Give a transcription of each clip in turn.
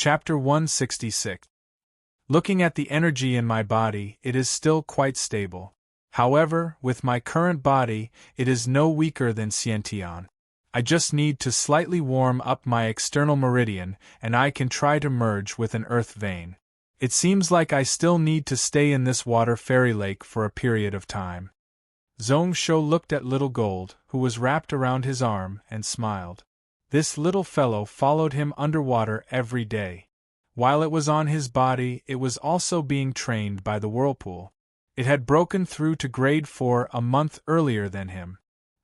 Chapter 166. Looking at the energy in my body, it is still quite stable. However, with my current body, it is no weaker than Xiantian. I just need to slightly warm up my external meridian, and I can try to merge with an earth vein. It seems like I still need to stay in this water fairy lake for a period of time. Zhong Shou looked at Little Gold, who was wrapped around his arm, and smiled. This little fellow followed him underwater every day. While it was on his body, it was also being trained by the whirlpool. It had broken through to grade 4 a month earlier than him.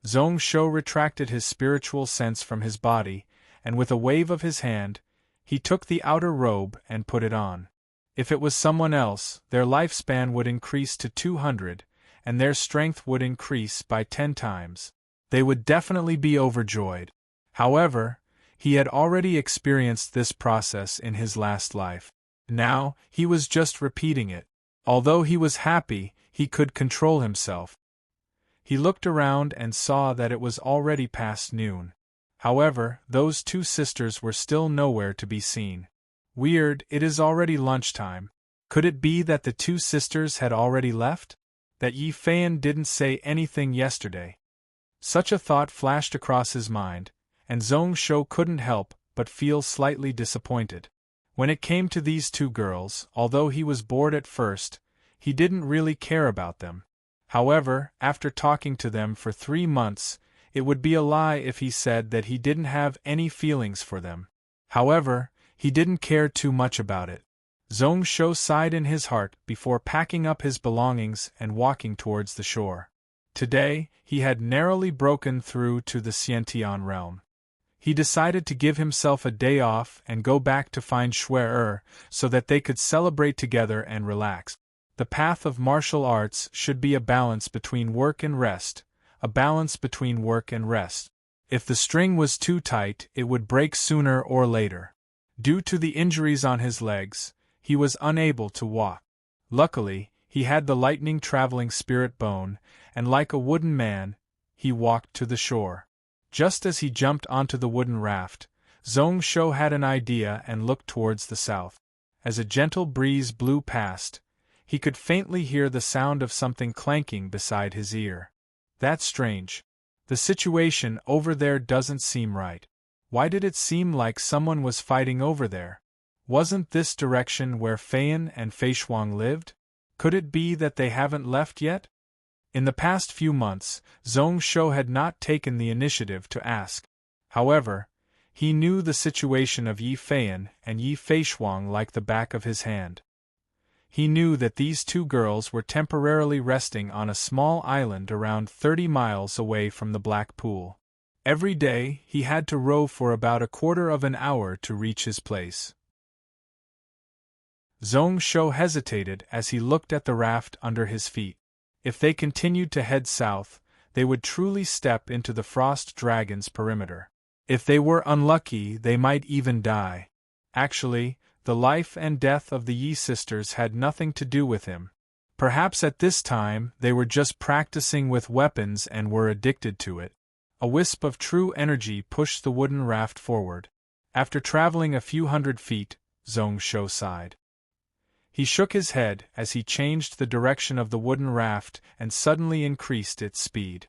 Zhong Shou retracted his spiritual sense from his body, and with a wave of his hand, he took the outer robe and put it on. If it was someone else, their lifespan would increase to 200, and their strength would increase by 10 times. They would definitely be overjoyed. However, he had already experienced this process in his last life. Now, he was just repeating it. Although he was happy, he could control himself. He looked around and saw that it was already past noon. However, those two sisters were still nowhere to be seen. Weird, it is already lunchtime. Could it be that the two sisters had already left? That Yi Feiyan didn't say anything yesterday? Such a thought flashed across his mind, and Zhong Shou couldn't help but feel slightly disappointed. When it came to these two girls, although he was bored at first, he didn't really care about them. However, after talking to them for 3 months, it would be a lie if he said that he didn't have any feelings for them. However, he didn't care too much about it. Zhong Shou sighed in his heart before packing up his belongings and walking towards the shore. Today, he had narrowly broken through to the Xiantian realm. He decided to give himself a day off and go back to find Shui so that they could celebrate together and relax. The path of martial arts should be a balance between work and rest, a balance between work and rest. If the string was too tight, it would break sooner or later. Due to the injuries on his legs, he was unable to walk. Luckily, he had the lightning traveling spirit bone, and like a wooden man, he walked to the shore. Just as he jumped onto the wooden raft, Zhong Shou had an idea and looked towards the south. As a gentle breeze blew past, he could faintly hear the sound of something clanking beside his ear. That's strange. The situation over there doesn't seem right. Why did it seem like someone was fighting over there? Wasn't this direction where Feiyan and Feishuang lived? Could it be that they haven't left yet? In the past few months, Zhong Shou had not taken the initiative to ask. However, he knew the situation of Yi Feiyan and Yi Feishuang like the back of his hand. He knew that these two girls were temporarily resting on a small island around 30 miles away from the Black Pool. Every day, he had to row for about a quarter of an hour to reach his place. Zhong Shou hesitated as he looked at the raft under his feet. If they continued to head south, they would truly step into the Frost Dragon's perimeter. If they were unlucky, they might even die. Actually, the life and death of the Yi sisters had nothing to do with him. Perhaps at this time they were just practicing with weapons and were addicted to it. A wisp of true energy pushed the wooden raft forward. After traveling a few hundred feet, Zhong Shou sighed. He shook his head as he changed the direction of the wooden raft and suddenly increased its speed.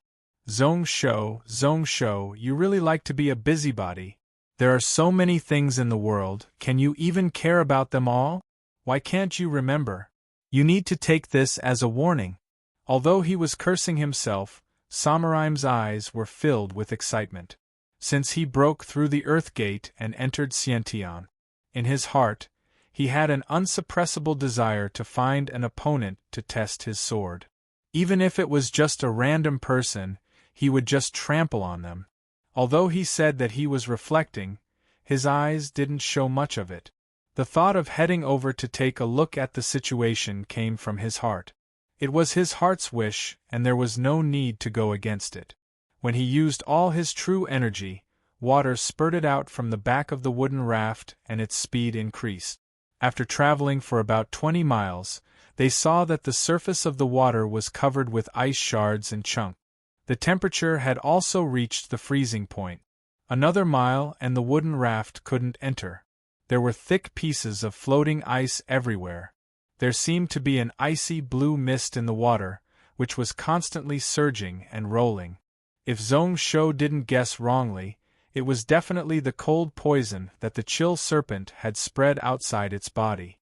Zhong Shou, you really like to be a busybody. There are so many things in the world, can you even care about them all? Why can't you remember? You need to take this as a warning. Although he was cursing himself, Samuraim's eyes were filled with excitement. Since he broke through the Earth Gate and entered Xiantian, in his heart, he had an unsuppressible desire to find an opponent to test his sword. Even if it was just a random person, he would just trample on them. Although he said that he was reflecting, his eyes didn't show much of it. The thought of heading over to take a look at the situation came from his heart. It was his heart's wish, and there was no need to go against it. When he used all his true energy, water spurted out from the back of the wooden raft and its speed increased. After traveling for about 20 miles, they saw that the surface of the water was covered with ice shards and chunks. The temperature had also reached the freezing point. Another mile and the wooden raft couldn't enter. There were thick pieces of floating ice everywhere. There seemed to be an icy blue mist in the water, which was constantly surging and rolling. If Zhong Shou didn't guess wrongly, it was definitely the cold poison that the chill serpent had spread outside its body.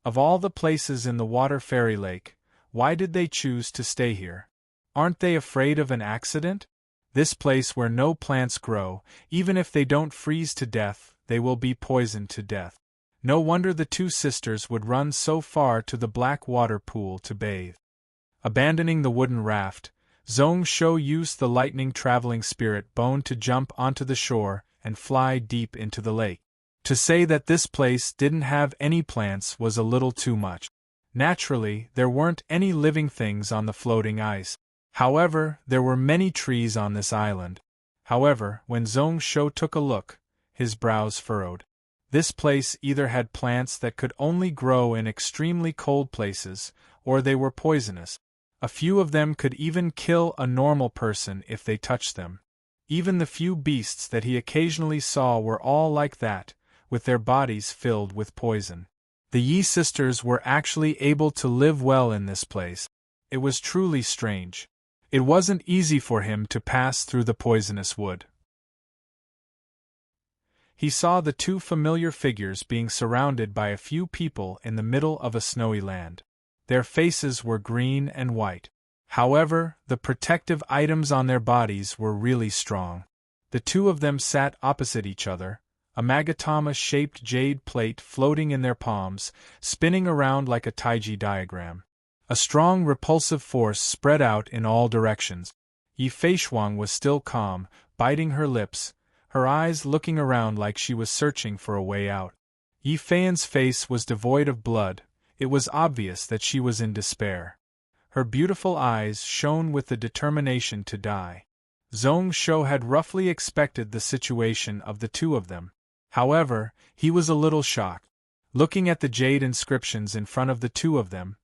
Of all the places in the water fairy lake, why did they choose to stay here? Aren't they afraid of an accident? This place where no plants grow, even if they don't freeze to death, they will be poisoned to death. No wonder the two sisters would run so far to the black water pool to bathe. Abandoning the wooden raft, Zhong Shou used the lightning traveling spirit bone to jump onto the shore and fly deep into the lake. To say that this place didn't have any plants was a little too much. Naturally, there weren't any living things on the floating ice. However, there were many trees on this island. However, when Zhong Shou took a look, his brows furrowed. This place either had plants that could only grow in extremely cold places, or they were poisonous. A few of them could even kill a normal person if they touched them. Even the few beasts that he occasionally saw were all like that, with their bodies filled with poison. The Yi sisters were actually able to live well in this place. It was truly strange. It wasn't easy for him to pass through the poisonous wood. He saw the two familiar figures being surrounded by a few people in the middle of a snowy land. Their faces were green and white. However, the protective items on their bodies were really strong. The two of them sat opposite each other, a Magatama-shaped jade plate floating in their palms, spinning around like a Taiji diagram. A strong repulsive force spread out in all directions. Yi Feishuang was still calm, biting her lips, her eyes looking around like she was searching for a way out. Yi Feiyan's face was devoid of blood. It was obvious that she was in despair. Her beautiful eyes shone with the determination to die. Zhong Shou had roughly expected the situation of the two of them. However, he was a little shocked. Looking at the jade inscriptions in front of the two of them,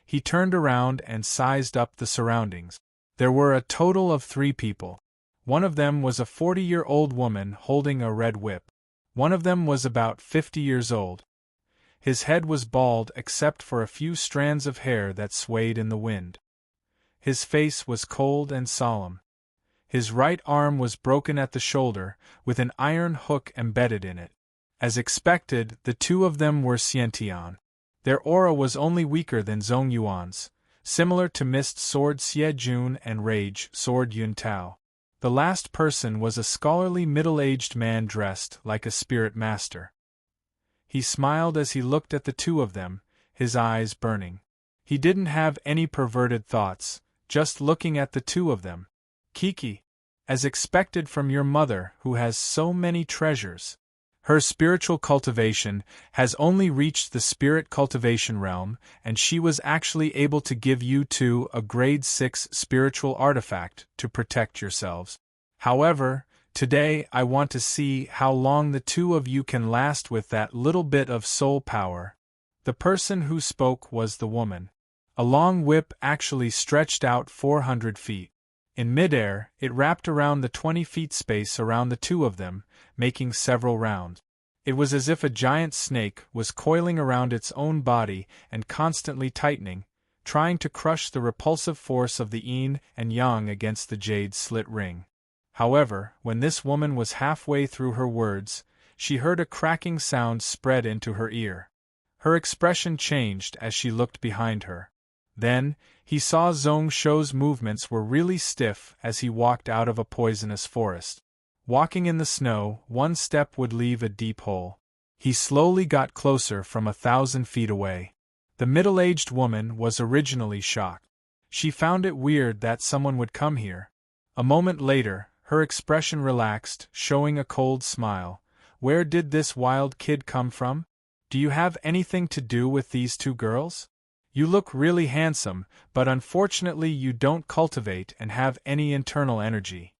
he turned around and sized up the surroundings. There were a total of 3 people. One of them was a 40-year-old woman holding a red whip. One of them was about 50 years old. His head was bald except for a few strands of hair that swayed in the wind. His face was cold and solemn. His right arm was broken at the shoulder, with an iron hook embedded in it. As expected, the two of them were Xiantian. Their aura was only weaker than Zhong Yuan's, similar to Mist Sword Xie Jun and Rage Sword Yun Tao. The last person was a scholarly middle-aged man dressed like a spirit master. He smiled as he looked at the two of them, his eyes burning. He didn't have any perverted thoughts, just looking at the two of them. Kiki, as expected from your mother who has so many treasures. Her spiritual cultivation has only reached the spirit cultivation realm, and she was actually able to give you two a grade 6 spiritual artifact to protect yourselves. However, today I want to see how long the two of you can last with that little bit of soul power. The person who spoke was the woman. A long whip actually stretched out 400 feet. In midair, it wrapped around the 20 feet space around the two of them, making several rounds. It was as if a giant snake was coiling around its own body and constantly tightening, trying to crush the repulsive force of the yin and yang against the jade slit ring. However, when this woman was halfway through her words, she heard a cracking sound spread into her ear. Her expression changed as she looked behind her. Then, he saw Zhong Shou's movements were really stiff as he walked out of a poisonous forest. Walking in the snow, one step would leave a deep hole. He slowly got closer from 1,000 feet away. The middle-aged woman was originally shocked. She found it weird that someone would come here. A moment later, her expression relaxed, showing a cold smile. Where did this wild kid come from? Do you have anything to do with these two girls? You look really handsome, but unfortunately you don't cultivate and have any internal energy.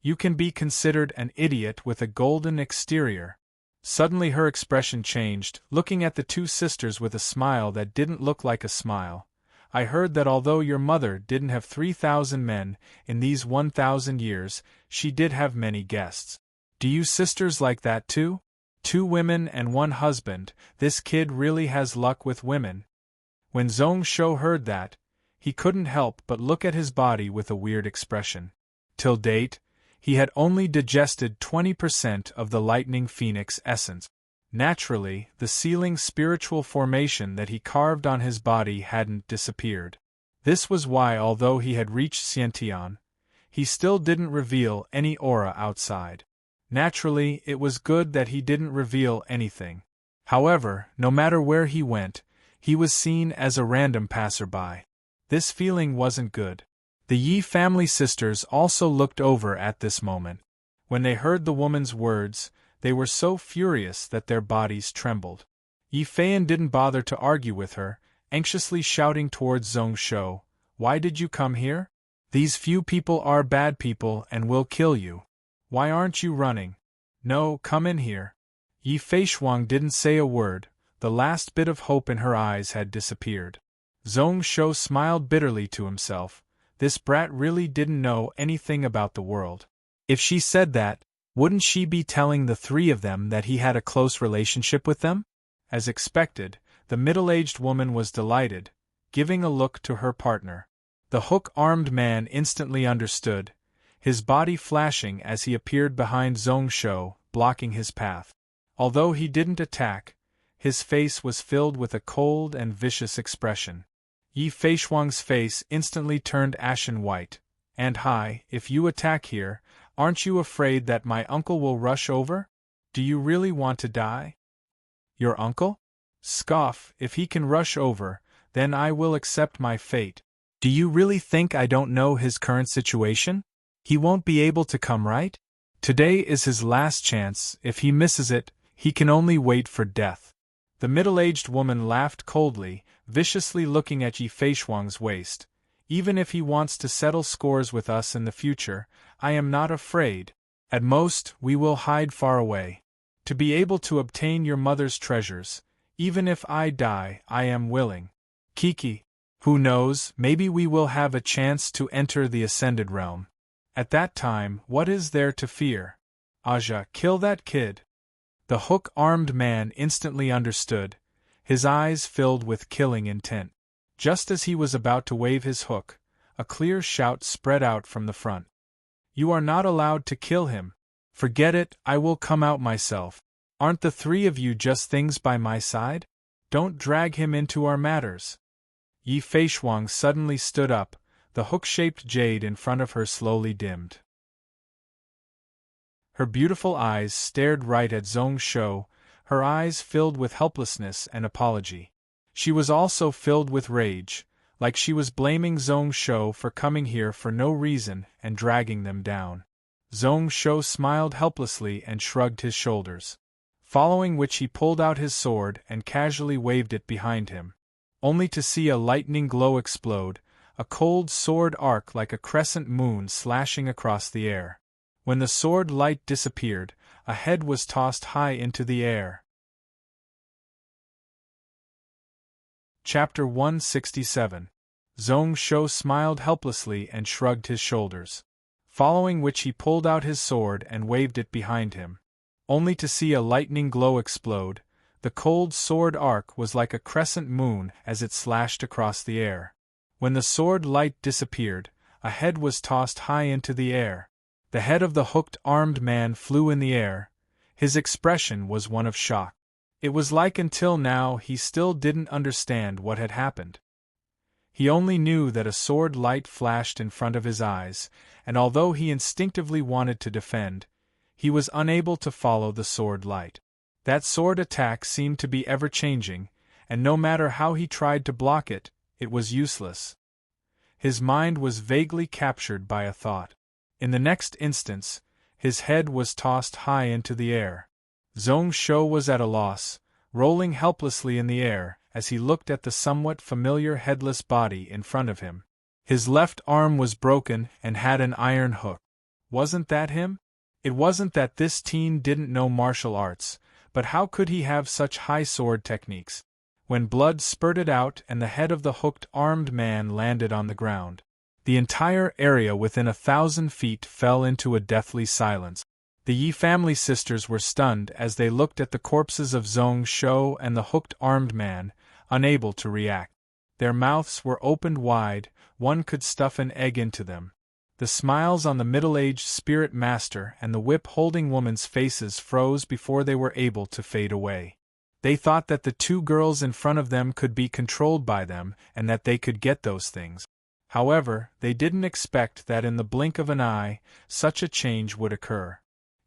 You can be considered an idiot with a golden exterior. Suddenly her expression changed, looking at the two sisters with a smile that didn't look like a smile. I heard that although your mother didn't have 3,000 men in these 1,000 years, she did have many guests. Do you sisters like that too? 2 women and 1 husband, this kid really has luck with women. When Zhong Shou heard that, he couldn't help but look at his body with a weird expression. Till date, he had only digested 20% of the lightning phoenix essence. Naturally, the sealing spiritual formation that he carved on his body hadn't disappeared. This was why, although he had reached Xiantian, he still didn't reveal any aura outside. Naturally, it was good that he didn't reveal anything. However, no matter where he went, he was seen as a random passerby. This feeling wasn't good. The Yi family sisters also looked over at this moment. When they heard the woman's words, they were so furious that their bodies trembled. Yi Feiyan didn't bother to argue with her, anxiously shouting towards Zhong Shou, "Why did you come here? These few people are bad people and will kill you. Why aren't you running? No, come in here." Yi Feishuang didn't say a word, the last bit of hope in her eyes had disappeared. Zhong Shou smiled bitterly to himself. This brat really didn't know anything about the world. If she said that, wouldn't she be telling the 3 of them that he had a close relationship with them? As expected, the middle-aged woman was delighted, giving a look to her partner. The hook-armed man instantly understood, his body flashing as he appeared behind Zhong Shou, blocking his path. Although he didn't attack, his face was filled with a cold and vicious expression. Yi Feishuang's face instantly turned ashen white. "And hi, if you attack here, aren't you afraid that my uncle will rush over? Do you really want to die?" "Your uncle? Scoff, if he can rush over, then I will accept my fate. Do you really think I don't know his current situation? He won't be able to come, right? Today is his last chance. If he misses it, he can only wait for death." The middle-aged woman laughed coldly, viciously looking at Yi Feishuang's waist. "Even if he wants to settle scores with us in the future, I am not afraid. At most, we will hide far away. To be able to obtain your mother's treasures, even if I die, I am willing. Kiki, who knows, maybe we will have a chance to enter the Ascended Realm. At that time, what is there to fear? Aja, kill that kid." The hook-armed man instantly understood, his eyes filled with killing intent. Just as he was about to wave his hook, a clear shout spread out from the front. "You are not allowed to kill him. Forget it, I will come out myself. Aren't the 3 of you just things by my side? Don't drag him into our matters." Yi Feishuang suddenly stood up, the hook-shaped jade in front of her slowly dimmed. Her beautiful eyes stared right at Zhong Shou, her eyes filled with helplessness and apology. She was also filled with rage, like she was blaming Zhong Shou for coming here for no reason and dragging them down. Zhong Shou smiled helplessly and shrugged his shoulders. Following which he pulled out his sword and casually waved it behind him. Only to see a lightning glow explode, a cold sword arc like a crescent moon slashing across the air. When the sword light disappeared, a head was tossed high into the air. Chapter 167. Zhong Shou smiled helplessly and shrugged his shoulders. Following which he pulled out his sword and waved it behind him. Only to see a lightning glow explode, the cold sword arc was like a crescent moon as it slashed across the air. When the sword light disappeared, a head was tossed high into the air. The head of the hooked-armed man flew in the air. His expression was one of shock. It was like until now he still didn't understand what had happened. He only knew that a sword light flashed in front of his eyes, and although he instinctively wanted to defend, he was unable to follow the sword light. That sword attack seemed to be ever-changing, and no matter how he tried to block it, it was useless. His mind was vaguely captured by a thought. In the next instance, his head was tossed high into the air. Zhong Shou was at a loss, rolling helplessly in the air as he looked at the somewhat familiar headless body in front of him. His left arm was broken and had an iron hook. Wasn't that him? It wasn't that this teen didn't know martial arts, but how could he have such high sword techniques? When blood spurted out and the head of the hooked-armed man landed on the ground, the entire area within 1,000 feet fell into a deathly silence. The Yi family sisters were stunned as they looked at the corpses of Zhong Shou and the hooked armed man, unable to react. Their mouths were opened wide, one could stuff an egg into them. The smiles on the middle-aged spirit master and the whip-holding woman's faces froze before they were able to fade away. They thought that the two girls in front of them could be controlled by them and that they could get those things. However, they didn't expect that in the blink of an eye, such a change would occur.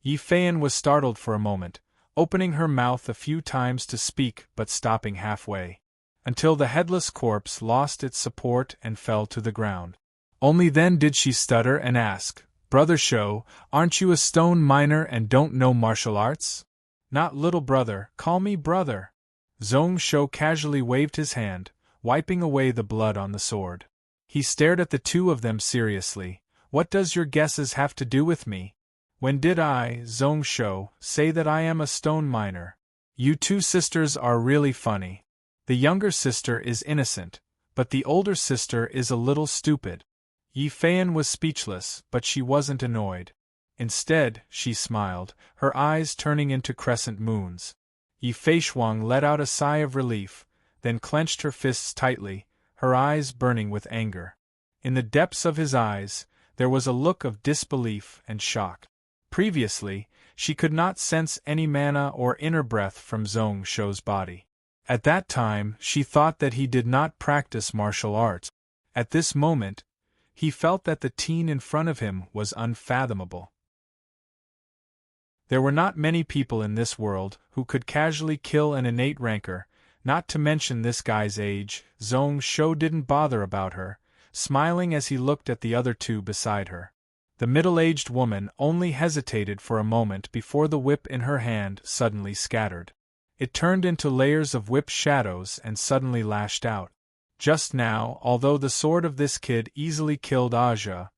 Yi Feiyan was startled for a moment, opening her mouth a few times to speak but stopping halfway, until the headless corpse lost its support and fell to the ground. Only then did she stutter and ask, "Brother Shou, aren't you a stone miner and don't know martial arts?" "Not little brother, call me brother." Zhong Shou casually waved his hand, wiping away the blood on the sword. He stared at the two of them seriously. "What does your guesses have to do with me? When did I, Zhong Shou, say that I am a stone miner? You two sisters are really funny. The younger sister is innocent, but the older sister is a little stupid." Yi Feiyan was speechless, but she wasn't annoyed. Instead, she smiled, her eyes turning into crescent moons. Yi Feishuang let out a sigh of relief, then clenched her fists tightly, her eyes burning with anger. In the depths of his eyes, there was a look of disbelief and shock. Previously, she could not sense any mana or inner breath from Zhong Shou's body. At that time, she thought that he did not practice martial arts. At this moment, he felt that the teen in front of him was unfathomable. There were not many people in this world who could casually kill an innate rancor, not to mention this guy's age. Zhong Shou didn't bother about her, smiling as he looked at the other two beside her. The middle-aged woman only hesitated for a moment before the whip in her hand suddenly scattered. It turned into layers of whip shadows and suddenly lashed out. Just now, although the sword of this kid easily killed Aja,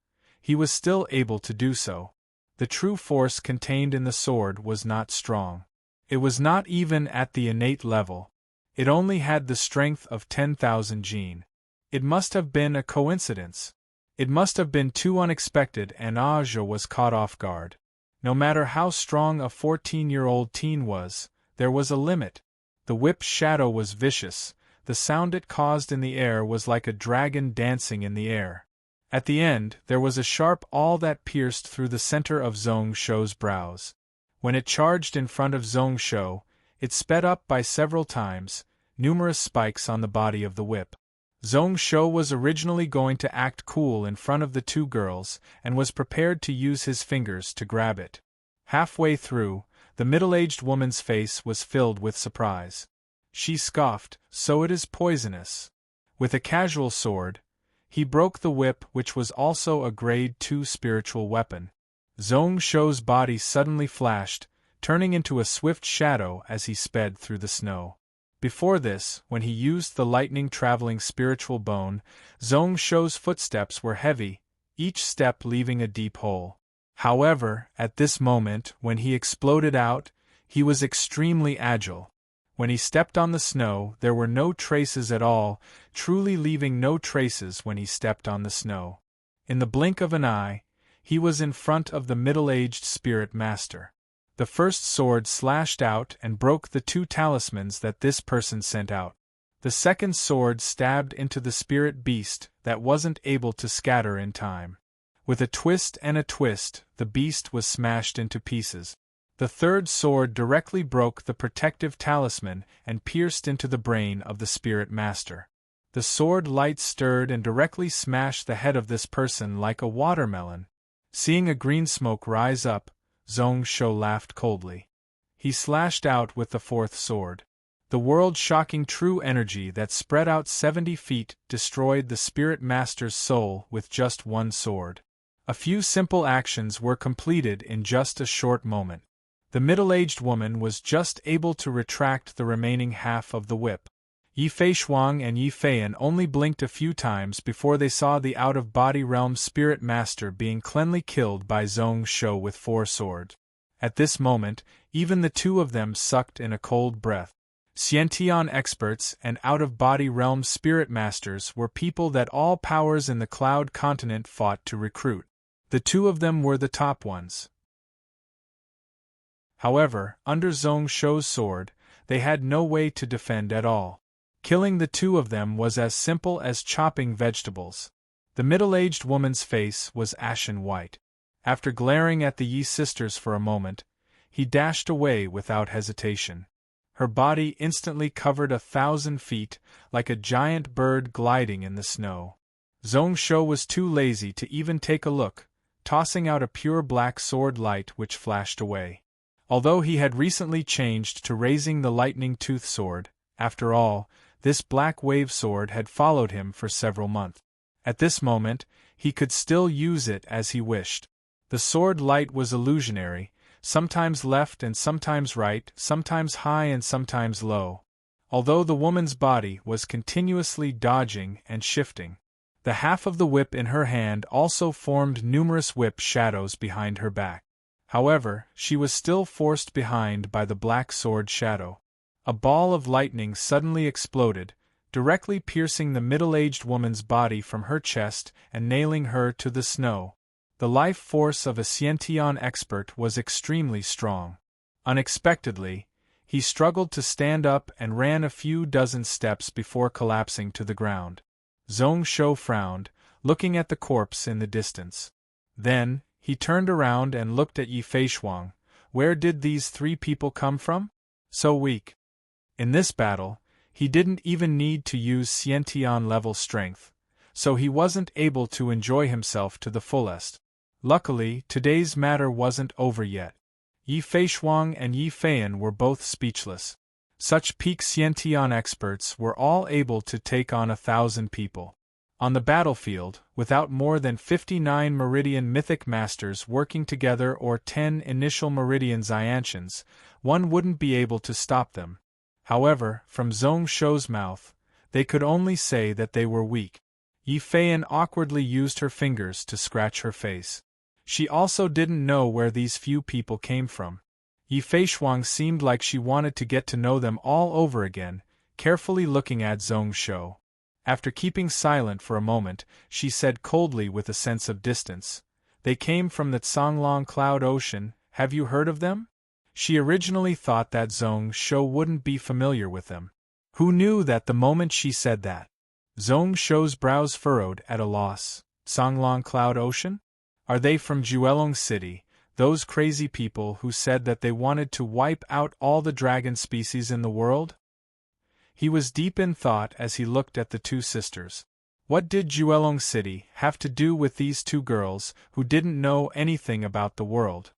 he was still able to do so. The true force contained in the sword was not strong. It was not even at the innate level. It only had the strength of 10,000 jin. It must have been a coincidence. It must have been too unexpected, and Aja was caught off guard. No matter how strong a 14-year-old teen was, there was a limit. The whip's shadow was vicious. The sound it caused in the air was like a dragon dancing in the air. At the end, there was a sharp awl that pierced through the center of Zhong Shou's brows. When it charged in front of Zhong Shou, it sped up by several times, numerous spikes on the body of the whip. Zhong Shou was originally going to act cool in front of the two girls and was prepared to use his fingers to grab it. Halfway through, the middle-aged woman's face was filled with surprise. She scoffed, "So it is poisonous." With a casual sword, he broke the whip, which was also a grade 2 spiritual weapon. Zhong Shou's body suddenly flashed, turning into a swift shadow as he sped through the snow. Before this, when he used the lightning-traveling spiritual bone, Zhong Shou's footsteps were heavy, each step leaving a deep hole. However, at this moment, when he exploded out, he was extremely agile. When he stepped on the snow, there were no traces at all, truly leaving no traces when he stepped on the snow. In the blink of an eye, he was in front of the middle-aged spirit master. The first sword slashed out and broke the two talismans that this person sent out. The second sword stabbed into the spirit beast that wasn't able to scatter in time. With a twist and a twist, the beast was smashed into pieces. The third sword directly broke the protective talisman and pierced into the brain of the spirit master. The sword light stirred and directly smashed the head of this person like a watermelon. Seeing a green smoke rise up, Zhong Shou laughed coldly. He slashed out with the fourth sword. The world-shocking true energy that spread out 70 feet destroyed the spirit master's soul with just one sword. A few simple actions were completed in just a short moment. The middle-aged woman was just able to retract the remaining half of the whip. Yi Feishuang and Yi Feiyan only blinked a few times before they saw the out-of-body realm spirit master being cleanly killed by Zhong Shou with 4 swords. At this moment, even the two of them sucked in a cold breath. Xiantian experts and out-of-body realm spirit masters were people that all powers in the Cloud continent fought to recruit. The two of them were the top ones. However, under Zhong Shou's sword, they had no way to defend at all. Killing the two of them was as simple as chopping vegetables. The middle-aged woman's face was ashen white. After glaring at the Yi sisters for a moment, he dashed away without hesitation. Her body instantly covered 1,000 feet, like a giant bird gliding in the snow. Zhong Shou was too lazy to even take a look, tossing out a pure black sword light which flashed away. Although he had recently changed to raising the lightning tooth sword, after all, this black wave sword had followed him for several months. At this moment, he could still use it as he wished. The sword light was illusionary, sometimes left and sometimes right, sometimes high and sometimes low. Although the woman's body was continuously dodging and shifting. The half of the whip in her hand also formed numerous whip shadows behind her back. However, she was still forced behind by the black sword shadow. A ball of lightning suddenly exploded, directly piercing the middle-aged woman's body from her chest and nailing her to the snow. The life force of a Xiantian expert was extremely strong. Unexpectedly, he struggled to stand up and ran a few dozen steps before collapsing to the ground. Zhong Shou frowned, looking at the corpse in the distance. Then, he turned around and looked at Yi Feishuang. Where did these three people come from? So weak. In this battle, he didn't even need to use Xiantian-level strength, so he wasn't able to enjoy himself to the fullest. Luckily, today's matter wasn't over yet. Yi Feishuang and Yi Feiyan were both speechless. Such peak Xiantian experts were all able to take on 1,000 people. On the battlefield, without more than 59 Meridian Mythic Masters working together or 10 initial Meridian Xiantians, one wouldn't be able to stop them. However, from Zhong Shou's mouth, they could only say that they were weak. Yi Feiyan awkwardly used her fingers to scratch her face. She also didn't know where these few people came from. Yi Feishuang seemed like she wanted to get to know them all over again, carefully looking at Zhong Shou. After keeping silent for a moment, she said coldly with a sense of distance, "They came from the Songlong Cloud Ocean, have you heard of them?" She originally thought that Zhong Shou wouldn't be familiar with them. Who knew that the moment she said that? Zhong Shou's brows furrowed at a loss. Songlong Cloud Ocean? Are they from Juelong City? Those crazy people who said that they wanted to wipe out all the dragon species in the world? He was deep in thought as he looked at the two sisters. What did Juelong City have to do with these two girls who didn't know anything about the world?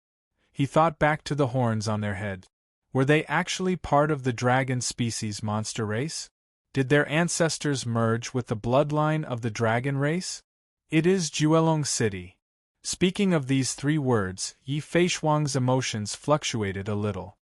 He thought back to the horns on their head. Were they actually part of the dragon species monster race? Did their ancestors merge with the bloodline of the dragon race? It is Juelong City. Speaking of these three words, Yi Feishuang's emotions fluctuated a little.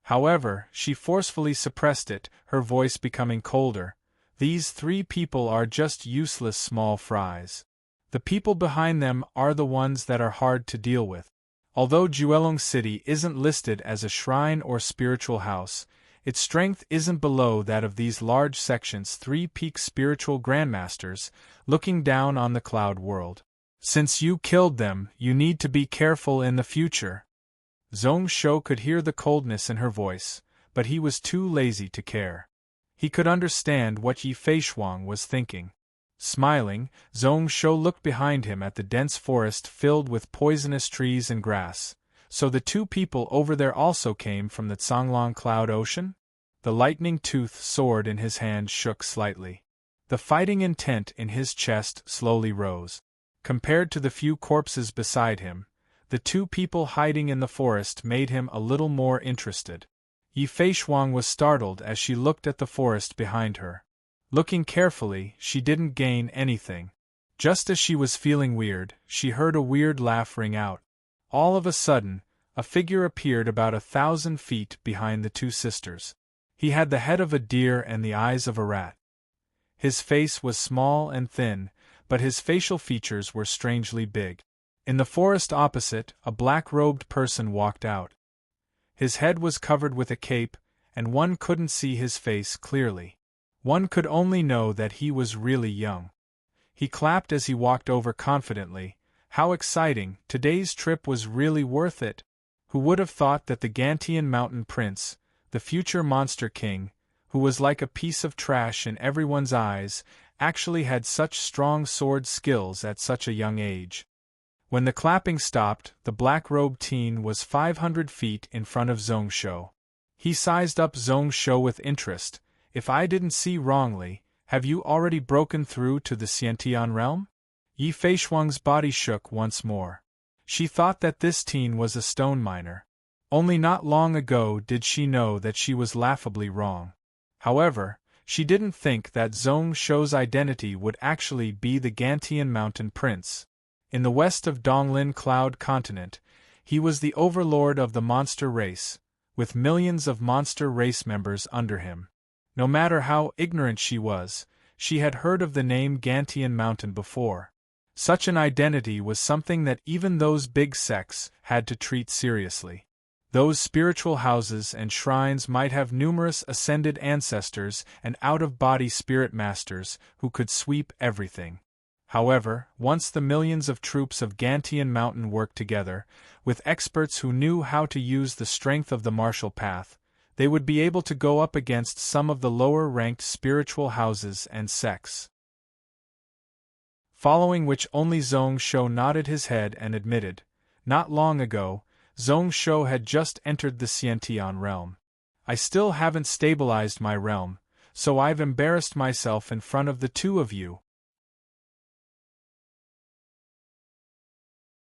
However, she forcefully suppressed it, her voice becoming colder. These three people are just useless small fries. The people behind them are the ones that are hard to deal with. Although Juelong City isn't listed as a shrine or spiritual house, its strength isn't below that of these large sections, three peak spiritual grandmasters, looking down on the cloud world. Since you killed them, you need to be careful in the future. Zhong Shou could hear the coldness in her voice, but he was too lazy to care. He could understand what Yi Feishuang was thinking. Smiling, Zhong Shou looked behind him at the dense forest filled with poisonous trees and grass. So the two people over there also came from the Songlong Cloud Ocean? The lightning tooth sword in his hand shook slightly. The fighting intent in his chest slowly rose. Compared to the few corpses beside him, the two people hiding in the forest made him a little more interested. Yi Feishuang was startled as she looked at the forest behind her. Looking carefully, she didn't gain anything. Just as she was feeling weird, she heard a weird laugh ring out. All of a sudden, a figure appeared about 1,000 feet behind the two sisters. He had the head of a deer and the eyes of a rat. His face was small and thin, but his facial features were strangely big. In the forest opposite, a black-robed person walked out. His head was covered with a cape, and one couldn't see his face clearly. One could only know that he was really young. He clapped as he walked over confidently. How exciting, today's trip was really worth it. Who would have thought that the Gantian Mountain Prince, the future Monster King, who was like a piece of trash in everyone's eyes, actually had such strong sword skills at such a young age? When the clapping stopped, the black-robed teen was 500 feet in front of Zhong Shou. He sized up Zhong Shou with interest. If I didn't see wrongly, have you already broken through to the Xiantian realm? Yi Feishuang's body shook once more. She thought that this teen was a stone miner. Only not long ago did she know that she was laughably wrong. However, she didn't think that Zhong Shou's identity would actually be the Gantian Mountain Prince. In the west of Donglin Cloud Continent, he was the overlord of the monster race, with millions of monster race members under him. No matter how ignorant she was, she had heard of the name Gantian Mountain before. Such an identity was something that even those big sects had to treat seriously. Those spiritual houses and shrines might have numerous ascended ancestors and out-of-body spirit masters who could sweep everything. However, once the millions of troops of Gantian Mountain worked together, with experts who knew how to use the strength of the martial path, they would be able to go up against some of the lower-ranked spiritual houses and sects. Following which only Zhong Shou nodded his head and admitted, not long ago, Zhong Shou had just entered the Xiantian realm. I still haven't stabilized my realm, so I've embarrassed myself in front of the two of you.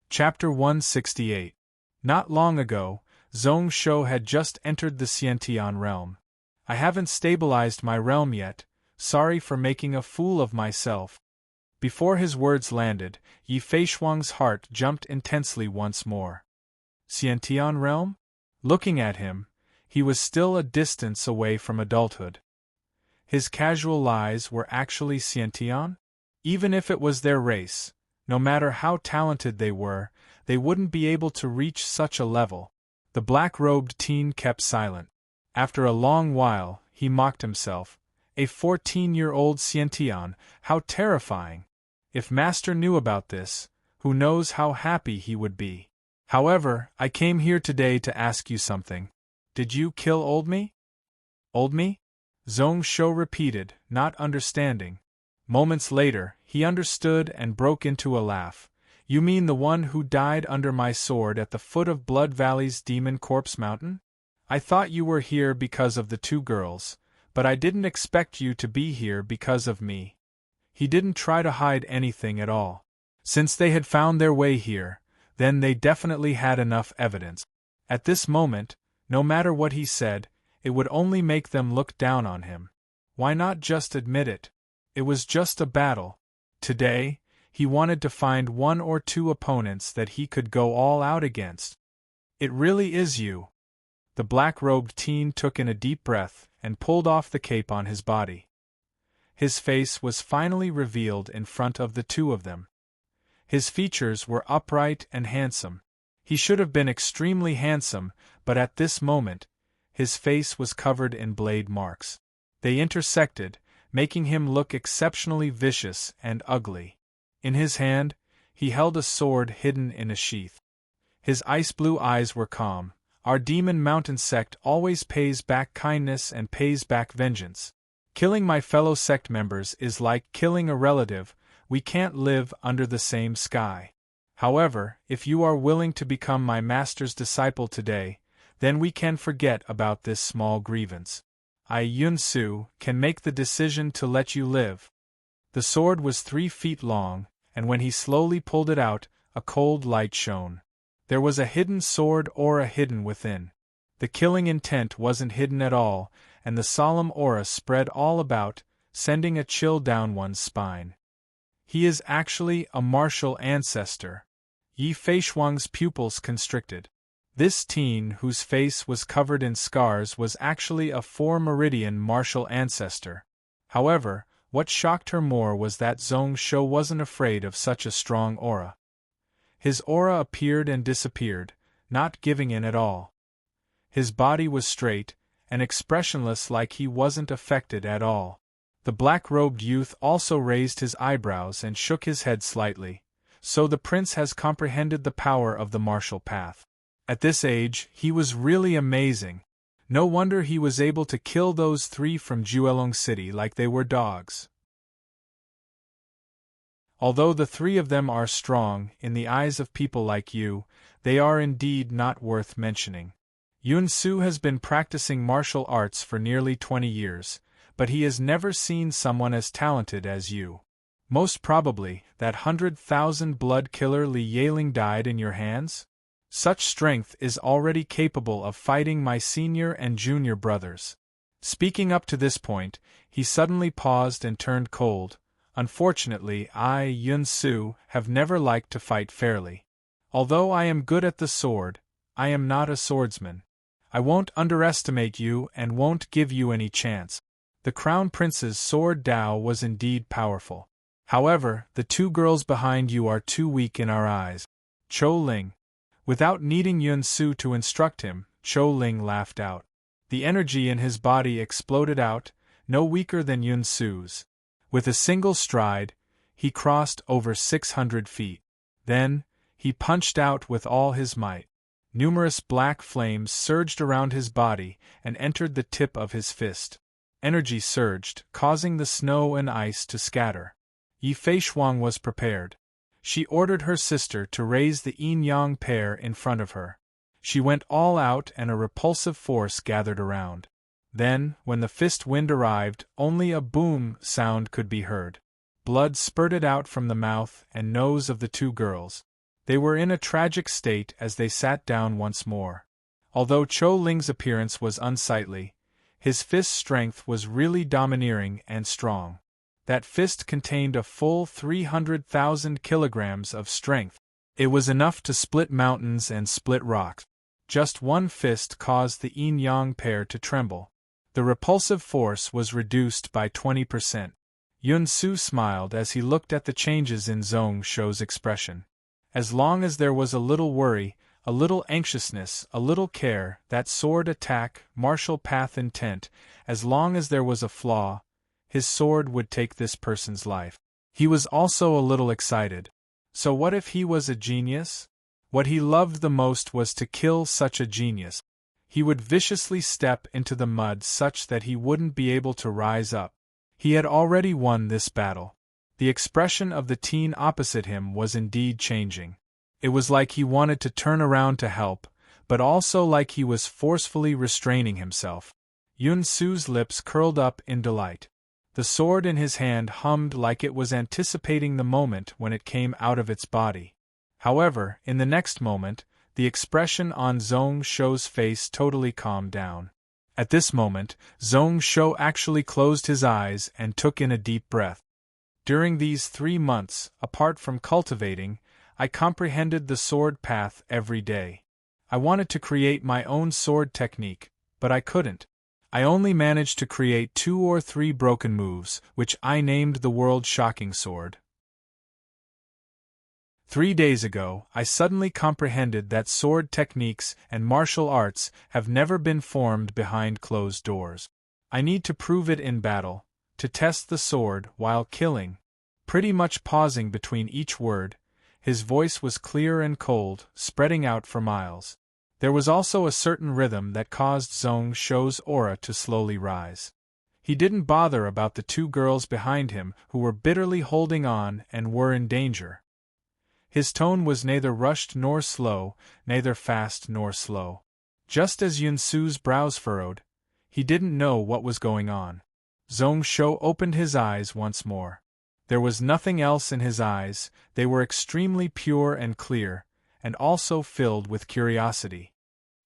Chapter 168. Not long ago, Zhong Shou had just entered the Xiantian realm. I haven't stabilized my realm yet, sorry for making a fool of myself. Before his words landed, Yi Feishuang's heart jumped intensely once more. Xiantian realm? Looking at him, he was still a distance away from adulthood. His casual lies were actually Xiantian? Even if it was their race, no matter how talented they were, they wouldn't be able to reach such a level. The black-robed teen kept silent. After a long while, he mocked himself. A 14-year-old Xiantian, how terrifying! If Master knew about this, who knows how happy he would be. However, I came here today to ask you something. Did you kill Old Me? Old Me? Zhong Shou repeated, not understanding. Moments later, he understood and broke into a laugh. You mean the one who died under my sword at the foot of Blood Valley's Demon Corpse Mountain? I thought you were here because of the two girls, but I didn't expect you to be here because of me. He didn't try to hide anything at all. Since they had found their way here, then they definitely had enough evidence. At this moment, no matter what he said, it would only make them look down on him. Why not just admit it? It was just a battle. Today, he wanted to find one or two opponents that he could go all out against. It really is you. The black-robed teen took in a deep breath and pulled off the cape on his body. His face was finally revealed in front of the two of them. His features were upright and handsome. He should have been extremely handsome, but at this moment, his face was covered in blade marks. They intersected, making him look exceptionally vicious and ugly. In his hand, he held a sword hidden in a sheath. His ice-blue eyes were calm. Our demon mountain sect always pays back kindness and pays back vengeance. Killing my fellow sect members is like killing a relative. We can't live under the same sky. However, if you are willing to become my master's disciple today, then we can forget about this small grievance. I, Yun-Su, can make the decision to let you live. The sword was 3 feet long, and when he slowly pulled it out, a cold light shone. There was a hidden sword aura hidden within. The killing intent wasn't hidden at all, and the solemn aura spread all about, sending a chill down one's spine. He is actually a martial ancestor. Yi Feishuang's pupils constricted. This teen, whose face was covered in scars, was actually a 4-meridian martial ancestor. However, what shocked her more was that Zhong Shou wasn't afraid of such a strong aura. His aura appeared and disappeared, not giving in at all. His body was straight, and expressionless, like he wasn't affected at all. The black-robed youth also raised his eyebrows and shook his head slightly. So the prince has comprehended the power of the martial path. At this age, he was really amazing. No wonder he was able to kill those 3 from Juelong City like they were dogs. Although the 3 of them are strong, in the eyes of people like you, they are indeed not worth mentioning. Yun Su has been practicing martial arts for nearly 20 years, but he has never seen someone as talented as you. Most probably, that 100,000 blood killer Li Yaling died in your hands? Such strength is already capable of fighting my senior and junior brothers. Speaking up to this point, he suddenly paused and turned cold. Unfortunately, I, Yun Su, have never liked to fight fairly. Although I am good at the sword, I am not a swordsman. I won't underestimate you and won't give you any chance. The Crown Prince's sword Dao was indeed powerful. However, the 2 girls behind you are too weak in our eyes. Cho Ling. Without needing Yun Su to instruct him, Cho Ling laughed out. The energy in his body exploded out, no weaker than Yun Su's. With a single stride, he crossed over 600 feet. Then, he punched out with all his might. Numerous black flames surged around his body and entered the tip of his fist. Energy surged, causing the snow and ice to scatter. Yi Feishuang was prepared. She ordered her sister to raise the yin-yang pair in front of her. She went all out and a repulsive force gathered around. Then, when the fist wind arrived, only a boom sound could be heard. Blood spurted out from the mouth and nose of the 2 girls. They were in a tragic state as they sat down once more. Although Cho Ling's appearance was unsightly, his fist's strength was really domineering and strong. That fist contained a full 300,000 kilograms of strength. It was enough to split mountains and split rocks. Just one fist caused the yin-yang pair to tremble. The repulsive force was reduced by 20%. Yun Su smiled as he looked at the changes in Zhong Shou's expression. As long as there was a little worry, a little anxiousness, a little care, that sword attack, martial path intent, as long as there was a flaw, his sword would take this person's life. He was also a little excited. So what if he was a genius? What he loved the most was to kill such a genius. He would viciously step into the mud such that he wouldn't be able to rise up. He had already won this battle. The expression of the teen opposite him was indeed changing. It was like he wanted to turn around to help, but also like he was forcefully restraining himself. Yun Su's lips curled up in delight. The sword in his hand hummed like it was anticipating the moment when it came out of its body. However, in the next moment, the expression on Zhong Shou's face totally calmed down. At this moment, Zhong Shou actually closed his eyes and took in a deep breath. During these 3 months, apart from cultivating, I comprehended the sword path every day. I wanted to create my own sword technique, but I couldn't. I only managed to create 2 or 3 broken moves, which I named the world-shocking sword. 3 days ago, I suddenly comprehended that sword techniques and martial arts have never been formed behind closed doors. I need to prove it in battle, to test the sword while killing. Pretty much pausing between each word, his voice was clear and cold, spreading out for miles. There was also a certain rhythm that caused Zhong Shou's aura to slowly rise. He didn't bother about the 2 girls behind him who were bitterly holding on and were in danger. His tone was neither rushed nor slow, neither fast nor slow. Just as Yun Su's brows furrowed, he didn't know what was going on. Zhong Shou opened his eyes once more. There was nothing else in his eyes, they were extremely pure and clear, and also filled with curiosity.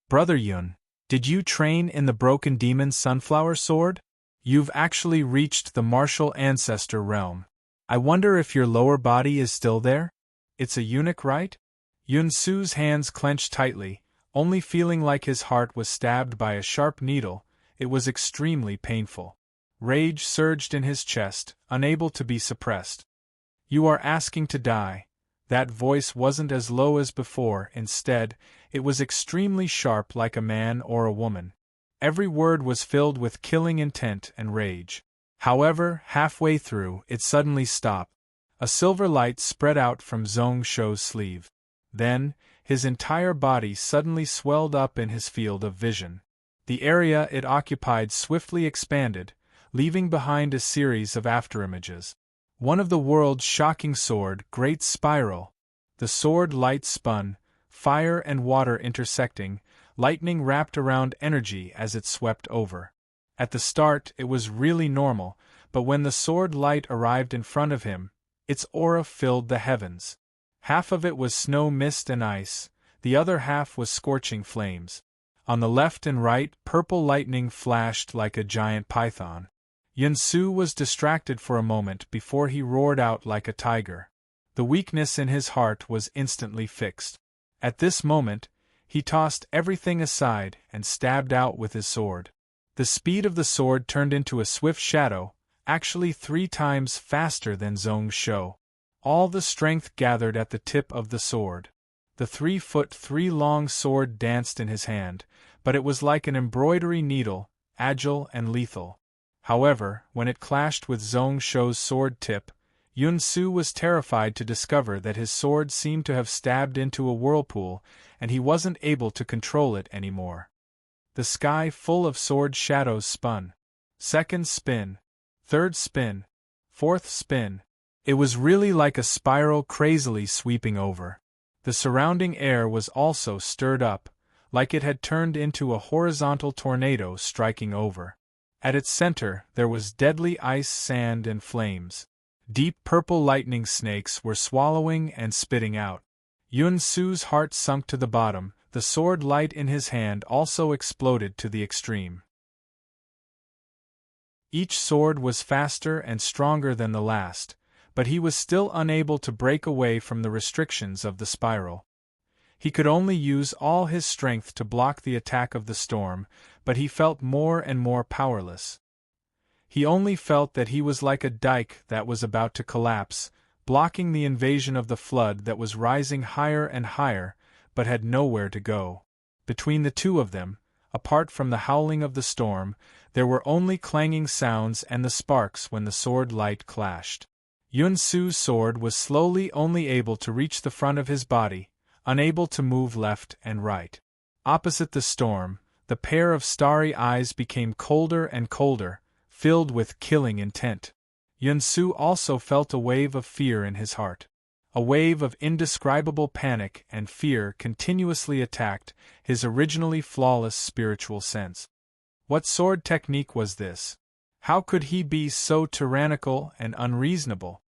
Brother Yun, did you train in the Broken Demon's Sunflower Sword? You've actually reached the martial ancestor realm. I wonder if your lower body is still there? It's a eunuch, right? Yun Su's hands clenched tightly, only feeling like his heart was stabbed by a sharp needle. It was extremely painful. Rage surged in his chest, unable to be suppressed. You are asking to die. That voice wasn't as low as before, instead, it was extremely sharp like a man or a woman. Every word was filled with killing intent and rage. However, halfway through, it suddenly stopped. A silver light spread out from Zhong Shou's sleeve. Then, his entire body suddenly swelled up in his field of vision. The area it occupied swiftly expanded, leaving behind a series of afterimages. One of the world's shocking sword, great spiral. The sword light spun, fire and water intersecting, lightning wrapped around energy as it swept over. At the start it was really normal, but when the sword light arrived in front of him, its aura filled the heavens. Half of it was snow, mist and ice, the other half was scorching flames. On the left and right, purple lightning flashed like a giant python. Yunsu was distracted for a moment before he roared out like a tiger. The weakness in his heart was instantly fixed. At this moment, he tossed everything aside and stabbed out with his sword. The speed of the sword turned into a swift shadow, actually 3 times faster than Zhong's show. All the strength gathered at the tip of the sword. The 3-foot-3 long sword danced in his hand, but it was like an embroidery needle, agile and lethal. However, when it clashed with Zhong Shou's sword tip, Yunsu was terrified to discover that his sword seemed to have stabbed into a whirlpool, and he wasn't able to control it anymore. The sky full of sword shadows spun. Second spin. Third spin. Fourth spin. It was really like a spiral crazily sweeping over. The surrounding air was also stirred up, like it had turned into a horizontal tornado striking over. At its center there was deadly ice, sand and flames. Deep purple lightning snakes were swallowing and spitting out. Yunsu's heart sunk to the bottom, the sword light in his hand also exploded to the extreme. Each sword was faster and stronger than the last, but he was still unable to break away from the restrictions of the spiral. He could only use all his strength to block the attack of the storm, but he felt more and more powerless. He only felt that he was like a dike that was about to collapse, blocking the invasion of the flood that was rising higher and higher, but had nowhere to go. Between the two of them, apart from the howling of the storm, there were only clanging sounds and the sparks when the sword light clashed. Yunsu's sword was slowly only able to reach the front of his body, unable to move left and right. Opposite the storm, the pair of starry eyes became colder and colder, filled with killing intent. Yunsu also felt a wave of fear in his heart. A wave of indescribable panic and fear continuously attacked his originally flawless spiritual sense. What sword technique was this? How could he be so tyrannical and unreasonable?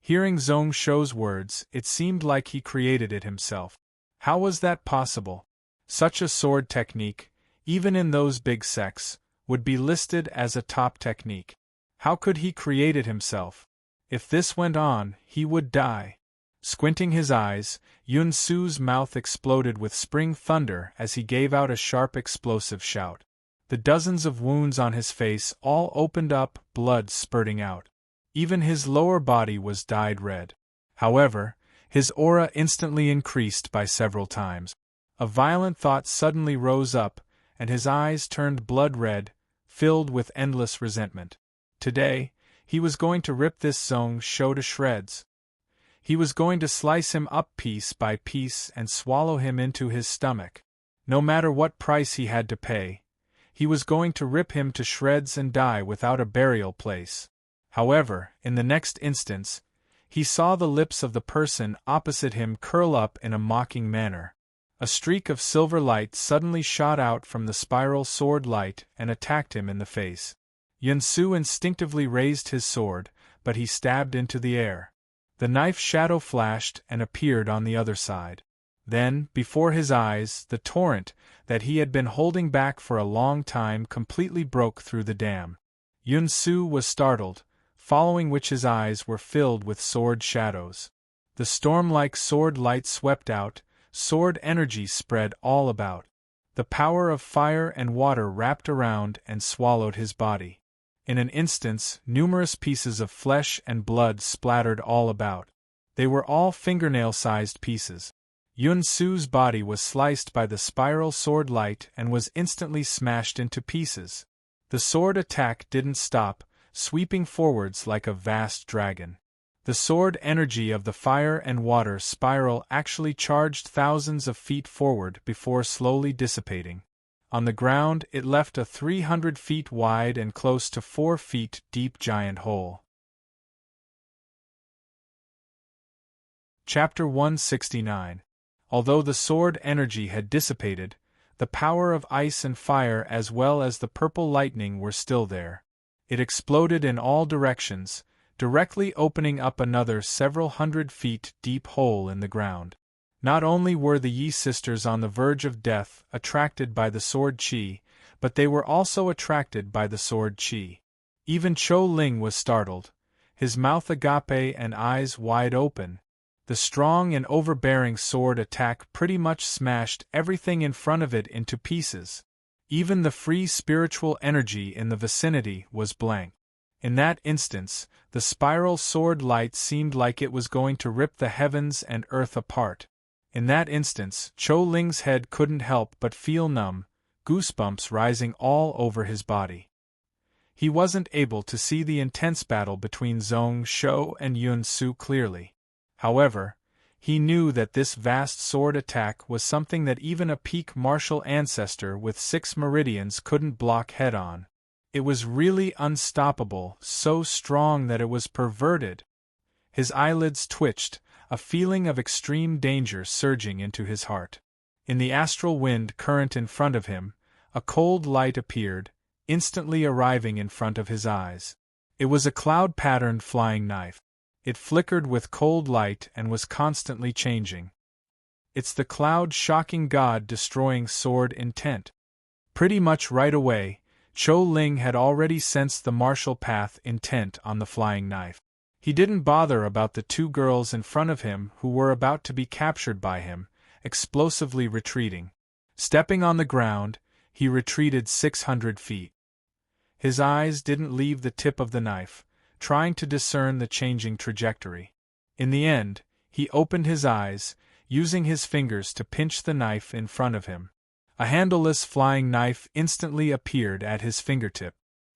Hearing Zhong Shou's words, it seemed like he created it himself. How was that possible? Such a sword technique, even in those big sects, would be listed as a top technique. How could he create it himself? If this went on, he would die. Squinting his eyes, Yunsu's mouth exploded with spring thunder as he gave out a sharp explosive shout. The dozens of wounds on his face all opened up, blood spurting out. Even his lower body was dyed red. However, his aura instantly increased by several times. A violent thought suddenly rose up, and his eyes turned blood red, filled with endless resentment. Today, he was going to rip this Zhong Shou to shreds. He was going to slice him up piece by piece and swallow him into his stomach. No matter what price he had to pay, he was going to rip him to shreds and die without a burial place. However, in the next instance, he saw the lips of the person opposite him curl up in a mocking manner. A streak of silver light suddenly shot out from the spiral sword light and attacked him in the face. Yunsu instinctively raised his sword, but he stabbed into the air. The knife shadow flashed and appeared on the other side. Then, before his eyes, the torrent that he had been holding back for a long time completely broke through the dam. Yunsu was startled, following which his eyes were filled with sword shadows. The storm-like sword light swept out, sword energy spread all about. The power of fire and water wrapped around and swallowed his body. In an instant, numerous pieces of flesh and blood splattered all about. They were all fingernail-sized pieces. Yunsu's body was sliced by the spiral sword light and was instantly smashed into pieces. The sword attack didn't stop, sweeping forwards like a vast dragon. The sword energy of the fire and water spiral actually charged thousands of feet forward before slowly dissipating. On the ground, it left a 300 feet wide and close to 4 feet deep giant hole. Chapter 169. Although the sword energy had dissipated, the power of ice and fire as well as the purple lightning were still there. It exploded in all directions, directly opening up another several hundred feet deep hole in the ground. Not only were the Yi sisters on the verge of death attracted by the sword qi, but they were also attracted by the sword qi. Even Chou Ling was startled, his mouth agape and eyes wide open. The strong and overbearing sword attack pretty much smashed everything in front of it into pieces. Even the free spiritual energy in the vicinity was blank. In that instance, the spiral sword light seemed like it was going to rip the heavens and earth apart. In that instance, Chou Ling's head couldn't help but feel numb, goosebumps rising all over his body. He wasn't able to see the intense battle between Zhong Shou and Yun Su clearly. However, he knew that this vast sword attack was something that even a peak martial ancestor with 6 meridians couldn't block head-on. It was really unstoppable, so strong that it was perverted. His eyelids twitched, a feeling of extreme danger surging into his heart. In the astral wind current in front of him, a cold light appeared, instantly arriving in front of his eyes. It was a cloud-patterned flying knife. It flickered with cold light and was constantly changing. It's the cloud-shocking god-destroying sword intent. Pretty much right away, Chou Ling had already sensed the martial path intent on the flying knife. He didn't bother about the 2 girls in front of him who were about to be captured by him, explosively retreating. Stepping on the ground, he retreated 600 feet. His eyes didn't leave the tip of the knife, trying to discern the changing trajectory. In the end, he opened his eyes, using his fingers to pinch the knife in front of him. A handleless flying knife instantly appeared at his fingertip.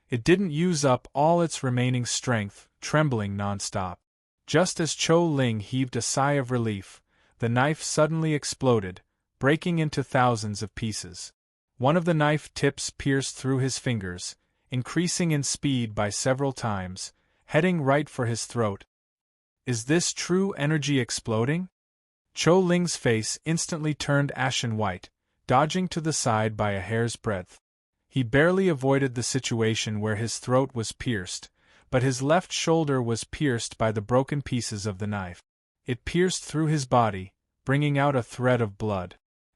It didn't use up all its remaining strength, trembling non-stop. Just as Chou Ling heaved a sigh of relief, the knife suddenly exploded, breaking into thousands of pieces. One of the knife tips pierced through his fingers, increasing in speed by several times, heading right for his throat. Is this true energy exploding? Chou Ling's face instantly turned ashen white, dodging to the side by a hair's breadth. He barely avoided the situation where his throat was pierced, but his left shoulder was pierced by the broken pieces of the knife. It pierced through his body, bringing out a thread of blood.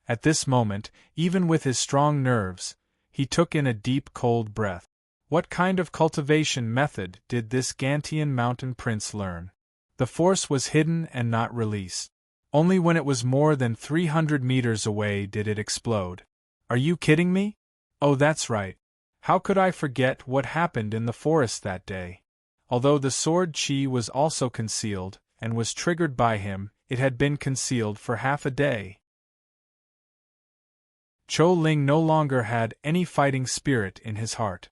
At this moment, even with his strong nerves, he took in a deep cold breath. What kind of cultivation method did this Gantian mountain prince learn? The force was hidden and not released. Only when it was more than 300 meters away did it explode. Are you kidding me? Oh, that's right. How could I forget what happened in the forest that day? Although the sword qi was also concealed, and was triggered by him, it had been concealed for half a day. Chou Ling no longer had any fighting spirit in his heart.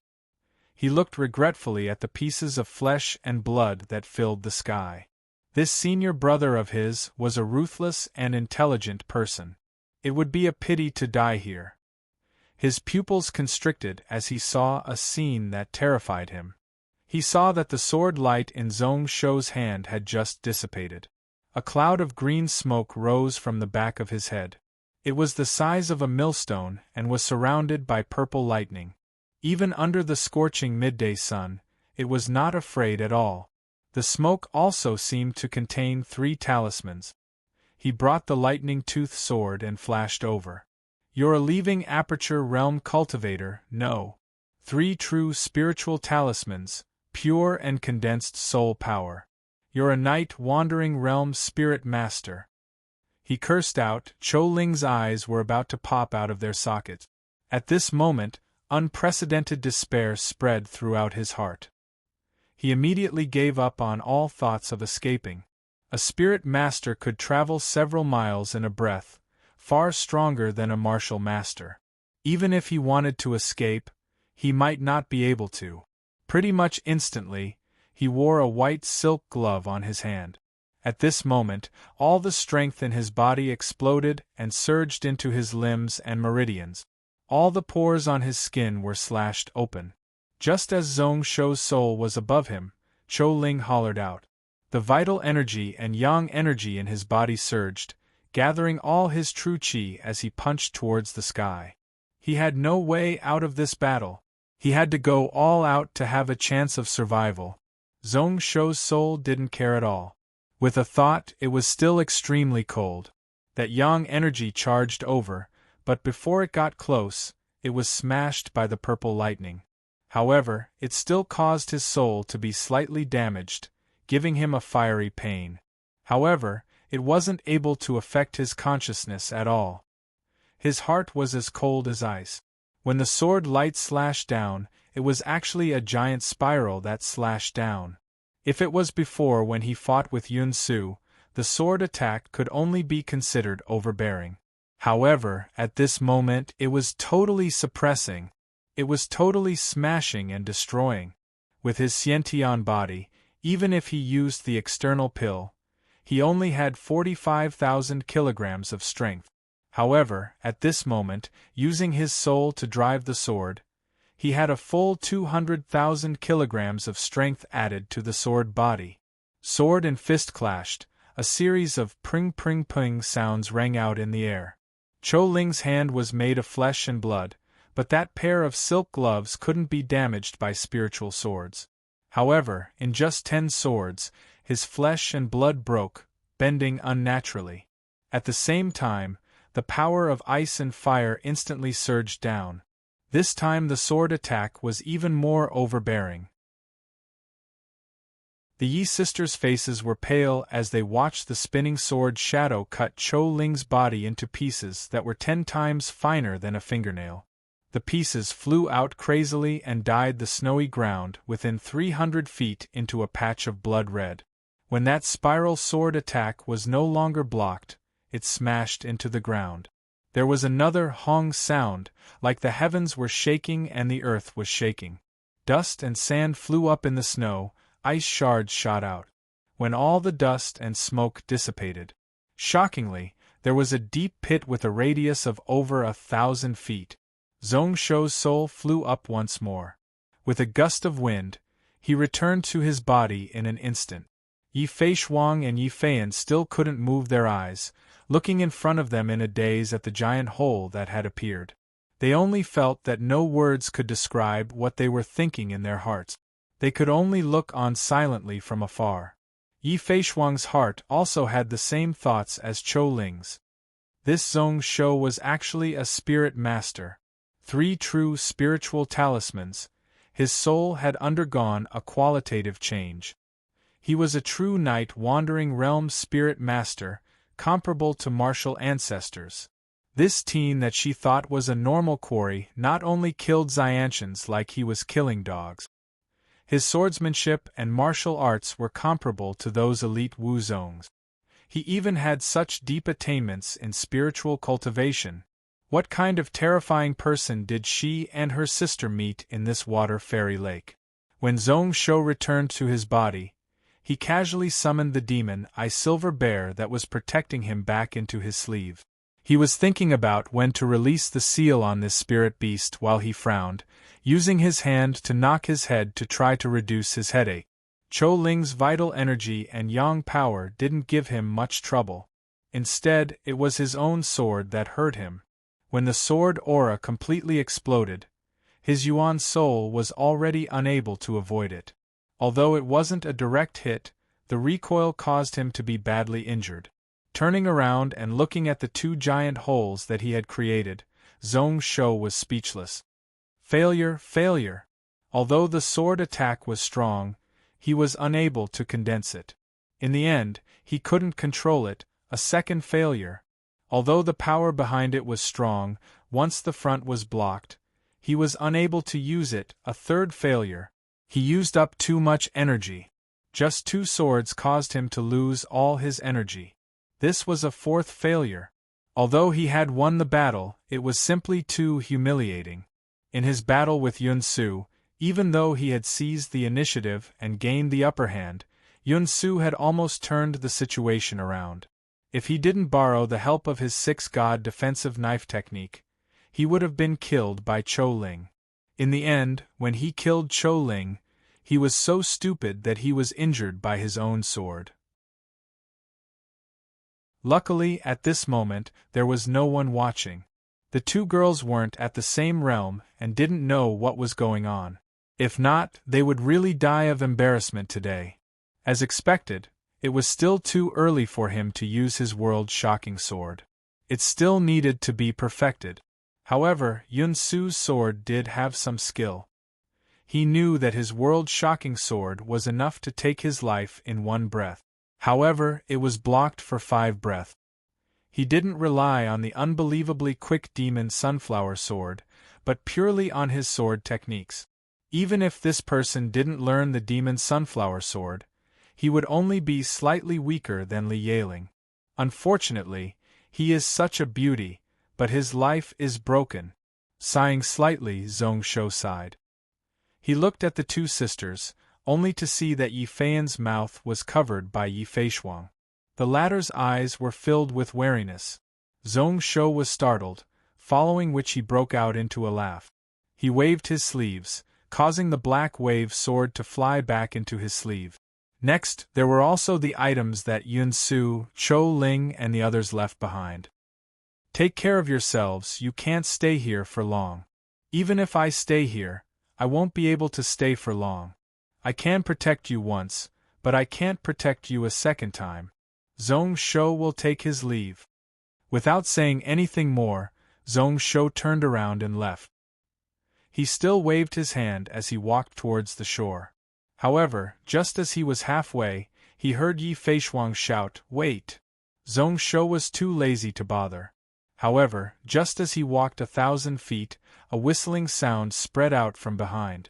He looked regretfully at the pieces of flesh and blood that filled the sky. This senior brother of his was a ruthless and intelligent person. It would be a pity to die here. His pupils constricted as he saw a scene that terrified him. He saw that the sword light in Zhong Shou's hand had just dissipated. A cloud of green smoke rose from the back of his head. It was the size of a millstone and was surrounded by purple lightning. Even under the scorching midday sun, it was not afraid at all. The smoke also seemed to contain 3 talismans. He brought the lightning-toothed sword and flashed over. You're a leaving aperture realm cultivator, no. 3 true spiritual talismans, pure and condensed soul power. You're a night wandering realm spirit master. He cursed out. Chou Ling's eyes were about to pop out of their sockets. At this moment, unprecedented despair spread throughout his heart. He immediately gave up on all thoughts of escaping. A spirit master could travel several miles in a breath, far stronger than a martial master. Even if he wanted to escape, he might not be able to. Pretty much instantly, He wore a white silk glove on his hand. At this moment, all the strength in his body exploded and surged into his limbs and meridians. All the pores on his skin were slashed open. Just as Zhong Shou's soul was above him, Chou Ling hollered out. The vital energy and yang energy in his body surged, gathering all his true qi as he punched towards the sky. He had no way out of this battle. He had to go all out to have a chance of survival. Zhong Shou's soul didn't care at all. With a thought, it was still extremely cold. That yang energy charged over, but before it got close, it was smashed by the purple lightning. However, it still caused his soul to be slightly damaged, giving him a fiery pain. However, it wasn't able to affect his consciousness at all. His heart was as cold as ice. When the sword light slashed down, it was actually a giant spiral that slashed down. If it was before when he fought with Yun Su, the sword attack could only be considered overbearing. However, at this moment it was totally suppressing. It was totally smashing and destroying. With his Xiantian body, even if he used the external pill, he only had 45,000 kilograms of strength. However, at this moment, using his soul to drive the sword, he had a full 200,000 kilograms of strength added to the sword body. Sword and fist clashed, a series of pring pring ping sounds rang out in the air. Chou Ling's hand was made of flesh and blood, but that pair of silk gloves couldn't be damaged by spiritual swords. However, in just 10 swords, his flesh and blood broke, bending unnaturally. At the same time, the power of ice and fire instantly surged down. This time the sword attack was even more overbearing. The Yi sisters' faces were pale as they watched the spinning sword shadow cut Chou Ling's body into pieces that were 10 times finer than a fingernail. The pieces flew out crazily and dyed the snowy ground within 300 feet into a patch of blood red. When that spiral sword attack was no longer blocked, it smashed into the ground. There was another hong sound, like the heavens were shaking and the earth was shaking. Dust and sand flew up in the snow, ice shards shot out. When all the dust and smoke dissipated, shockingly, there was a deep pit with a radius of over 1,000 feet. Zhong Shou's soul flew up once more. With a gust of wind, he returned to his body in an instant. Yi Feishuang and Yi Feiyan still couldn't move their eyes, looking in front of them in a daze at the giant hole that had appeared. They only felt that no words could describe what they were thinking in their hearts. They could only look on silently from afar. Yi Feishuang's heart also had the same thoughts as Chou Ling's. This Zhong Shou was actually a spirit master. 3 true spiritual talismans. His soul had undergone a qualitative change. He was a true Night Wandering Realm spirit master, comparable to martial ancestors. This teen that she thought was a normal quarry not only killed Xiantians like he was killing dogs. His swordsmanship and martial arts were comparable to those elite Wu Zong's. He even had such deep attainments in spiritual cultivation. What kind of terrifying person did she and her sister meet in this water fairy lake? When Zhong Shou returned to his body, he casually summoned the demon Silver Bear that was protecting him back into his sleeve. He was thinking about when to release the seal on this spirit beast while he frowned, using his hand to knock his head to try to reduce his headache. Chou Ling's vital energy and yang power didn't give him much trouble. Instead, it was his own sword that hurt him. When the sword aura completely exploded, his Yuan soul was already unable to avoid it. Although it wasn't a direct hit, the recoil caused him to be badly injured. Turning around and looking at the 2 giant holes that he had created, Zhong Shou was speechless. Failure, failure. Although the sword attack was strong, he was unable to condense it. In the end, he couldn't control it, a second failure. Although the power behind it was strong, once the front was blocked, he was unable to use it, a third failure. He used up too much energy. Just 2 swords caused him to lose all his energy. This was a 4th failure. Although he had won the battle, it was simply too humiliating. In his battle with Yun Su, Even though he had seized the initiative and gained the upper hand, Yun-Su had almost turned the situation around. If he didn't borrow the help of his six-god defensive knife technique, he would have been killed by Cho-Ling. In the end, when he killed Cho-Ling, he was so stupid that he was injured by his own sword. Luckily, at this moment, there was no one watching. The two girls weren't at the same realm and didn't know what was going on. If not, they would really die of embarrassment today. As expected, it was still too early for him to use his world-shocking sword. It still needed to be perfected. However, Yun-Su's sword did have some skill. He knew that his world-shocking sword was enough to take his life in one breath. However, it was blocked for 5 breaths. He didn't rely on the unbelievably quick demon sunflower sword, but purely on his sword techniques. Even if this person didn't learn the demon sunflower sword, he would only be slightly weaker than Li Yaling. Unfortunately, he is such a beauty, but his life is broken. Sighing slightly, Zhong Shou sighed. He looked at the two sisters, only to see that Yi Feiyan's mouth was covered by Yi Feishuang. The latter's eyes were filled with wariness. Zhong Shou was startled, following which he broke out into a laugh. He waved his sleeves, causing the black wave sword to fly back into his sleeve. Next, there were also the items that Yun-Su, Cho-Ling and the others left behind. Take care of yourselves, you can't stay here for long. Even if I stay here, I won't be able to stay for long. I can protect you once, but I can't protect you a second time. Zhong Shou will take his leave. Without saying anything more, Zhong Shou turned around and left. He still waved his hand as he walked towards the shore. However, just as he was halfway, he heard Yi Feishuang shout, "Wait!" Zhong Shou was too lazy to bother. However, just as he walked 1,000 feet, a whistling sound spread out from behind.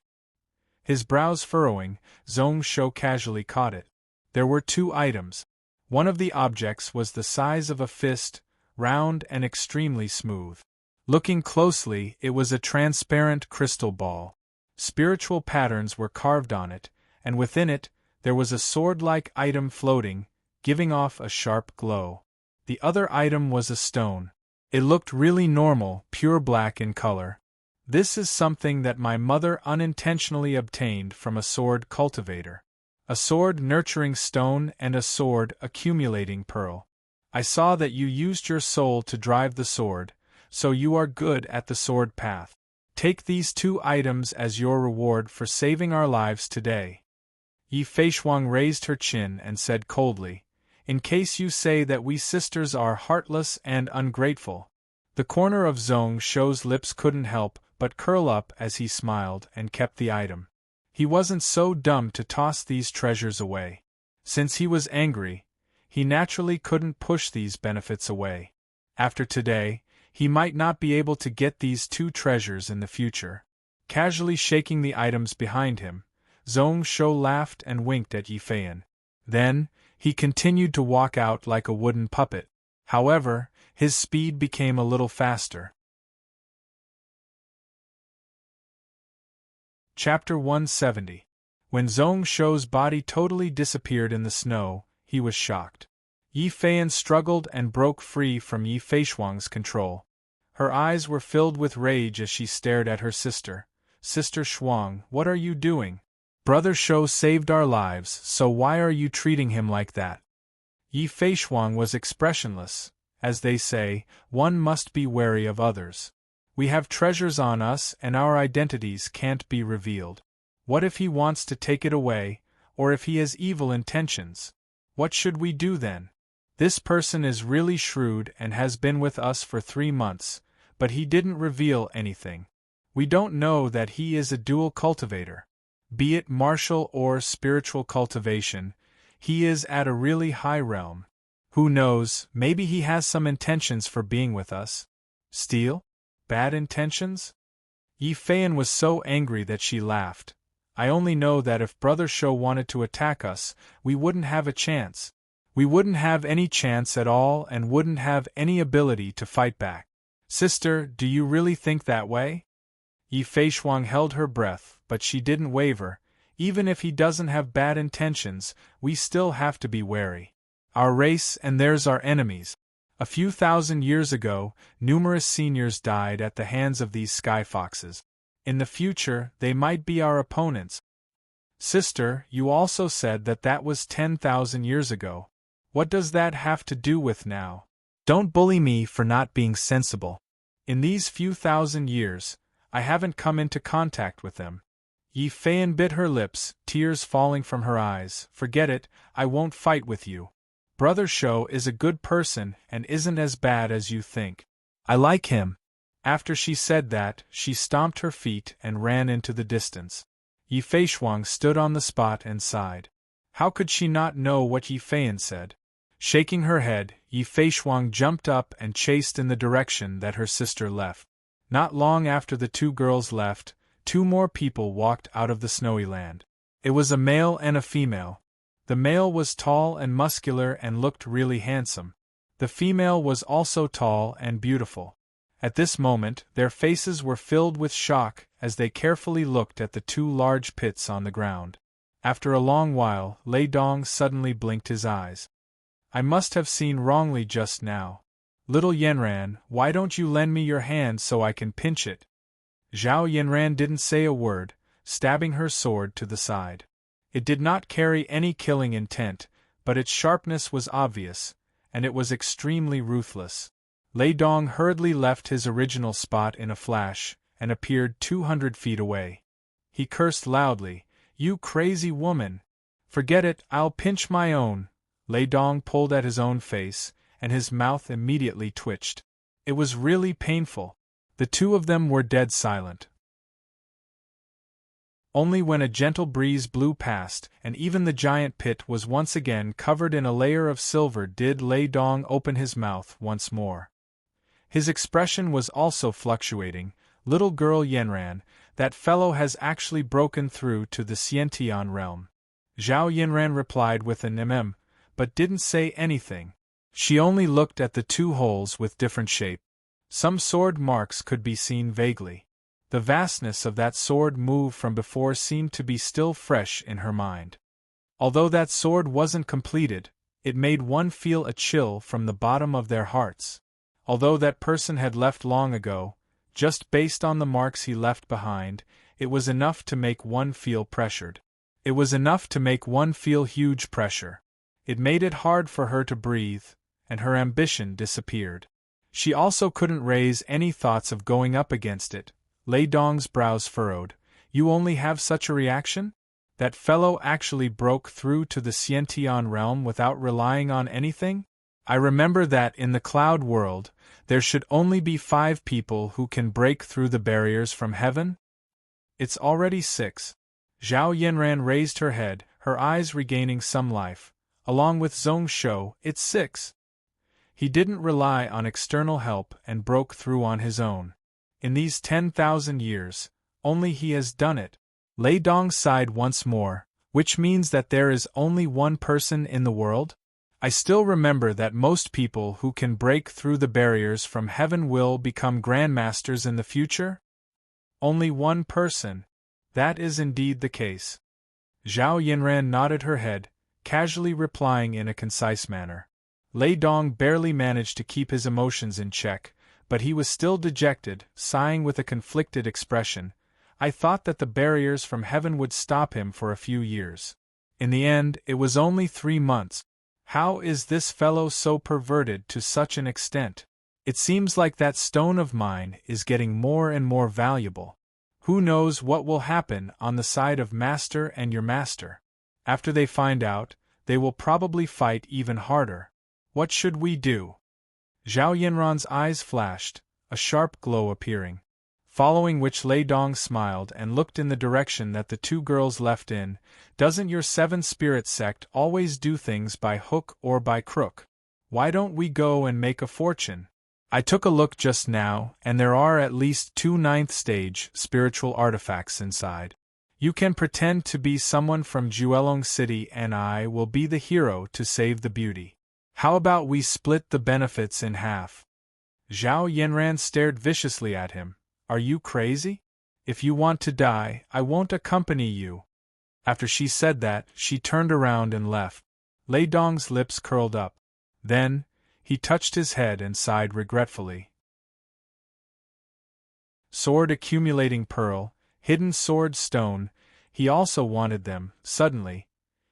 His brows furrowing, Zhong Shou casually caught it. There were 2 items. One of the objects was the size of a fist, round and extremely smooth. Looking closely, it was a transparent crystal ball. Spiritual patterns were carved on it, and within it, there was a sword-like item floating, giving off a sharp glow. The other item was a stone. It looked really normal, pure black in color. This is something that my mother unintentionally obtained from a sword cultivator. A sword nurturing stone and a sword accumulating pearl. I saw that you used your soul to drive the sword, so you are good at the sword path. Take these 2 items as your reward for saving our lives today. Yi Feishuang raised her chin and said coldly, "In case you say that we sisters are heartless and ungrateful." The corner of Zhong Shou's lips couldn't help but curl up as he smiled and kept the item. He wasn't so dumb to toss these treasures away. Since he was angry, he naturally couldn't push these benefits away. After today, he might not be able to get these 2 treasures in the future. Casually shaking the items behind him, Zhong Shou laughed and winked at Yi Feiyan. Then, he continued to walk out like a wooden puppet. However, his speed became a little faster. Chapter 170. When Zhong Shou's body totally disappeared in the snow, he was shocked. Yi Feiyan struggled and broke free from Yi Feishuang's control. Her eyes were filled with rage as she stared at her sister. "Sister Shuang, what are you doing? Brother Shou saved our lives, so why are you treating him like that?" Yi Feishuang was expressionless. As they say, one must be wary of others. We have treasures on us and our identities can't be revealed. What if he wants to take it away, or if he has evil intentions? What should we do then? This person is really shrewd and has been with us for 3 months, but he didn't reveal anything. We don't know that he is a dual cultivator. Be it martial or spiritual cultivation, he is at a really high realm. Who knows, maybe he has some intentions for being with us. Steal? Bad intentions? Yi Feiyan was so angry that she laughed. I only know that if Brother Shou wanted to attack us, we wouldn't have a chance. We wouldn't have any chance at all and wouldn't have any ability to fight back. Sister, do you really think that way? Yi Feishuang held her breath, but she didn't waver. Even if he doesn't have bad intentions, we still have to be wary. Our race and theirs are enemies. A few thousand years ago, numerous seniors died at the hands of these sky foxes. In the future, they might be our opponents. Sister, you also said that that was 10,000 years ago. What does that have to do with now? Don't bully me for not being sensible. In these few thousand years, I haven't come into contact with them. Yi Feian bit her lips, tears falling from her eyes. Forget it, I won't fight with you. Brother Shou is a good person and isn't as bad as you think. I like him. After she said that, she stomped her feet and ran into the distance. Yi Feishuang stood on the spot and sighed. How could she not know what Yi Feian said? Shaking her head, Yi Feishuang jumped up and chased in the direction that her sister left. Not long after the two girls left, two more people walked out of the snowy land. It was a male and a female. The male was tall and muscular and looked really handsome. The female was also tall and beautiful. At this moment, their faces were filled with shock as they carefully looked at the two large pits on the ground. After a long while, Lei Dong suddenly blinked his eyes. I must have seen wrongly just now. Little Yanran, why don't you lend me your hand so I can pinch it? Zhao Yanran didn't say a word, stabbing her sword to the side. It did not carry any killing intent, but its sharpness was obvious, and it was extremely ruthless. Lei Dong hurriedly left his original spot in a flash, and appeared 200 feet away. He cursed loudly, "You crazy woman! Forget it, I'll pinch my own." Lei Dong pulled at his own face, and his mouth immediately twitched. It was really painful. The two of them were dead silent. Only when a gentle breeze blew past, and even the giant pit was once again covered in a layer of silver, did Lei Dong open his mouth once more. His expression was also fluctuating. Little girl Yanran, that fellow has actually broken through to the Xiantian realm. Zhao Yanran replied with an but didn't say anything. She only looked at the two holes with different shape. Some sword marks could be seen vaguely. The vastness of that sword move from before seemed to be still fresh in her mind. Although that sword wasn't completed, it made one feel a chill from the bottom of their hearts. Although that person had left long ago, just based on the marks he left behind, it was enough to make one feel pressured. It was enough to make one feel huge pressure. It made it hard for her to breathe, and her ambition disappeared. She also couldn't raise any thoughts of going up against it. Lei Dong's brows furrowed. You only have such a reaction? That fellow actually broke through to the Xiantian realm without relying on anything? I remember that in the cloud world, there should only be 5 people who can break through the barriers from heaven? It's already 6. Zhao Yanran raised her head, her eyes regaining some life. Along with Zhong Shou, it's 6. He didn't rely on external help and broke through on his own. In these 10,000 years, only he has done it. Lei Dong sighed once more, which means that there is only one person in the world? I still remember that most people who can break through the barriers from heaven will become grandmasters in the future? Only one person. That is indeed the case. Zhao Yanran nodded her head, casually replying in a concise manner. Lei Dong barely managed to keep his emotions in check, but he was still dejected, sighing with a conflicted expression. I thought that the barriers from heaven would stop him for a few years. In the end, it was only 3 months. How is this fellow so perverted to such an extent? It seems like that stone of mine is getting more and more valuable. Who knows what will happen on the side of Master and your master? After they find out, they will probably fight even harder. What should we do? Zhao Yanran's eyes flashed, a sharp glow appearing. Following which Lei Dong smiled and looked in the direction that the two girls left in. Doesn't your 7 spirit sect always do things by hook or by crook? Why don't we go and make a fortune? I took a look just now, and there are at least 2 9th stage spiritual artifacts inside. You can pretend to be someone from Juelong City and I will be the hero to save the beauty. How about we split the benefits in half? Zhao Yanran stared viciously at him. Are you crazy? If you want to die, I won't accompany you." After she said that, she turned around and left. Lei Dong's lips curled up. Then, he touched his head and sighed regretfully. Sword accumulating pearl, hidden sword stone, he also wanted them. Suddenly,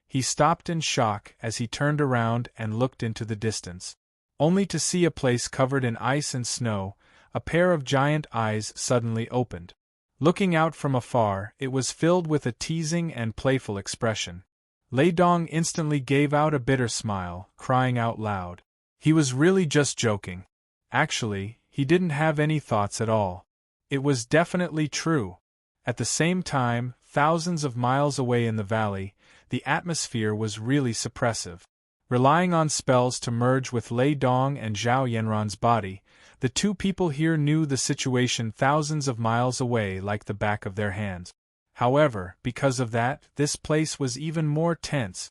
he stopped in shock as he turned around and looked into the distance. Only to see a place covered in ice and snow, a pair of giant eyes suddenly opened. Looking out from afar, it was filled with a teasing and playful expression. Lei Dong instantly gave out a bitter smile, crying out loud. He was really just joking. Actually, he didn't have any thoughts at all. It was definitely true. At the same time, thousands of miles away in the valley, the atmosphere was really suppressive. Relying on spells to merge with Lei Dong and Zhao Yanran's body, the two people here knew the situation thousands of miles away like the back of their hands. However, because of that, this place was even more tense.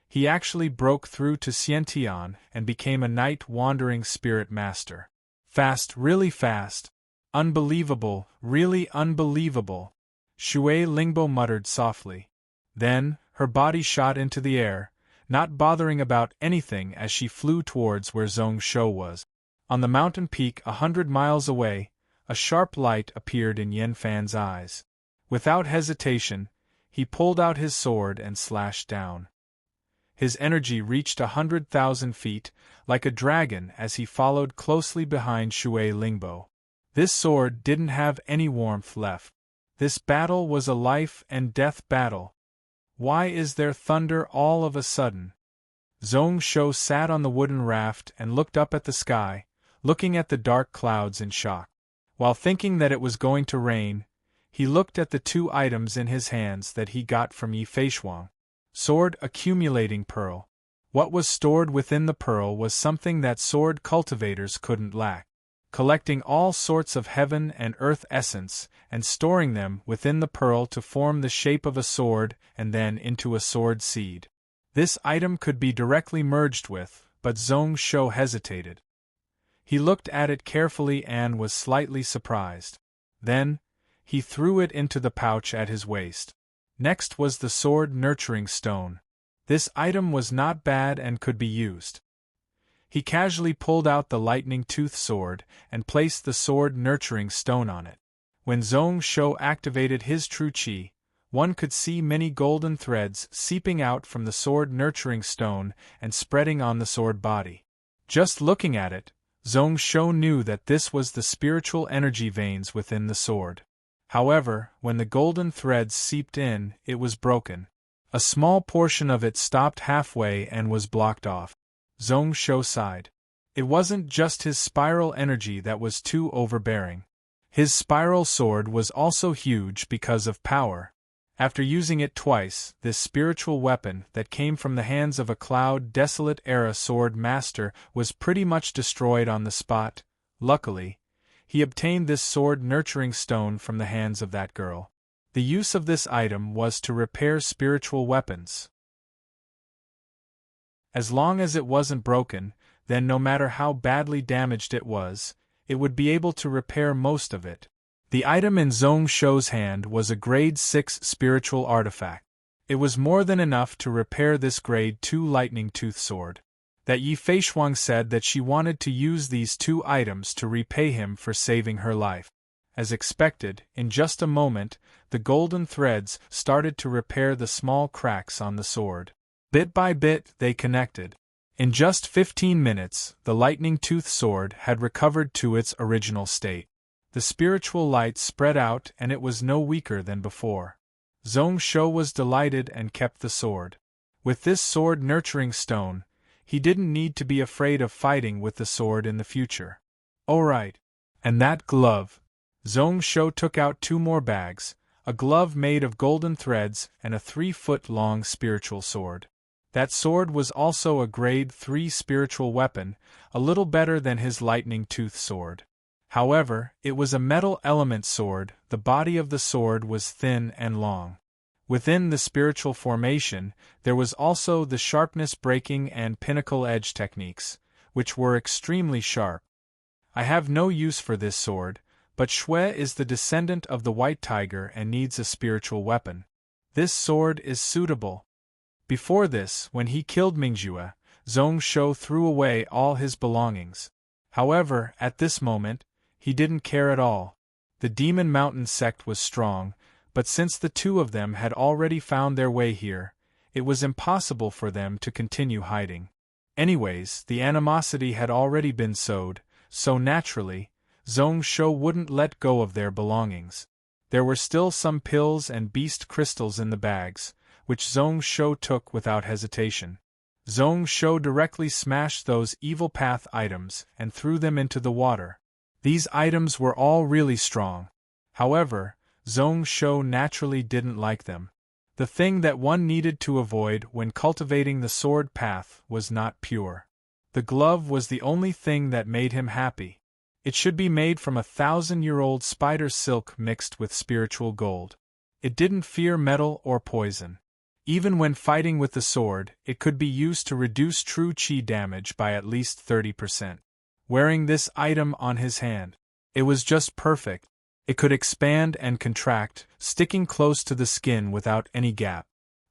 He actually broke through to Xiantian and became a night-wandering spirit master. Fast, really fast. Unbelievable, really unbelievable. Shui Lingbo muttered softly. Then, her body shot into the air, not bothering about anything as she flew towards where Zhong Shou was. On the mountain peak 100 miles away, a sharp light appeared in Yen Fan's eyes. Without hesitation, he pulled out his sword and slashed down. His energy reached 100,000 feet, like a dragon as he followed closely behind Shui Lingbo. This sword didn't have any warmth left. This battle was a life-and-death battle. Why is there thunder all of a sudden? Zhong Shou sat on the wooden raft and looked up at the sky, looking at the dark clouds in shock. While thinking that it was going to rain, he looked at the two items in his hands that he got from Yi Feishuang. Sword accumulating pearl. What was stored within the pearl was something that sword cultivators couldn't lack. Collecting all sorts of heaven and earth essence and storing them within the pearl to form the shape of a sword and then into a sword seed. This item could be directly merged with, but Zhong Shou hesitated. He looked at it carefully and was slightly surprised. Then, he threw it into the pouch at his waist. Next was the sword nurturing stone. This item was not bad and could be used. He casually pulled out the lightning-toothed sword and placed the sword nurturing stone on it. When Zhong Shou activated his true qi, one could see many golden threads seeping out from the sword nurturing stone and spreading on the sword body. Just looking at it, Zhong Shou knew that this was the spiritual energy veins within the sword. However, when the golden threads seeped in, it was broken. A small portion of it stopped halfway and was blocked off. Zhong Shou sighed. It wasn't just his spiral energy that was too overbearing. His spiral sword was also huge because of power. After using it twice, this spiritual weapon that came from the hands of a Cloud Desolate era sword master was pretty much destroyed on the spot. Luckily, he obtained this sword nurturing stone from the hands of that girl. The use of this item was to repair spiritual weapons. As long as it wasn't broken, then no matter how badly damaged it would be able to repair most of it. The item in Zhong Shou's hand was a Grade 6 spiritual artifact. It was more than enough to repair this Grade 2 lightning tooth sword. That Yi Feishuang said that she wanted to use these two items to repay him for saving her life. As expected, in just a moment, the golden threads started to repair the small cracks on the sword. Bit by bit, they connected. In just 15 minutes, the lightning-tooth sword had recovered to its original state. The spiritual light spread out and it was no weaker than before. Zhong Shou was delighted and kept the sword. With this sword nurturing stone, he didn't need to be afraid of fighting with the sword in the future. Oh right. And that glove. Zhong Shou took out 2 more bags, a glove made of golden threads and a 3-foot-long spiritual sword. That sword was also a Grade 3 spiritual weapon, a little better than his lightning-tooth sword. However, it was a metal element sword. The body of the sword was thin and long. Within the spiritual formation, there was also the sharpness breaking and pinnacle edge techniques, which were extremely sharp. I have no use for this sword, But Shui is the descendant of the white tiger and needs a spiritual weapon. This sword is suitable. Before this, when he killed Mingjue, Zhong Shou threw away all his belongings. However, at this moment, he didn't care at all. The Demon Mountain sect was strong, but since the two of them had already found their way here, it was impossible for them to continue hiding. Anyways, the animosity had already been sowed, so naturally, Zhong Shou wouldn't let go of their belongings. There were still some pills and beast crystals in the bags, which Zhong Shou took without hesitation. Zhong Shou directly smashed those evil path items and threw them into the water. These items were all really strong. However, Zhong Shou naturally didn't like them. The thing that one needed to avoid when cultivating the sword path was not pure. The glove was the only thing that made him happy. It should be made from 1,000-year-old spider silk mixed with spiritual gold. It didn't fear metal or poison. Even when fighting with the sword, it could be used to reduce true chi damage by at least 30%. Wearing this item on his hand, it was just perfect. It could expand and contract, sticking close to the skin without any gap.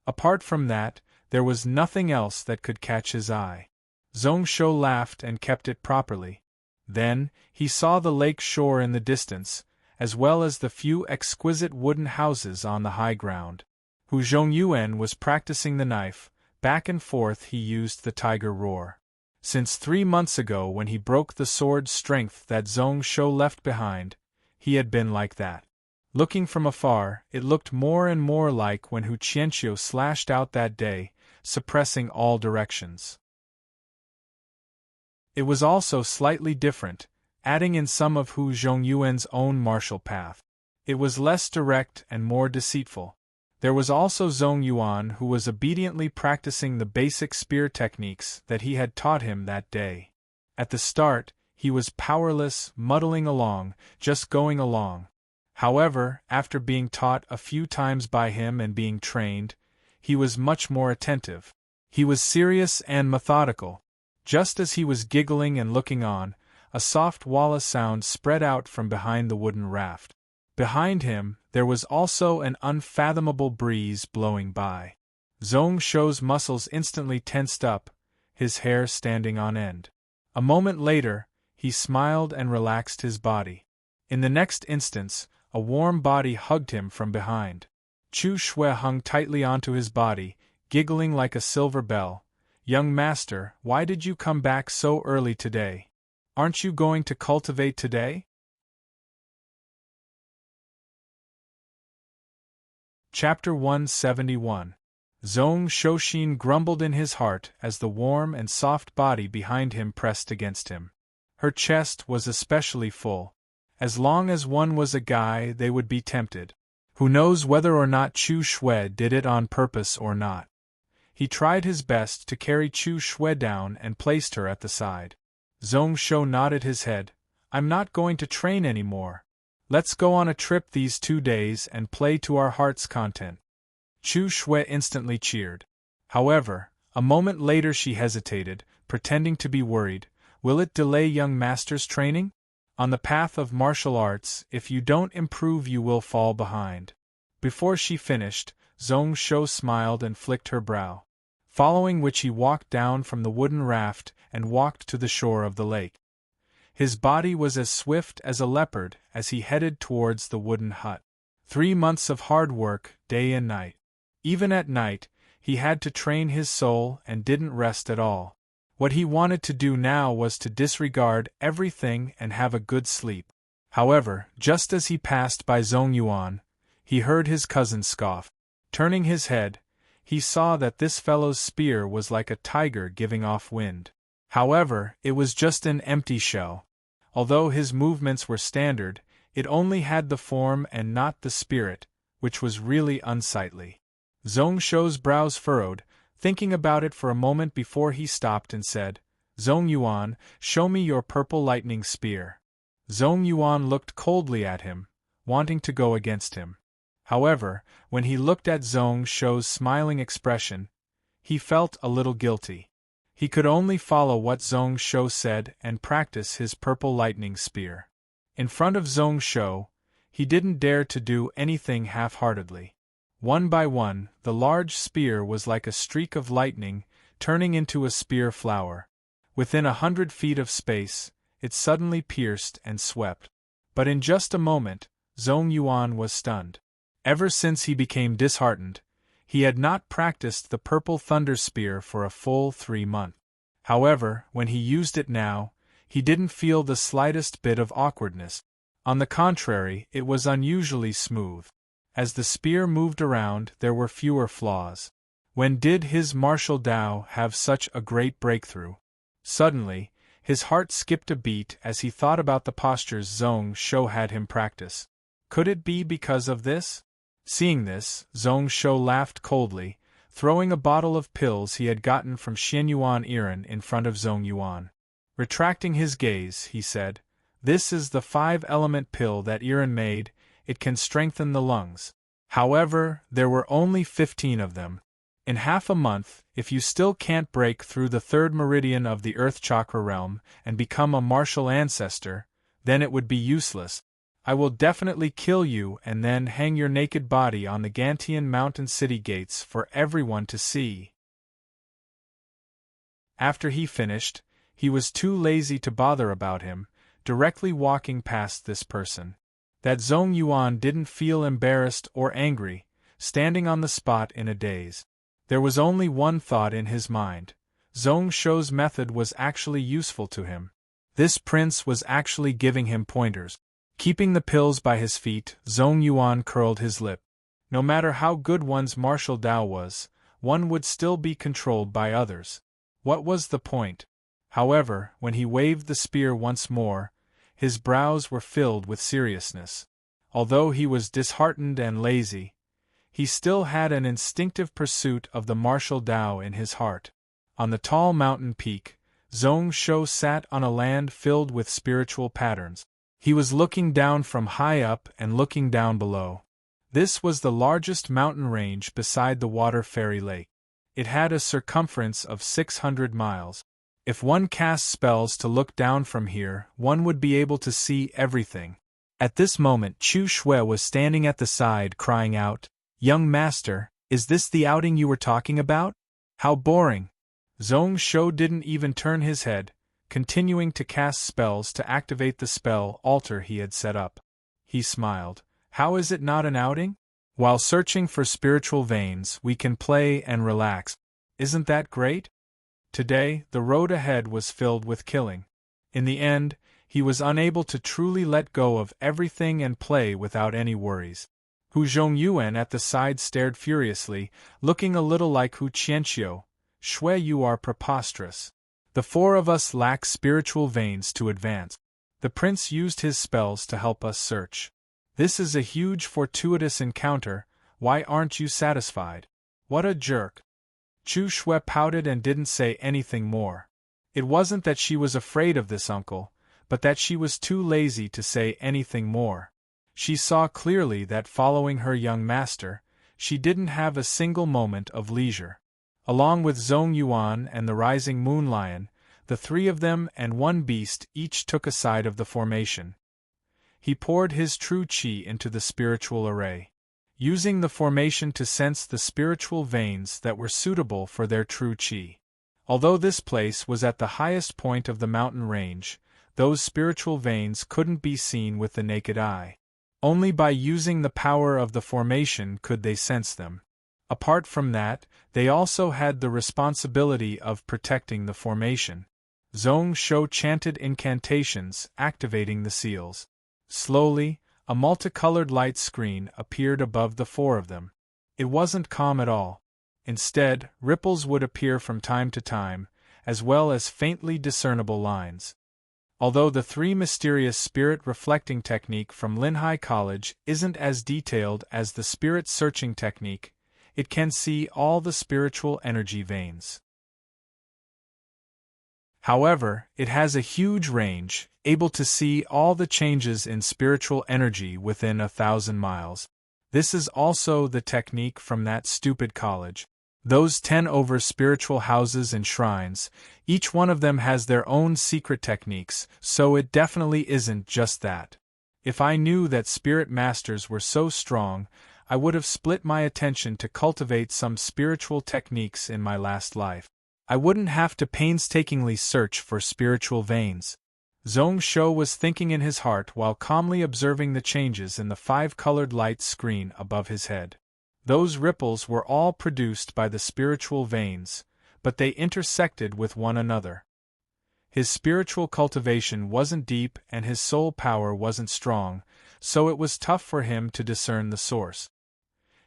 Apart from that, there was nothing else that could catch his eye. Zhong Shou laughed and kept it properly. Then, he saw the lake shore in the distance, as well as the few exquisite wooden houses on the high ground. Hu Zhongyuan was practicing the knife. Back and forth he used the tiger roar. Since 3 months ago when he broke the sword's strength that Zhong Shou left behind, he had been like that. Looking from afar, it looked more and more like when Hu Qianqiu slashed out that day, suppressing all directions. It was also slightly different, adding in some of Hu Zhongyuan's own martial path. It was less direct and more deceitful. There was also Zhong Yuan, who was obediently practicing the basic spear techniques that he had taught him that day. At the start, he was powerless, muddling along, just going along. However, after being taught a few times by him and being trained, he was much more attentive. He was serious and methodical. Just as he was giggling and looking on, a soft walla sound spread out from behind the wooden raft. Behind him, there was also an unfathomable breeze blowing by. Zhong Shou's muscles instantly tensed up, his hair standing on end. A moment later, he smiled and relaxed his body. In the next instance, a warm body hugged him from behind. Chu Shui hung tightly onto his body, giggling like a silver bell. "Young master, why did you come back so early today? Aren't you going to cultivate today?" Chapter 171. Zhong Shouxin grumbled in his heart as the warm and soft body behind him pressed against him. Her chest was especially full. As long as one was a guy, they would be tempted. Who knows whether or not Chu Shui did it on purpose or not. He tried his best to carry Chu Shui down and placed her at the side. Zhong Shou nodded his head. "I'm not going to train anymore. Let's go on a trip these 2 days and play to our heart's content." Chu Shui instantly cheered. However, a moment later she hesitated, pretending to be worried. "Will it delay young master's training? On the path of martial arts, if you don't improve you will fall behind." Before she finished, Zhong Shou smiled and flicked her brow. Following which he walked down from the wooden raft and walked to the shore of the lake. His body was as swift as a leopard as he headed towards the wooden hut. 3 months of hard work, day and night. Even at night, he had to train his soul and didn't rest at all. What he wanted to do now was to disregard everything and have a good sleep. However, just as he passed by Zhong Yuan, he heard his cousin scoff. Turning his head, he saw that this fellow's spear was like a tiger giving off wind. However, it was just an empty shell. Although his movements were standard, it only had the form and not the spirit, which was really unsightly. Zhong Shou's brows furrowed, thinking about it for a moment before he stopped and said, "Zhong Yuan, show me your purple lightning spear." Zhong Yuan looked coldly at him, wanting to go against him. However, when he looked at Zhong Shou's smiling expression, he felt a little guilty. He could only follow what Zhong Shou said and practice his purple lightning spear. In front of Zhong Shou, he didn't dare to do anything half-heartedly. One by one, the large spear was like a streak of lightning, turning into a spear flower. Within 100 feet of space, it suddenly pierced and swept. But in just a moment, Zhong Yuan was stunned. Ever since he became disheartened, he had not practiced the purple thunder spear for a full 3 months. However, when he used it now, he didn't feel the slightest bit of awkwardness. On the contrary, it was unusually smooth. As the spear moved around, there were fewer flaws. When did his martial Tao have such a great breakthrough? Suddenly, his heart skipped a beat as he thought about the postures Zhong Shou had him practice. Could it be because of this? Seeing this, Zhong Shou laughed coldly, throwing a bottle of pills he had gotten from Xianyuan Iran in front of Zhong Yuan. Retracting his gaze, he said, "This is the 5-element pill that Iran made. It can strengthen the lungs. However, there were only 15 of them. In half a month, if you still can't break through the 3rd meridian of the Earth Chakra realm and become a martial ancestor, then it would be useless. I will definitely kill you and then hang your naked body on the Gantian mountain city gates for everyone to see." After he finished, he was too lazy to bother about him, directly walking past this person. That Zhong Yuan didn't feel embarrassed or angry, standing on the spot in a daze. There was only one thought in his mind. Zhong Shou's method was actually useful to him. This prince was actually giving him pointers. Keeping the pills by his feet, Zhong Yuan curled his lip. No matter how good one's martial Tao was, one would still be controlled by others. What was the point? However, when he waved the spear once more, his brows were filled with seriousness. Although he was disheartened and lazy, he still had an instinctive pursuit of the martial Tao in his heart. On the tall mountain peak, Zhong Shou sat on a land filled with spiritual patterns. He was looking down from high up and looking down below. This was the largest mountain range beside the water fairy lake. It had a circumference of 600 miles. If one cast spells to look down from here, one would be able to see everything. At this moment, Chu Shui was standing at the side crying out, "Young master, is this the outing you were talking about? How boring!" Zhong Shou didn't even turn his head, continuing to cast spells to activate the spell altar he had set up. He smiled. "How is it not an outing? While searching for spiritual veins, we can play and relax. Isn't that great?" Today, the road ahead was filled with killing. In the end, he was unable to truly let go of everything and play without any worries. Hu Zhongyuan at the side stared furiously, looking a little like Hu Qianqiu. "Shui, you are preposterous. The 4 of us lack spiritual veins to advance. The prince used his spells to help us search. This is a huge fortuitous encounter. Why aren't you satisfied? What a jerk." Chu Shui pouted and didn't say anything more. It wasn't that she was afraid of this uncle, but that she was too lazy to say anything more. She saw clearly that following her young master, she didn't have a single moment of leisure. Along with Zhong Yuan and the rising moon lion, the 3 of them and 1 beast each took a side of the formation. He poured his true qi into the spiritual array, using the formation to sense the spiritual veins that were suitable for their true qi. Although this place was at the highest point of the mountain range, those spiritual veins couldn't be seen with the naked eye. Only by using the power of the formation could they sense them. Apart from that, they also had the responsibility of protecting the formation. Zhong Shou chanted incantations, activating the seals. Slowly, a multicolored light screen appeared above the 4 of them. It wasn't calm at all. Instead, ripples would appear from time to time, as well as faintly discernible lines. Although the 3 mysterious spirit reflecting technique from Linhai College isn't as detailed as the spirit searching technique, it can see all the spiritual energy veins. However, it has a huge range, able to see all the changes in spiritual energy within 1,000 miles. This is also the technique from that stupid college. Those 10 over spiritual houses and shrines, each one of them has their own secret techniques, so it definitely isn't just that. If I knew that spirit masters were so strong, I would have split my attention to cultivate some spiritual techniques in my last life. I wouldn't have to painstakingly search for spiritual veins. Zhong Shou was thinking in his heart while calmly observing the changes in the 5-colored light screen above his head. Those ripples were all produced by the spiritual veins, but they intersected with one another. His spiritual cultivation wasn't deep and his soul power wasn't strong, so it was tough for him to discern the source.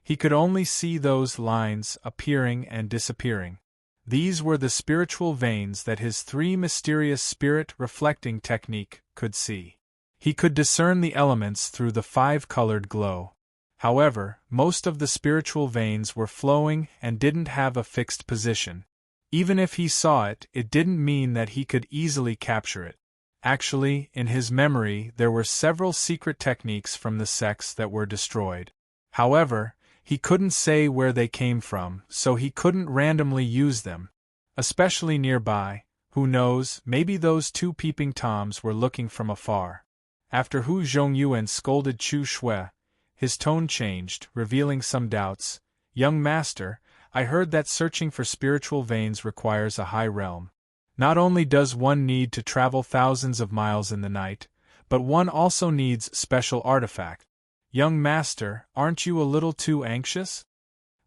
He could only see those lines appearing and disappearing. These were the spiritual veins that his 3 mysterious spirit-reflecting technique could see. He could discern the elements through the 5-colored glow. However, most of the spiritual veins were flowing and didn't have a fixed position. Even if he saw it, it didn't mean that he could easily capture it. Actually, in his memory there were several secret techniques from the sects that were destroyed. However, he couldn't say where they came from, so he couldn't randomly use them. Especially nearby, who knows, maybe those 2 peeping toms were looking from afar. After Hu Zhongyuan scolded Chu Shui, his tone changed, revealing some doubts. "Young master, I heard that searching for spiritual veins requires a high realm. Not only does one need to travel thousands of miles in the night, but one also needs special artifact. Young master, aren't you a little too anxious?"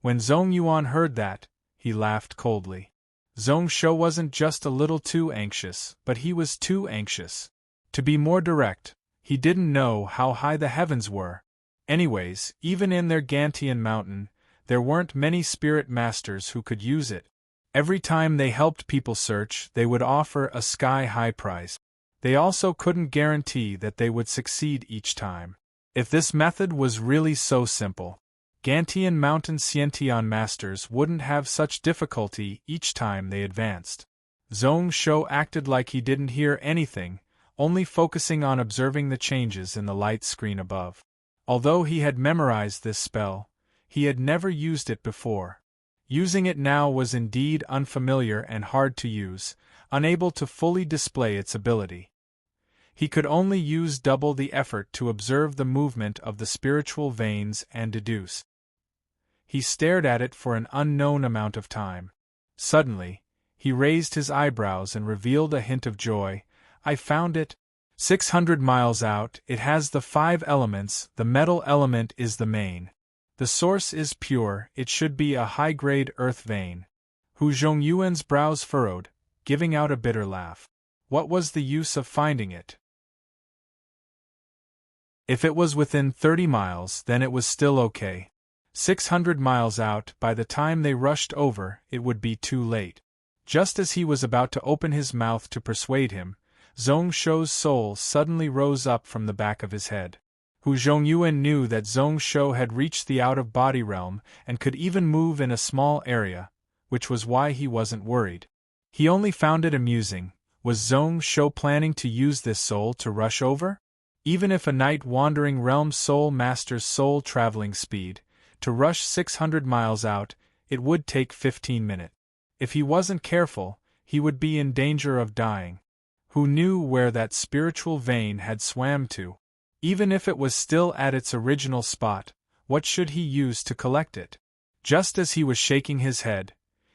When Zhong Yuan heard that, he laughed coldly. Zhong Shou wasn't just a little too anxious, but he was too anxious. To be more direct, he didn't know how high the heavens were. Anyways, even in their Gantian mountain, there weren't many spirit masters who could use it. Every time they helped people search, they would offer a sky-high prize. They also couldn't guarantee that they would succeed each time. If this method was really so simple, Gantian mountain Xiantian masters wouldn't have such difficulty each time they advanced. Zhong Shou acted like he didn't hear anything, only focusing on observing the changes in the light screen above. Although he had memorized this spell, he had never used it before. Using it now was indeed unfamiliar and hard to use, unable to fully display its ability. He could only use double the effort to observe the movement of the spiritual veins and deduce. He stared at it for an unknown amount of time. Suddenly, he raised his eyebrows and revealed a hint of joy. "I found it. 600 miles out, it has the 5 elements, the metal element is the main. The source is pure, it should be a high-grade earth vein." Hu Zhongyuan's brows furrowed, giving out a bitter laugh. What was the use of finding it? If it was within 30 miles, then it was still okay. 600 miles out, by the time they rushed over, it would be too late. Just as he was about to open his mouth to persuade him, Zhong Shou's soul suddenly rose up from the back of his head. Hu Zhongyuan knew that Zhong Shou had reached the out-of-body realm and could even move in a small area, which was why he wasn't worried. He only found it amusing. Was Zhong Shou planning to use this soul to rush over? Even if a night-wandering realm soul master's soul traveling speed, to rush 600 miles out, it would take 15 minutes. If he wasn't careful, he would be in danger of dying. Who knew where that spiritual vein had swam to? Even if it was still at its original spot, what should he use to collect it? Just as he was shaking his head,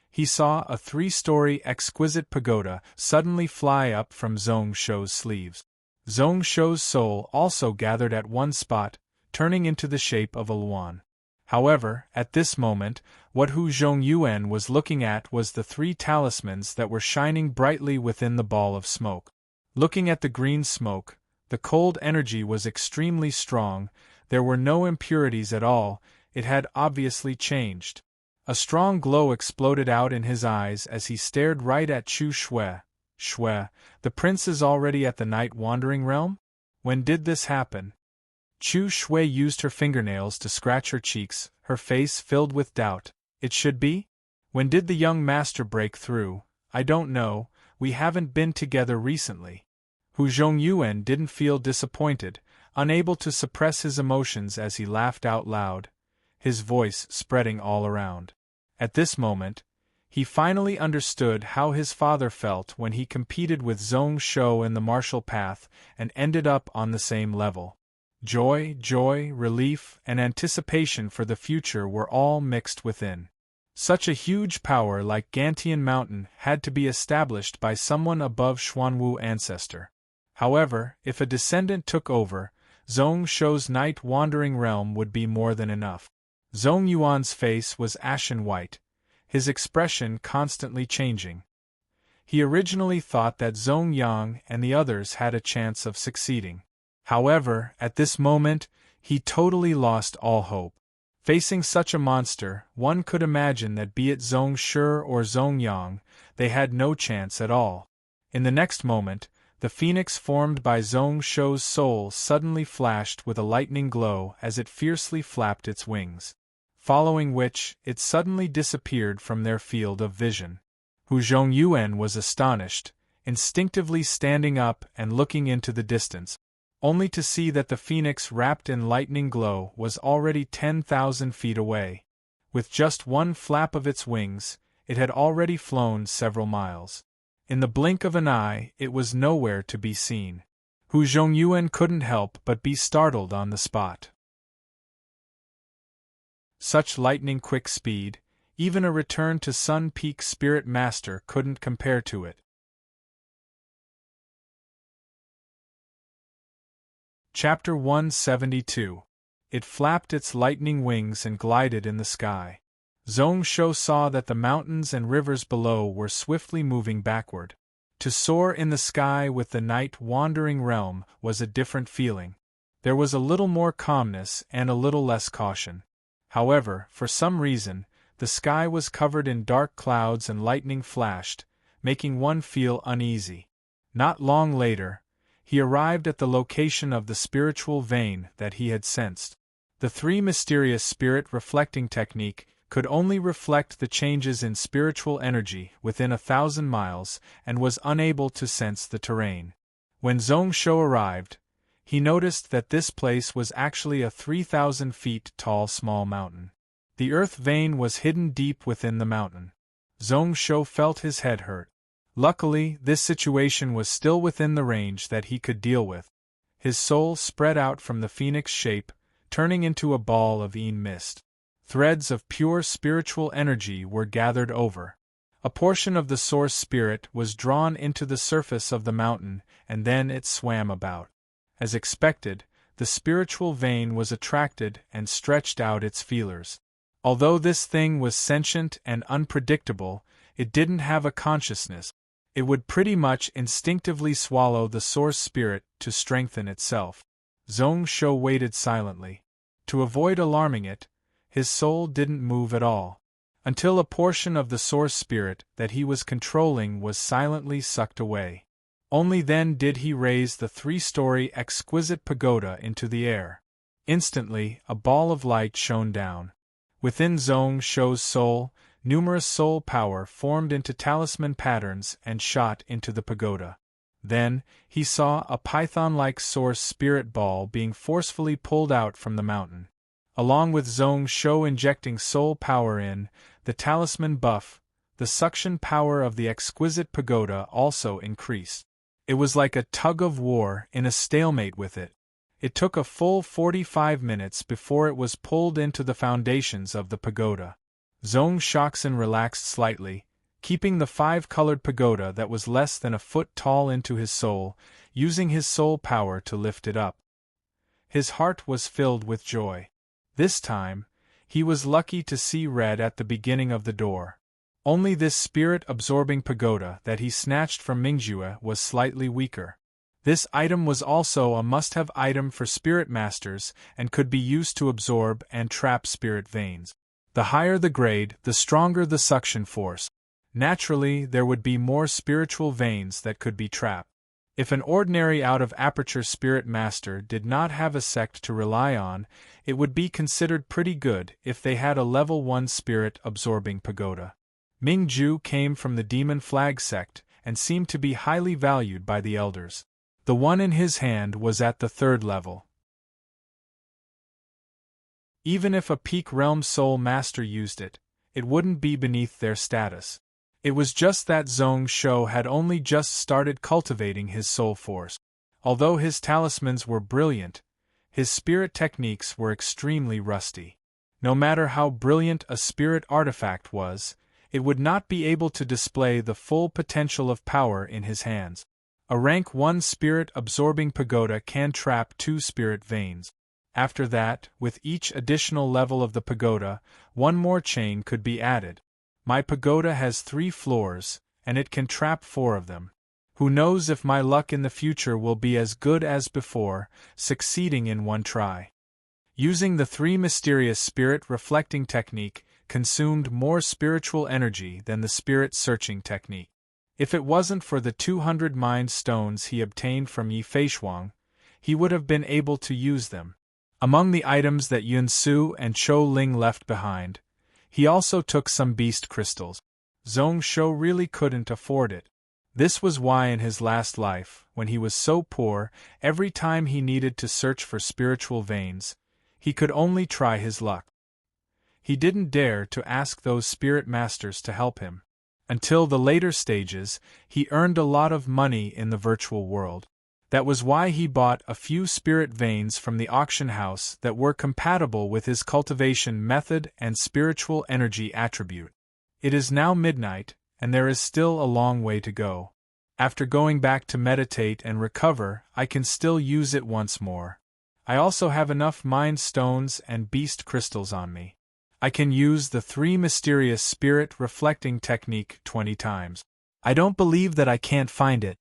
he saw a 3-story exquisite pagoda suddenly fly up from Zhong Shou's sleeves. Zhong Shou's soul also gathered at one spot, turning into the shape of a Luan. However, at this moment, what Hu Zhongyuan was looking at was the 3 talismans that were shining brightly within the ball of smoke. Looking at the green smoke, the cold energy was extremely strong, there were no impurities at all, it had obviously changed. A strong glow exploded out in his eyes as he stared right at Chu Shui. "Shui, the prince is already at the night-wandering realm? When did this happen?" Chu Shui used her fingernails to scratch her cheeks, her face filled with doubt. "It should be? When did the young master break through? I don't know, we haven't been together recently." Hu Zhongyuan didn't feel disappointed, unable to suppress his emotions as he laughed out loud, his voice spreading all around. At this moment, he finally understood how his father felt when he competed with Zhong Shou in the martial path and ended up on the same level. Joy, relief, and anticipation for the future were all mixed within. Such a huge power like Gantian Mountain had to be established by someone above Xuanwu ancestor. However, if a descendant took over, Zhong Shou's night-wandering realm would be more than enough. Zhong Yuan's face was ashen white, his expression constantly changing. He originally thought that Zhong Yang and the others had a chance of succeeding. However, at this moment, he totally lost all hope. Facing such a monster, one could imagine that be it Zhong Shi or Zhong Yang, they had no chance at all. In the next moment, the phoenix formed by Zhong Shou's soul suddenly flashed with a lightning glow as it fiercely flapped its wings. Following which, it suddenly disappeared from their field of vision. Hu Zhongyuan was astonished, instinctively standing up and looking into the distance, only to see that the phoenix wrapped in lightning glow was already 10,000 feet away. With just one flap of its wings, it had already flown several miles. In the blink of an eye, it was nowhere to be seen. Hu Zhongyuan couldn't help but be startled on the spot. Such lightning-quick speed, even a return to Sun Peak Spirit Master couldn't compare to it. Chapter 172. It flapped its lightning wings and glided in the sky. Zhong Shou saw that the mountains and rivers below were swiftly moving backward. To soar in the sky with the night-wandering realm was a different feeling. There was a little more calmness and a little less caution. However, for some reason, the sky was covered in dark clouds and lightning flashed, making one feel uneasy. Not long later, he arrived at the location of the spiritual vein that he had sensed. The three mysterious spirit reflecting technique could only reflect the changes in spiritual energy within 1,000 miles and was unable to sense the terrain. When Zhong Shou arrived, he noticed that this place was actually a 3,000 feet tall small mountain. The earth vein was hidden deep within the mountain. Zhong Shou felt his head hurt. Luckily, this situation was still within the range that he could deal with. His soul spread out from the phoenix shape, turning into a ball of mist. Threads of pure spiritual energy were gathered over. A portion of the source spirit was drawn into the surface of the mountain, and then it swam about. As expected, the spiritual vein was attracted and stretched out its feelers. Although this thing was sentient and unpredictable, it didn't have a consciousness. It would pretty much instinctively swallow the source spirit to strengthen itself. Zhong Shou waited silently. To avoid alarming it, his soul didn't move at all, until a portion of the source spirit that he was controlling was silently sucked away. Only then did he raise the 3-story exquisite pagoda into the air. Instantly, a ball of light shone down. Within Zhong Shou's soul, numerous soul power formed into talisman patterns and shot into the pagoda. Then, he saw a python-like source spirit ball being forcefully pulled out from the mountain. Along with Zhong Shou injecting soul power in, the talisman buff, the suction power of the exquisite pagoda also increased. It was like a tug-of-war in a stalemate with it. It took a full 45 minutes before it was pulled into the foundations of the pagoda. Zhong Shoxin relaxed slightly, keeping the 5-colored pagoda that was less than a foot tall into his soul, using his soul power to lift it up. His heart was filled with joy. This time, he was lucky to see red at the beginning of the door. Only this spirit-absorbing pagoda that he snatched from Mingjue was slightly weaker. This item was also a must-have item for spirit masters and could be used to absorb and trap spirit veins. The higher the grade, the stronger the suction force. Naturally, there would be more spiritual veins that could be trapped. If an ordinary out-of-aperture spirit master did not have a sect to rely on, it would be considered pretty good if they had a level 1 spirit-absorbing pagoda. Mingju came from the Demon Flag sect and seemed to be highly valued by the elders. The one in his hand was at the 3rd level. Even if a Peak Realm Soul Master used it, it wouldn't be beneath their status. It was just that Zhong Shou had only just started cultivating his soul force. Although his talismans were brilliant, His spirit techniques were extremely rusty. No matter how brilliant a spirit artifact was, it would not be able to display the full potential of power in his hands. A rank 1 spirit-absorbing pagoda can trap 2 spirit veins. After that, with each additional level of the pagoda, 1 more chain could be added. My pagoda has 3 floors, and it can trap 4 of them. Who knows if my luck in the future will be as good as before, succeeding in 1 try. Using the 3 mysterious spirit reflecting technique consumed more spiritual energy than the spirit searching technique. If it wasn't for the 200 mind stones he obtained from Yi Feishuang, he would have been able to use them. Among the items that Yun Su and Chou Ling left behind, he also took some beast crystals. Zhong Shou really couldn't afford it. This was why in his last life, when he was so poor, every time he needed to search for spiritual veins, he could only try his luck. He didn't dare to ask those spirit masters to help him. Until the later stages, he earned a lot of money in the virtual world. That was why he bought a few spirit veins from the auction house that were compatible with his cultivation method and spiritual energy attribute. It is now midnight, and there is still a long way to go. After going back to meditate and recover, I can still use it once more. I also have enough mind stones and beast crystals on me. I can use the 3 mysterious spirit reflecting technique 20 times. I don't believe that I can't find it.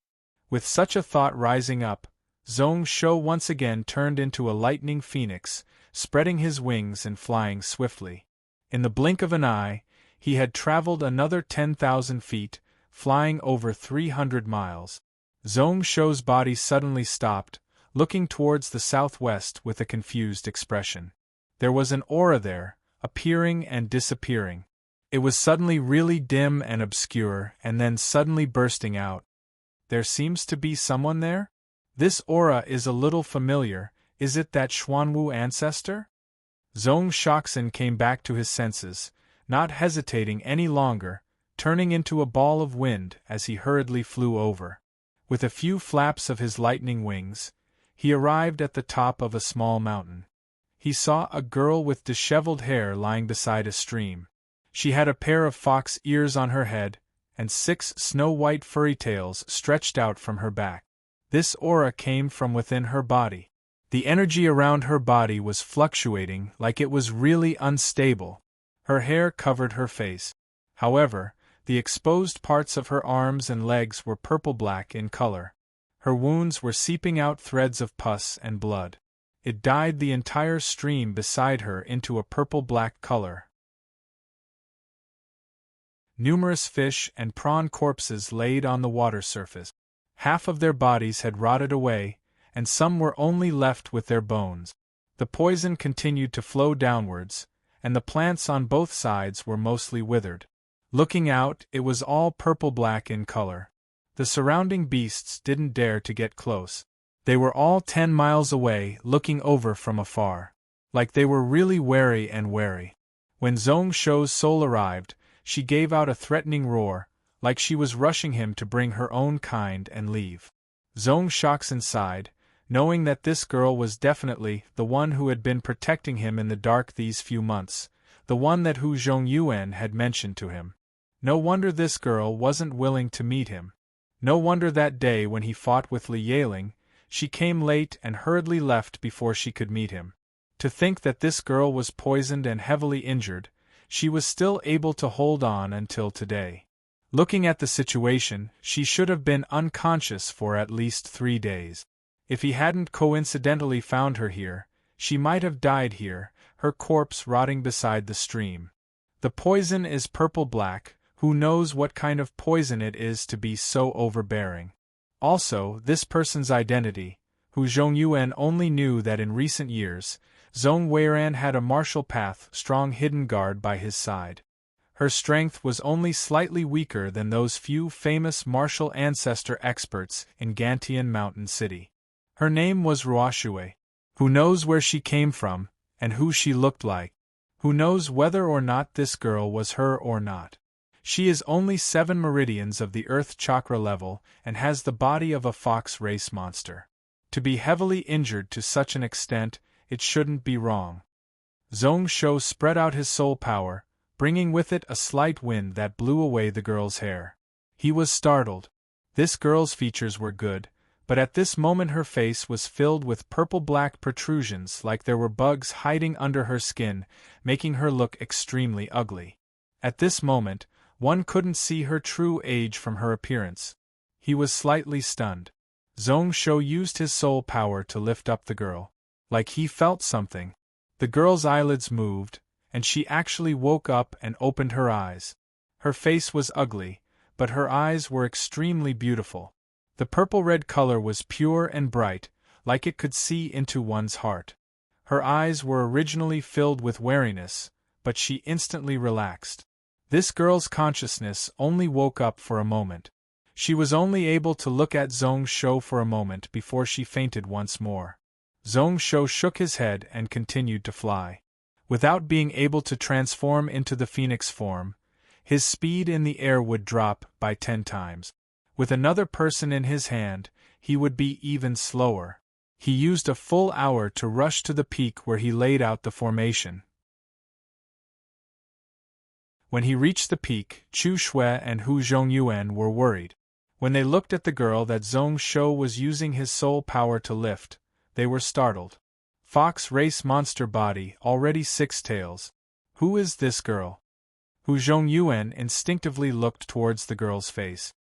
With such a thought rising up, Zhong Shou once again turned into a lightning phoenix, spreading his wings and flying swiftly. In the blink of an eye, he had traveled another 10,000 feet, flying over 300 miles. Zhong Shou's body suddenly stopped, looking towards the southwest with a confused expression. There was an aura there, appearing and disappearing. It was suddenly really dim and obscure, and then suddenly bursting out. There seems to be someone there? This aura is a little familiar. Is it that Xuanwu ancestor? Zhong Shoxin came back to his senses, not hesitating any longer, turning into a ball of wind as he hurriedly flew over. With a few flaps of his lightning wings, he arrived at the top of a small mountain. He saw a girl with disheveled hair lying beside a stream. She had a pair of fox ears on her head, and 6 snow-white furry tails stretched out from her back. This aura came from within her body. The energy around her body was fluctuating like it was really unstable. Her hair covered her face. However, the exposed parts of her arms and legs were purple-black in color. Her wounds were seeping out threads of pus and blood. It dyed the entire stream beside her into a purple-black color. Numerous fish and prawn corpses laid on the water surface. Half of their bodies had rotted away, and some were only left with their bones. The poison continued to flow downwards, and the plants on both sides were mostly withered. Looking out, it was all purple-black in color. The surrounding beasts didn't dare to get close. They were all 10 miles away, looking over from afar. Like they were really wary. When Zhong Shou's soul arrived, she gave out a threatening roar, like she was rushing him to bring her own kind and leave. Zhong Shoxin sighed, knowing that this girl was definitely the one who had been protecting him in the dark these few months, the one that Hu Zhongyuan had mentioned to him. No wonder this girl wasn't willing to meet him. No wonder that day when he fought with Li Yaling, she came late and hurriedly left before she could meet him. To think that this girl was poisoned and heavily injured, she was still able to hold on until today. Looking at the situation, she should have been unconscious for at least 3 days. If he hadn't coincidentally found her here, she might have died here, her corpse rotting beside the stream. The poison is purple-black. Who knows what kind of poison it is to be so overbearing? Also, this person's identity. Hu Zhongyuan only knew that in recent years, Zhong Weiran had a martial path strong hidden guard by his side. Her strength was only slightly weaker than those few famous martial ancestor experts in Gantian Mountain City. Her name was Ruoxue. Who knows where she came from, and who she looked like? Who knows whether or not this girl was her or not? She is only 7 meridians of the Earth chakra level and has the body of a fox race monster. To be heavily injured to such an extent, it shouldn't be wrong. Zhong Shou spread out his soul power, bringing with it a slight wind that blew away the girl's hair. He was startled. This girl's features were good, but at this moment her face was filled with purple-black protrusions like there were bugs hiding under her skin, making her look extremely ugly. At this moment, one couldn't see her true age from her appearance. He was slightly stunned. Zhong Shou used his soul power to lift up the girl. Like he felt something. The girl's eyelids moved, and she actually woke up and opened her eyes. Her face was ugly, but her eyes were extremely beautiful. The purple-red color was pure and bright, like it could see into one's heart. Her eyes were originally filled with wariness, but she instantly relaxed. This girl's consciousness only woke up for a moment. She was only able to look at Zhong Shou for a moment before she fainted once more. Zhong Shou shook his head and continued to fly. Without being able to transform into the phoenix form, his speed in the air would drop by 10 times. With another person in his hand, he would be even slower. He used a full hour to rush to the peak where he laid out the formation. When he reached the peak, Chu Shui and Hu Zhongyuan were worried. When they looked at the girl that Zhong Shou was using his soul power to lift, they were startled. Fox race monster body, already 6 tails. Who is this girl? Hu Zhongyuan instinctively looked towards the girl's face.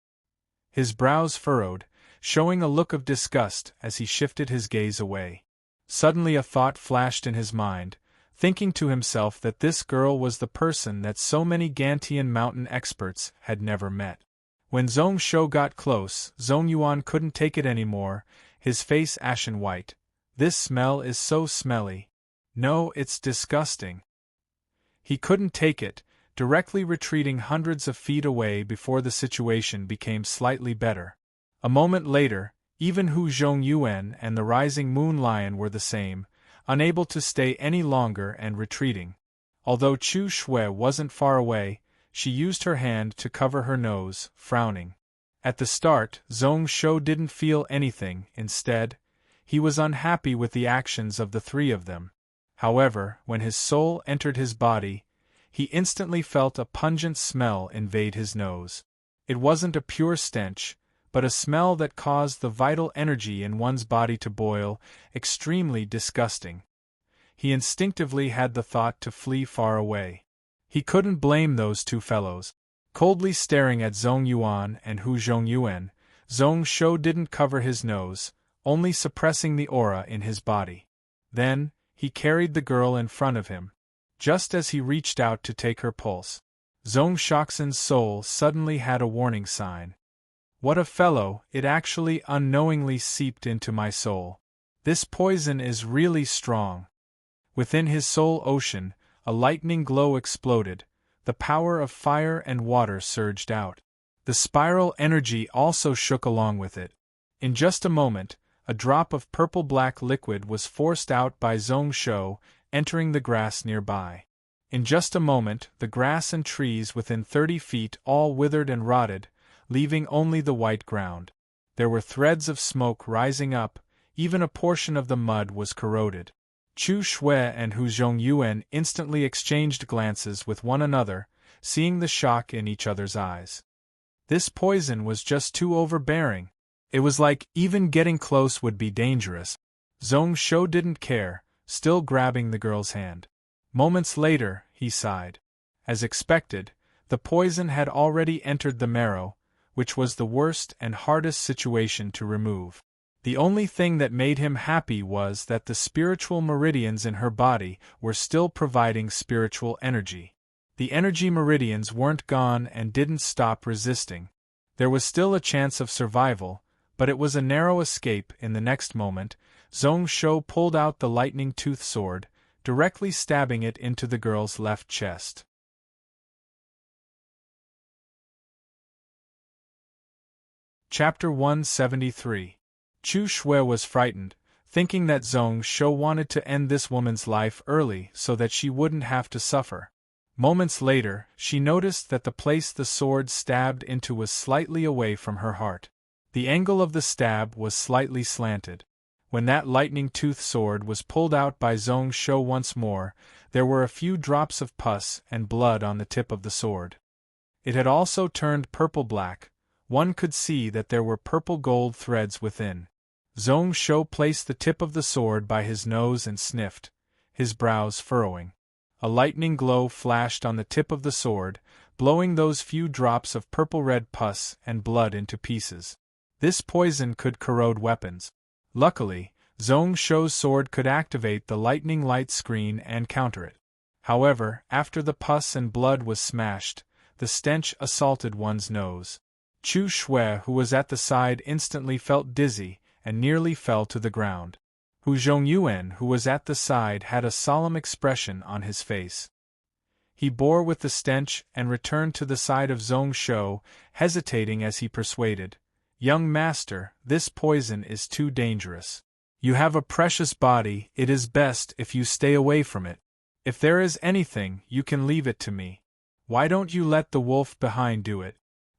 His brows furrowed, showing a look of disgust as he shifted his gaze away. Suddenly a thought flashed in his mind, thinking to himself that this girl was the person that so many Gantian mountain experts had never met. When Zhong Shou got close, Zhongyuan couldn't take it anymore, his face ashen white. This smell is so smelly. No, it's disgusting. He couldn't take it, directly retreating hundreds of feet away before the situation became slightly better. A moment later, even Hu Zhongyuan and the rising moon lion were the same, unable to stay any longer and retreating. Although Chu Shui wasn't far away, she used her hand to cover her nose, frowning. At the start, Zhong Shou didn't feel anything. Instead, he was unhappy with the actions of the 3 of them. However, when his soul entered his body, he instantly felt a pungent smell invade his nose. It wasn't a pure stench, but a smell that caused the vital energy in one's body to boil, extremely disgusting. He instinctively had the thought to flee far away. He couldn't blame those 2 fellows. Coldly staring at Zhongyuan and Hu Zhongyuan, Zhong Shou didn't cover his nose, only suppressing the aura in his body. Then, he carried the girl in front of him. Just as he reached out to take her pulse, Zhong Shoxin's soul suddenly had a warning sign. What a fellow, it actually unknowingly seeped into my soul. This poison is really strong. Within his soul ocean, a lightning glow exploded, the power of fire and water surged out. The spiral energy also shook along with it. In just a moment, a drop of purple-black liquid was forced out by Zhong Shou, entering the grass nearby. In just a moment, the grass and trees within 30 feet all withered and rotted, leaving only the white ground. There were threads of smoke rising up, even a portion of the mud was corroded. Chu Shui and Hu Zhongyuan instantly exchanged glances with one another, seeing the shock in each other's eyes. This poison was just too overbearing. It was like even getting close would be dangerous. Zhong Shou didn't care, still grabbing the girl's hand. Moments later, he sighed. As expected, the poison had already entered the marrow, which was the worst and hardest situation to remove. The only thing that made him happy was that the spiritual meridians in her body were still providing spiritual energy. The energy meridians weren't gone and didn't stop resisting. There was still a chance of survival, but it was a narrow escape. In the next moment, Zhong Shou pulled out the lightning-toothed sword, directly stabbing it into the girl's left chest. Chapter 173. Chu Shui was frightened, thinking that Zhong Shou wanted to end this woman's life early so that she wouldn't have to suffer. Moments later, she noticed that the place the sword stabbed into was slightly away from her heart. The angle of the stab was slightly slanted. When that lightning-toothed sword was pulled out by Zhong Shou once more, there were a few drops of pus and blood on the tip of the sword. It had also turned purple-black. One could see that there were purple-gold threads within. Zhong Shou placed the tip of the sword by his nose and sniffed, his brows furrowing. A lightning glow flashed on the tip of the sword, blowing those few drops of purple-red pus and blood into pieces. This poison could corrode weapons. Luckily, Zhong Shou's sword could activate the lightning light screen and counter it. However, after the pus and blood was smashed, the stench assaulted one's nose. Chu Shui, who was at the side, instantly felt dizzy and nearly fell to the ground. Hu Zhongyuan, who was at the side, had a solemn expression on his face. He bore with the stench and returned to the side of Zhong Shou, hesitating as he persuaded, "Young master, this poison is too dangerous. You have a precious body, it is best if you stay away from it. If there is anything, you can leave it to me. Why don't you let the wolf behind do it?"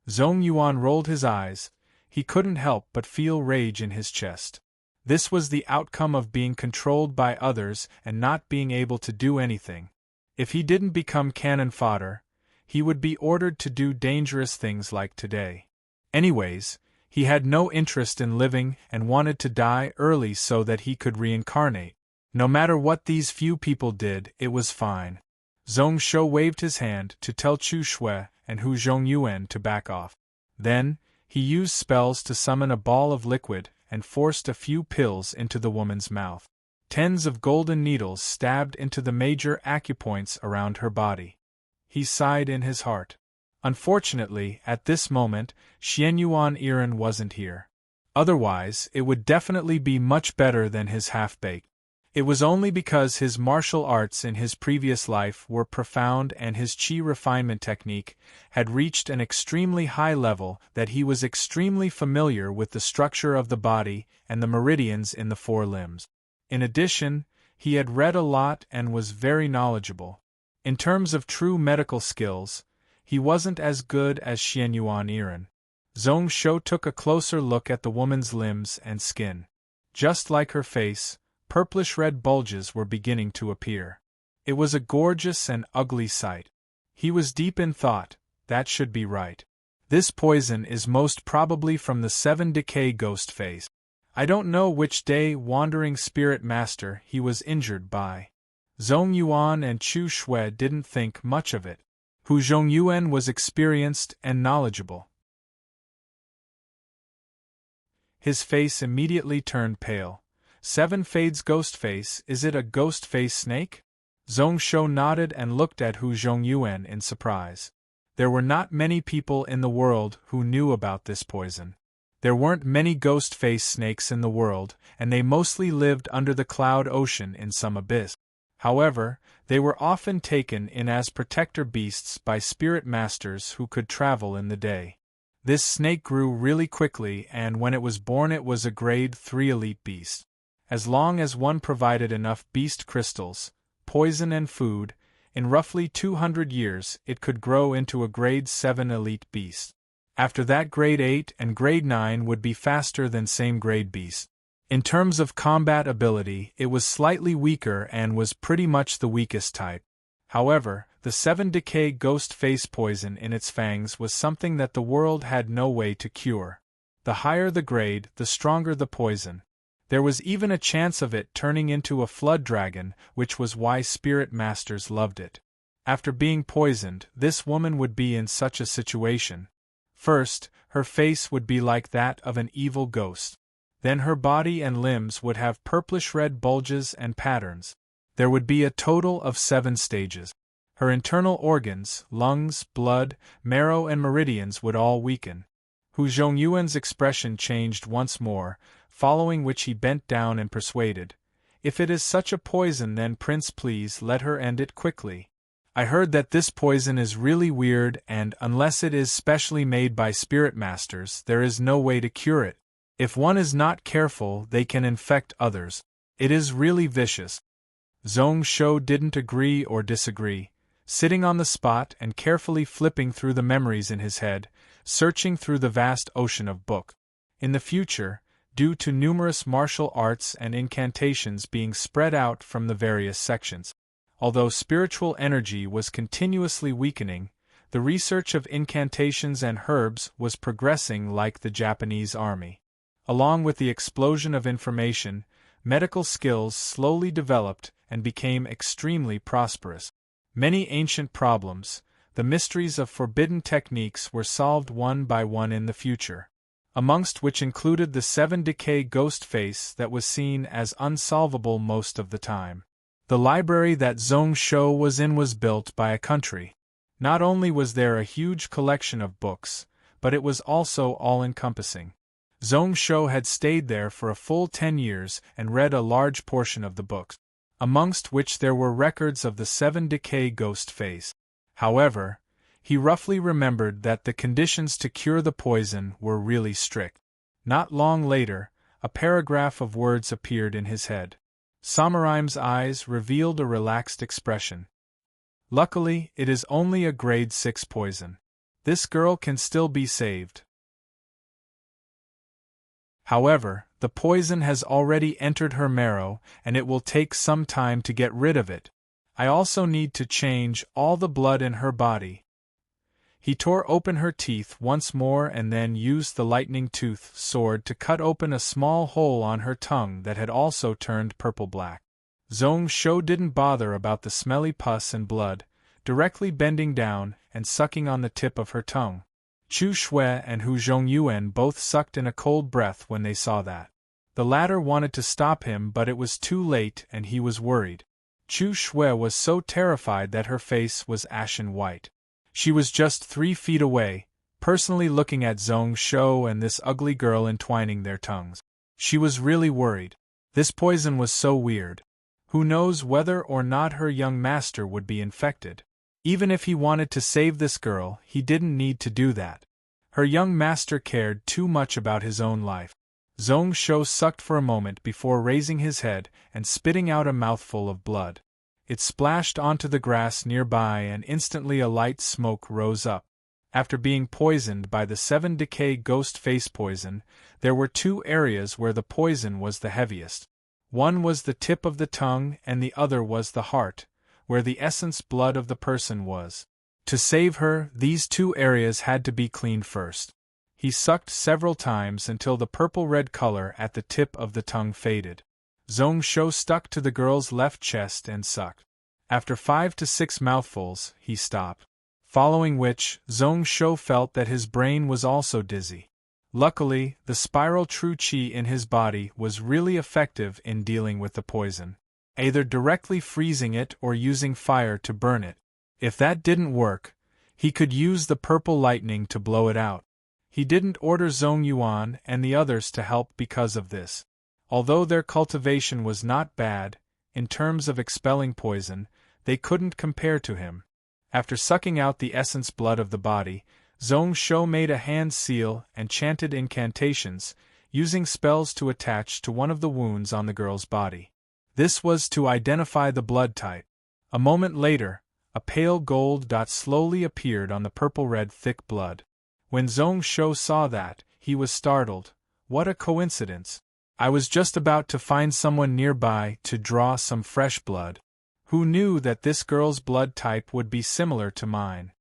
Zhong Yuan rolled his eyes. He couldn't help but feel rage in his chest. This was the outcome of being controlled by others and not being able to do anything. If he didn't become cannon fodder, he would be ordered to do dangerous things like today. Anyways, he had no interest in living and wanted to die early so that he could reincarnate. No matter what these few people did, it was fine. Zhong Shou waved his hand to tell Chu Shui and Hu Zhongyuan to back off. Then, he used spells to summon a ball of liquid and forced a few pills into the woman's mouth. Tens of golden needles stabbed into the major acupoints around her body. He sighed in his heart. Unfortunately, at this moment, Xianyuan Iren wasn't here. Otherwise, it would definitely be much better than his half-baked. It was only because his martial arts in his previous life were profound and his qi refinement technique had reached an extremely high level that he was extremely familiar with the structure of the body and the meridians in the four limbs. In addition, he had read a lot and was very knowledgeable. In terms of true medical skills, he wasn't as good as Xianyuan Iren. Zhong Shou took a closer look at the woman's limbs and skin. Just like her face, purplish-red bulges were beginning to appear. It was a gorgeous and ugly sight. He was deep in thought. That should be right. This poison is most probably from the 7-decay ghost phase. I don't know which day wandering spirit master he was injured by. Zhong Yuan and Chu Shui didn't think much of it. Hu Zhongyuan was experienced and knowledgeable. His face immediately turned pale. 7 Fade's ghost face, is it a ghost face snake? Zhong Shou nodded and looked at Hu Zhongyuan in surprise. There were not many people in the world who knew about this poison. There weren't many ghost face snakes in the world, and they mostly lived under the cloud ocean in some abyss. However, they were often taken in as protector beasts by spirit masters who could travel in the day. This snake grew really quickly, and when it was born it was a grade 3 elite beast. As long as one provided enough beast crystals, poison and food, in roughly 200 years it could grow into a grade 7 elite beast. After that, grade 8 and grade 9 would be faster than same grade beast. In terms of combat ability, it was slightly weaker and was pretty much the weakest type. However, the 7-decay ghost face poison in its fangs was something that the world had no way to cure. The higher the grade, the stronger the poison. There was even a chance of it turning into a flood dragon, which was why spirit masters loved it. After being poisoned, this woman would be in such a situation. First, her face would be like that of an evil ghost. Then her body and limbs would have purplish-red bulges and patterns. There would be a total of 7 stages. Her internal organs, lungs, blood, marrow and meridians would all weaken. Hu Zhongyuan's expression changed once more, following which he bent down and persuaded, "If it is such a poison, then Prince, please let her end it quickly. I heard that this poison is really weird and, unless it is specially made by spirit masters, there is no way to cure it. If one is not careful, they can infect others. It is really vicious." Zhong Shou didn't agree or disagree, sitting on the spot and carefully flipping through the memories in his head, searching through the vast ocean of book. In the future, due to numerous martial arts and incantations being spread out from the various sections. Although spiritual energy was continuously weakening, the research of incantations and herbs was progressing like the Japanese army. Along with the explosion of information, medical skills slowly developed and became extremely prosperous. Many ancient problems, the mysteries of forbidden techniques were solved one by one in the future, amongst which included the 7-decay ghost face that was seen as unsolvable most of the time. The library that Zhong Shou was in was built by a country. Not only was there a huge collection of books, but it was also all-encompassing. Zhong Shou had stayed there for a full 10 years and read a large portion of the books, amongst which there were records of the 7-decay ghost face. However, he roughly remembered that the conditions to cure the poison were really strict. Not long later, a paragraph of words appeared in his head. Samuraim's eyes revealed a relaxed expression. Luckily, it is only a grade 6 poison. This girl can still be saved. However, the poison has already entered her marrow, and it will take some time to get rid of it. I also need to change all the blood in her body. He tore open her teeth once more and then used the lightning tooth sword to cut open a small hole on her tongue that had also turned purple-black. Zhong Shou didn't bother about the smelly pus and blood, directly bending down and sucking on the tip of her tongue. Chu Shui and Hu Zhongyuan both sucked in a cold breath when they saw that. The latter wanted to stop him, but it was too late and he was worried. Chu Shui was so terrified that her face was ashen white. She was just 3 feet away, personally looking at Zhong Shou and this ugly girl entwining their tongues. She was really worried. This poison was so weird. Who knows whether or not her young master would be infected? Even if he wanted to save this girl, he didn't need to do that. Her young master cared too much about his own life. Zhong Shou sucked for a moment before raising his head and spitting out a mouthful of blood. It splashed onto the grass nearby and instantly a light smoke rose up. After being poisoned by the 7-decay ghost face poison, there were 2 areas where the poison was the heaviest. One was the tip of the tongue and the other was the heart, where the essence blood of the person was. To save her, these 2 areas had to be cleaned first. He sucked several times until the purple-red color at the tip of the tongue faded. Zhong Shou stuck to the girl's left chest and sucked. After 5 to 6 mouthfuls, he stopped. Following which, Zhong Shou felt that his brain was also dizzy. Luckily, the spiral true qi in his body was really effective in dealing with the poison, either directly freezing it or using fire to burn it. If that didn't work, he could use the purple lightning to blow it out. He didn't order Zhong Yuan and the others to help because of this. Although their cultivation was not bad, in terms of expelling poison, they couldn't compare to him. After sucking out the essence blood of the body, Zhong Shou made a hand seal and chanted incantations, using spells to attach to one of the wounds on the girl's body. This was to identify the blood type. A moment later, a pale gold dot slowly appeared on the purple-red thick blood. When Zhong Shou saw that, he was startled. What a coincidence! I was just about to find someone nearby to draw some fresh blood. Who knew that this girl's blood type would be similar to mine?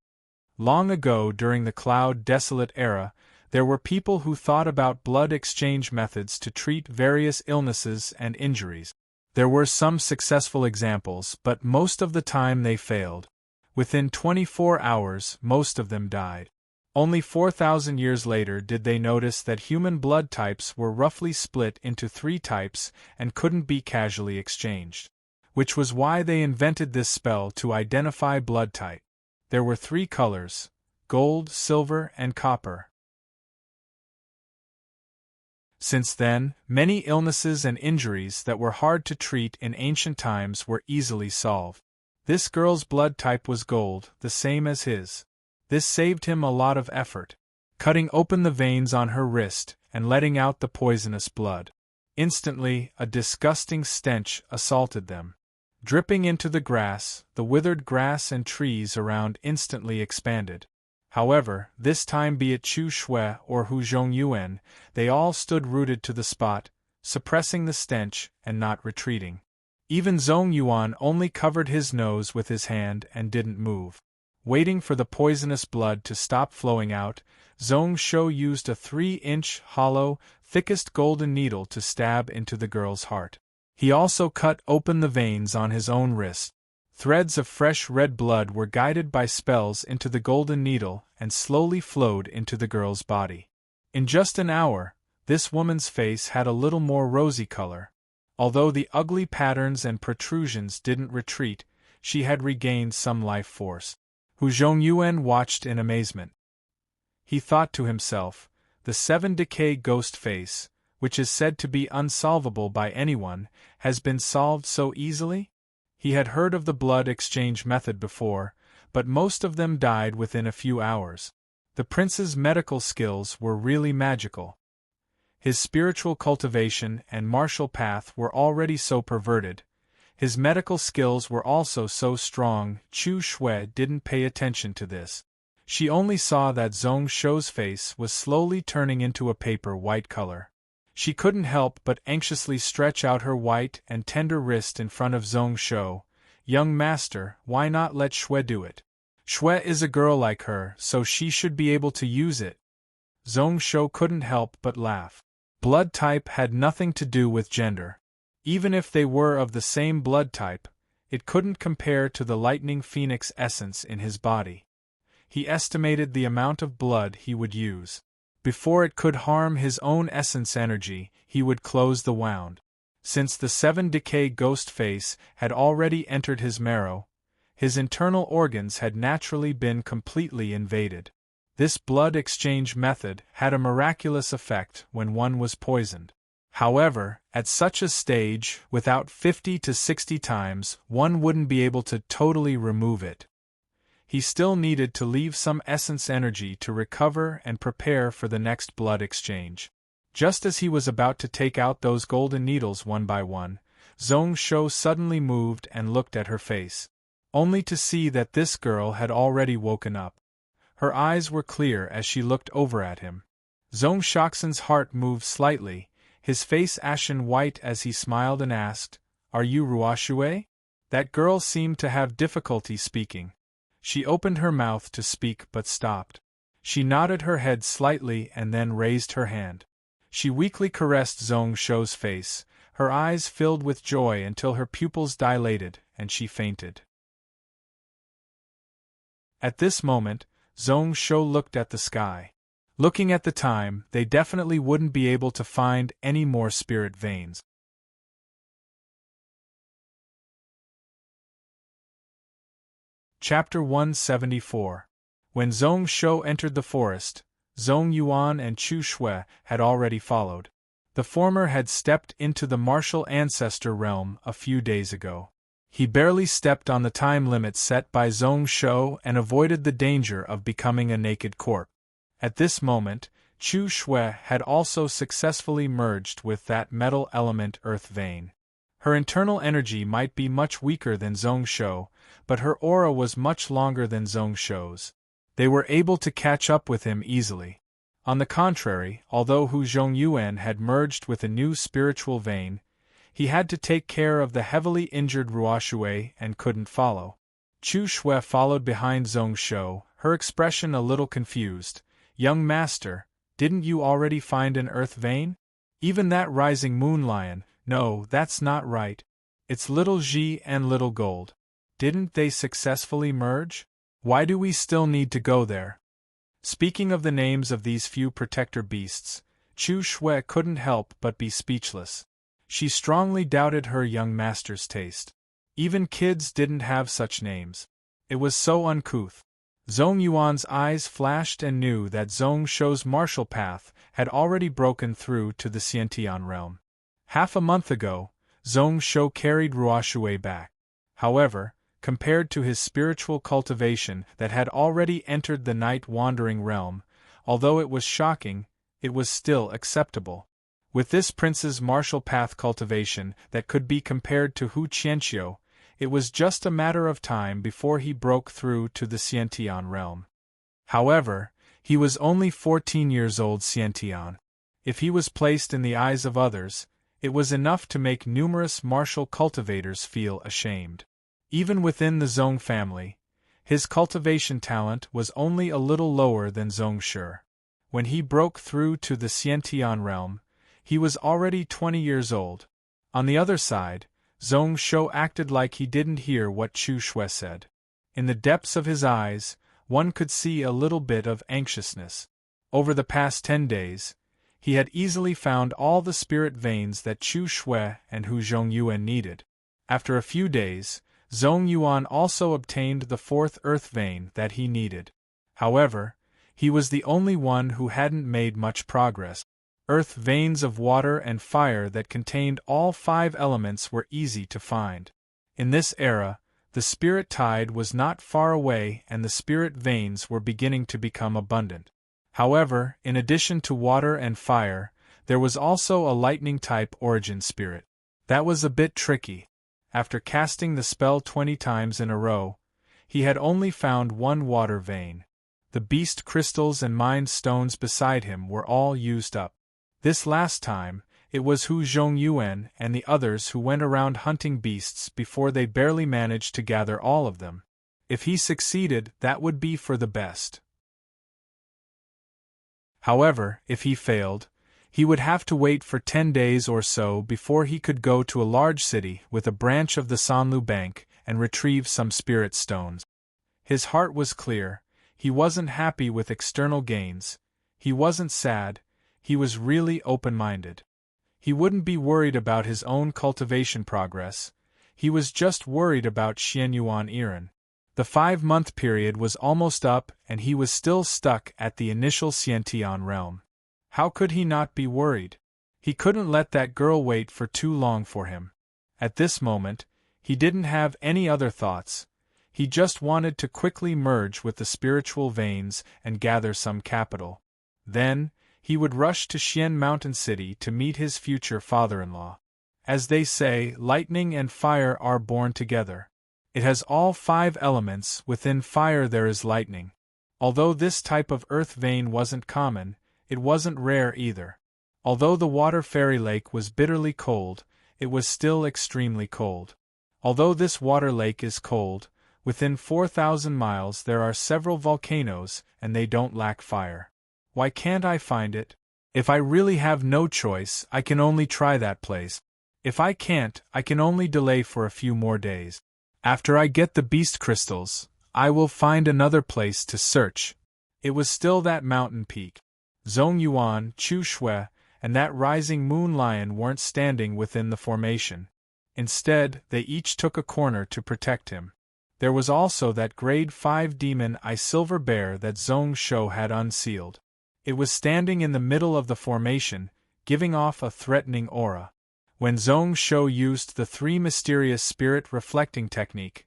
Long ago during the Cloud Desolate era, there were people who thought about blood exchange methods to treat various illnesses and injuries. There were some successful examples, but most of the time they failed. Within 24 hours, most of them died. Only 4,000 years later did they notice that human blood types were roughly split into 3 types and couldn't be casually exchanged. Which was why they invented this spell to identify blood type. There were 3 colors: gold, silver, and copper. Since then, many illnesses and injuries that were hard to treat in ancient times were easily solved. This girl's blood type was gold, the same as his. This saved him a lot of effort, cutting open the veins on her wrist and letting out the poisonous blood. Instantly, a disgusting stench assaulted them. Dripping into the grass, the withered grass and trees around instantly expanded. However, this time be it Chu Shui or Hu Zhongyuan, they all stood rooted to the spot, suppressing the stench and not retreating. Even Zhong Yuan only covered his nose with his hand and didn't move. Waiting for the poisonous blood to stop flowing out, Zhong Shou used a 3-inch, hollow, thickest golden needle to stab into the girl's heart. He also cut open the veins on his own wrist. Threads of fresh red blood were guided by spells into the golden needle and slowly flowed into the girl's body. In just an hour, this woman's face had a little more rosy color. Although the ugly patterns and protrusions didn't retreat, she had regained some life force. Hu Zhongyuan watched in amazement. He thought to himself, the 7-decay ghost face, which is said to be unsolvable by anyone, has been solved so easily? He had heard of the blood exchange method before, but most of them died within a few hours. The prince's medical skills were really magical. His spiritual cultivation and martial path were already so perverted. His medical skills were also so strong. Chu Shui didn't pay attention to this. She only saw that Zhong Shou's face was slowly turning into a paper white color. She couldn't help but anxiously stretch out her white and tender wrist in front of Zhong Shou. Young master, why not let Shui do it? Shui is a girl like her, so she should be able to use it. Zhong Shou couldn't help but laugh. Blood type had nothing to do with gender. Even if they were of the same blood type, it couldn't compare to the lightning phoenix essence in his body. He estimated the amount of blood he would use. Before it could harm his own essence energy, he would close the wound. Since the 7-decay ghost face had already entered his marrow, his internal organs had naturally been completely invaded. This blood exchange method had a miraculous effect when one was poisoned. However, at such a stage, without 50 to 60 times, one wouldn't be able to totally remove it. He still needed to leave some essence energy to recover and prepare for the next blood exchange. Just as he was about to take out those golden needles one by one, Zhong Shou suddenly moved and looked at her face, only to see that this girl had already woken up. Her eyes were clear as she looked over at him. Zhong Shaoxin's heart moved slightly, his face ashen white as he smiled and asked, "Are you Ruoxue?" That girl seemed to have difficulty speaking. She opened her mouth to speak but stopped. She nodded her head slightly and then raised her hand. She weakly caressed Zhong Shou's face, her eyes filled with joy until her pupils dilated and she fainted. At this moment, Zhong Shou looked at the sky. Looking at the time, they definitely wouldn't be able to find any more spirit veins. Chapter 174. When Zhong Shou entered the forest, Zhong Yuan and Chu Shui had already followed. The former had stepped into the martial ancestor realm a few days ago. He barely stepped on the time limit set by Zhong Shou and avoided the danger of becoming a naked corpse. At this moment, Chu Shui had also successfully merged with that metal element earth vein. Her internal energy might be much weaker than Zhong Shou, but her aura was much longer than Zhong Shou's. They were able to catch up with him easily. On the contrary, although Hu Zhongyuan had merged with a new spiritual vein, he had to take care of the heavily injured Ruoxue and couldn't follow. Chu Shui followed behind Zhong Shou, her expression a little confused. "Young master, didn't you already find an earth vein? Even that rising moon lion, no, that's not right. It's little Ji and little Gold. Didn't they successfully merge? Why do we still need to go there?" Speaking of the names of these few protector beasts, Chu Shui couldn't help but be speechless. She strongly doubted her young master's taste. Even kids didn't have such names. It was so uncouth. Zhong Yuan's eyes flashed and knew that Zhong Shou's martial path had already broken through to the Xiantian realm. Half a month ago, Zhong Shou carried Ruoxue back. However, compared to his spiritual cultivation that had already entered the night-wandering realm, although it was shocking, it was still acceptable. With this prince's martial path cultivation that could be compared to Hu Qianqiu, it was just a matter of time before he broke through to the Xiantian realm. However, he was only 14 years old. Xiantian. If he was placed in the eyes of others, it was enough to make numerous martial cultivators feel ashamed. Even within the Zhong family, his cultivation talent was only a little lower than Zhong Shi. When he broke through to the Xiantian realm, he was already 20 years old. On the other side, Zhong Shi acted like he didn't hear what Chu Shui said. In the depths of his eyes, one could see a little bit of anxiousness. Over the past 10 days, he had easily found all the spirit veins that Chu Shui and Hu Zhongyuan needed. After a few days, Zhong Yuan also obtained the 4th earth vein that he needed. However, he was the only one who hadn't made much progress. Earth veins of water and fire that contained all 5 elements were easy to find. In this era, the spirit tide was not far away and the spirit veins were beginning to become abundant. However, in addition to water and fire, there was also a lightning-type origin spirit. That was a bit tricky. After casting the spell 20 times in a row, he had only found 1 water vein. The beast crystals and mind stones beside him were all used up. This last time, it was Hu Zhongyuan and the others who went around hunting beasts before they barely managed to gather all of them. If he succeeded, that would be for the best. However, if he failed, he would have to wait for 10 days or so before he could go to a large city with a branch of the Sanlu Bank and retrieve some spirit stones. His heart was clear. He wasn't happy with external gains. He wasn't sad. He was really open-minded. He wouldn't be worried about his own cultivation progress. He was just worried about Xianyuan Iran. The 5-month period was almost up and he was still stuck at the initial Xiantian realm. How could he not be worried? He couldn't let that girl wait for too long for him. At this moment, he didn't have any other thoughts. He just wanted to quickly merge with the spiritual veins and gather some capital. Then, he would rush to Xian Mountain City to meet his future father-in-law. As they say, lightning and fire are born together. It has all 5 elements. Within fire there is lightning. Although this type of earth vein wasn't common, it wasn't rare either. Although the water fairy lake was bitterly cold, it was still extremely cold. Although this water lake is cold, within 4,000 miles there are several volcanoes and they don't lack fire. Why can't I find it? If I really have no choice, I can only try that place. If I can't, I can only delay for a few more days. After I get the beast crystals, I will find another place to search. It was still that mountain peak. Zhong Yuan, Chu Shui, and that rising moon lion weren't standing within the formation. Instead, they each took a corner to protect him. There was also that grade 5 demon eye silver bear that Zhong Shi had unsealed. It was standing in the middle of the formation, giving off a threatening aura. When Zhong Shi used the 3 mysterious spirit reflecting technique,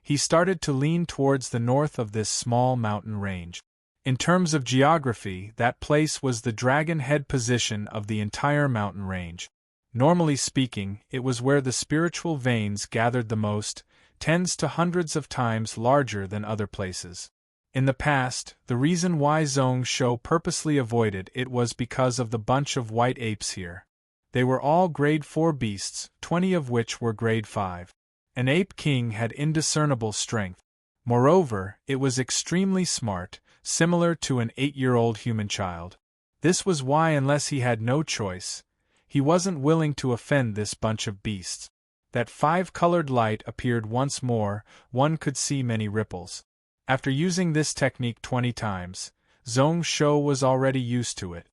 he started to lean towards the north of this small mountain range. In terms of geography, that place was the dragon head position of the entire mountain range. Normally speaking, it was where the spiritual veins gathered the most, tens to hundreds of times larger than other places. In the past, the reason why Zhong Shi purposely avoided it was because of the bunch of white apes here. They were all grade 4 beasts, 20 of which were grade 5. An ape king had indiscernible strength. Moreover, it was extremely smart, similar to an 8-year-old human child. This was why, unless he had no choice, he wasn't willing to offend this bunch of beasts. That 5-colored light appeared once more. One could see many ripples. After using this technique 20 times, Zhong Shi was already used to it.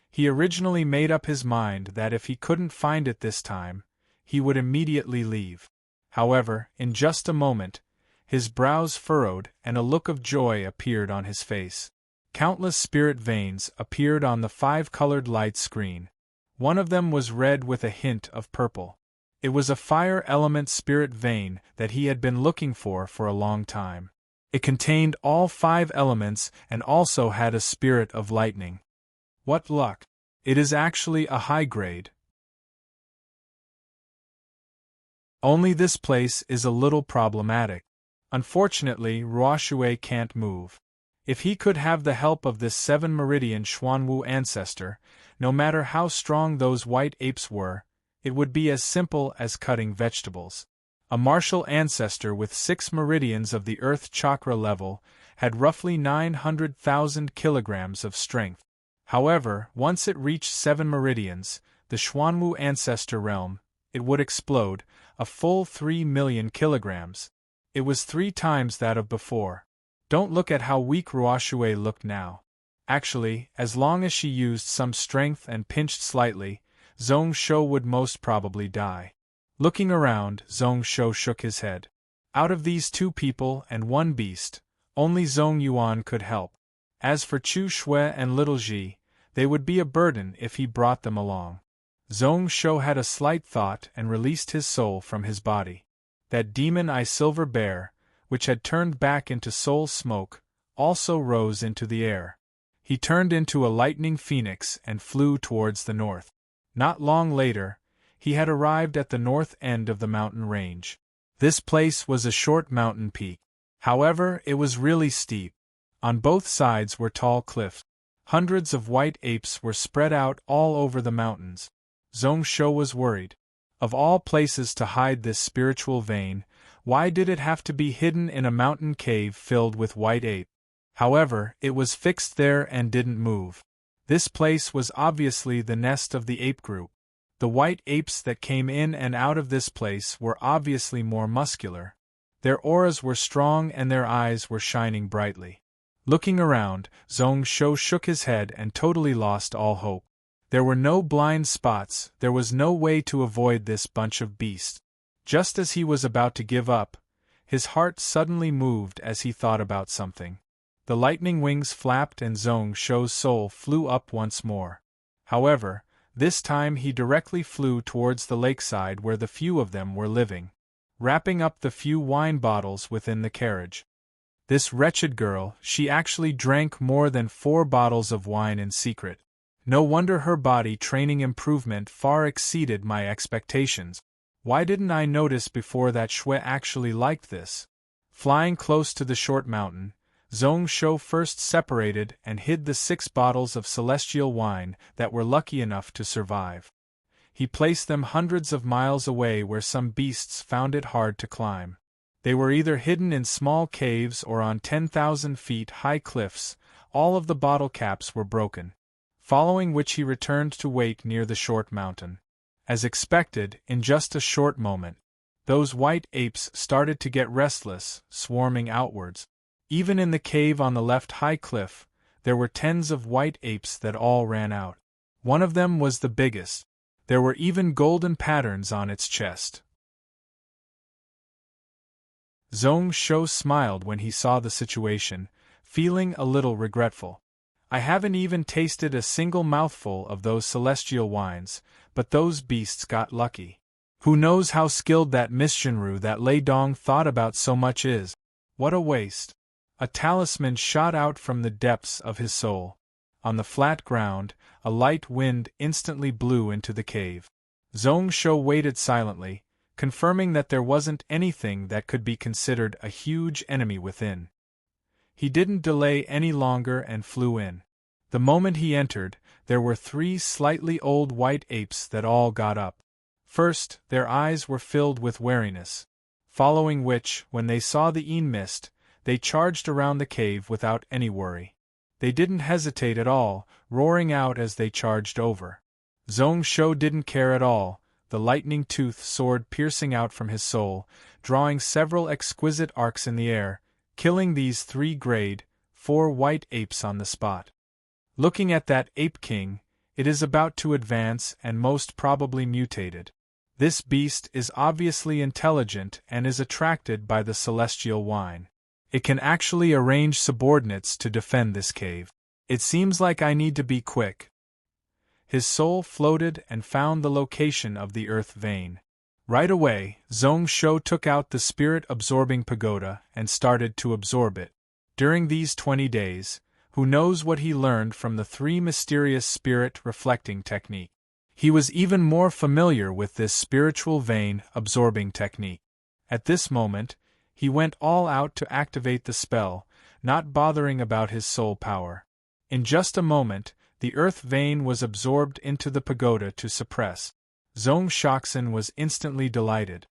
He originally made up his mind that if he couldn't find it this time, he would immediately leave. However, in just a moment, his brows furrowed and a look of joy appeared on his face. Countless spirit veins appeared on the 5-colored light screen. One of them was red with a hint of purple. It was a fire element spirit vein that he had been looking for a long time. It contained all 5 elements and also had a spirit of lightning. What luck! It is actually a high grade. Only this place is a little problematic. Unfortunately, Ruoshui can't move. If he could have the help of this 7-meridian Xuanwu ancestor, no matter how strong those white apes were, it would be as simple as cutting vegetables. A martial ancestor with 6 meridians of the earth chakra level had roughly 900,000 kilograms of strength. However, once it reached 7 meridians, the Xuanwu ancestor realm, it would explode, a full 3 million kilograms. It was 3 times that of before. Don't look at how weak Ruoshui looked now. Actually, as long as she used some strength and pinched slightly, Zhong Shou would most probably die. Looking around, Zhong Shou shook his head. Out of these 2 people and 1 beast, only Zhong Yuan could help. As for Chu Shui and Little Ji, they would be a burden if he brought them along. Zhong Shou had a slight thought and released his soul from his body. That demon eye silver bear, which had turned back into soul smoke, also rose into the air. He turned into a lightning phoenix and flew towards the north. Not long later, he had arrived at the north end of the mountain range. This place was a short mountain peak. However, it was really steep. On both sides were tall cliffs. Hundreds of white apes were spread out all over the mountains. Zhong Shou was worried. Of all places to hide this spiritual vein, why did it have to be hidden in a mountain cave filled with white ape? However, it was fixed there and didn't move. This place was obviously the nest of the ape group. The white apes that came in and out of this place were obviously more muscular. Their auras were strong and their eyes were shining brightly. Looking around, Zhong Shou shook his head and totally lost all hope. There were no blind spots, there was no way to avoid this bunch of beasts. Just as he was about to give up, his heart suddenly moved as he thought about something. The lightning wings flapped and Zhong Shou's soul flew up once more. However, this time he directly flew towards the lakeside where the few of them were living, wrapping up the few wine bottles within the carriage. This wretched girl, she actually drank more than 4 bottles of wine in secret. No wonder her body training improvement far exceeded my expectations. Why didn't I notice before that Shui actually liked this? Flying close to the short mountain, Zhong Shou first separated and hid the 6 bottles of celestial wine that were lucky enough to survive. He placed them hundreds of miles away where some beasts found it hard to climb. They were either hidden in small caves or on 10,000 feet high cliffs. All of the bottle caps were broken. Following which he returned to wait near the short mountain. As expected, in just a short moment, those white apes started to get restless, swarming outwards. Even in the cave on the left high cliff, there were tens of white apes that all ran out. One of them was the biggest. There were even golden patterns on its chest. Zhong Shou smiled when he saw the situation, feeling a little regretful. I haven't even tasted a single mouthful of those celestial wines, but those beasts got lucky. Who knows how skilled that missionary that Lei Dong thought about so much is? What a waste. A talisman shot out from the depths of his soul. On the flat ground, a light wind instantly blew into the cave. Zhong Shou waited silently, confirming that there wasn't anything that could be considered a huge enemy within. He didn't delay any longer and flew in. The moment he entered, there were 3 slightly old white apes that all got up. First, their eyes were filled with wariness. Following which, when they saw the Een mist, they charged around the cave without any worry. They didn't hesitate at all, roaring out as they charged over. Zhong Shou didn't care at all, the lightning tooth sword piercing out from his soul, drawing several exquisite arcs in the air, killing these 3 grade, 4 white apes on the spot. Looking at that ape king, it is about to advance and most probably mutated. This beast is obviously intelligent and is attracted by the celestial wine. It can actually arrange subordinates to defend this cave. It seems like I need to be quick. His soul floated and found the location of the earth vein. Right away, Zhong Shou took out the spirit-absorbing pagoda and started to absorb it. During these 20 days, who knows what he learned from the 3 mysterious spirit-reflecting technique. He was even more familiar with this spiritual vein-absorbing technique. At this moment, he went all out to activate the spell, not bothering about his soul power. In just a moment, the earth vein was absorbed into the pagoda to suppress. Zong Shoksan was instantly delighted.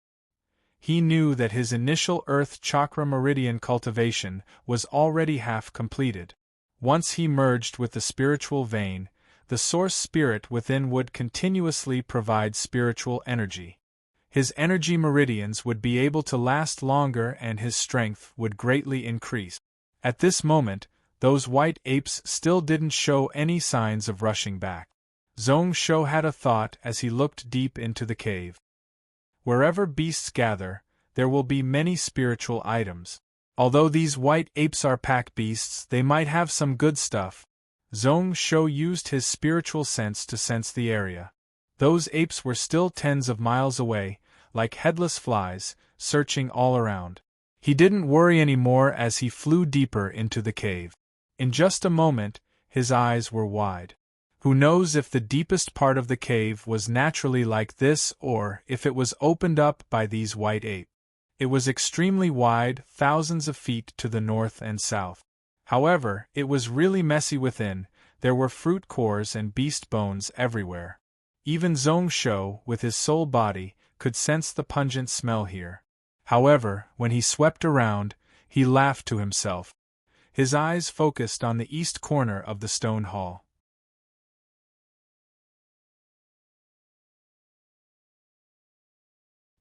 He knew that his initial earth chakra meridian cultivation was already half completed. Once he merged with the spiritual vein, the source spirit within would continuously provide spiritual energy. His energy meridians would be able to last longer and his strength would greatly increase. At this moment, those white apes still didn't show any signs of rushing back. Zong Shou had a thought as he looked deep into the cave. Wherever beasts gather, there will be many spiritual items. Although these white apes are pack beasts, they might have some good stuff. Zong Shou used his spiritual sense to sense the area. Those apes were still tens of miles away, like headless flies, searching all around. He didn't worry anymore as he flew deeper into the cave. In just a moment, his eyes were wide. Who knows if the deepest part of the cave was naturally like this or if it was opened up by these white apes. It was extremely wide, thousands of feet to the north and south. However, it was really messy within. There were fruit cores and beast bones everywhere. Even Zong Shou, with his soul body, could sense the pungent smell here. However, when he swept around, he laughed to himself. His eyes focused on the east corner of the stone hall.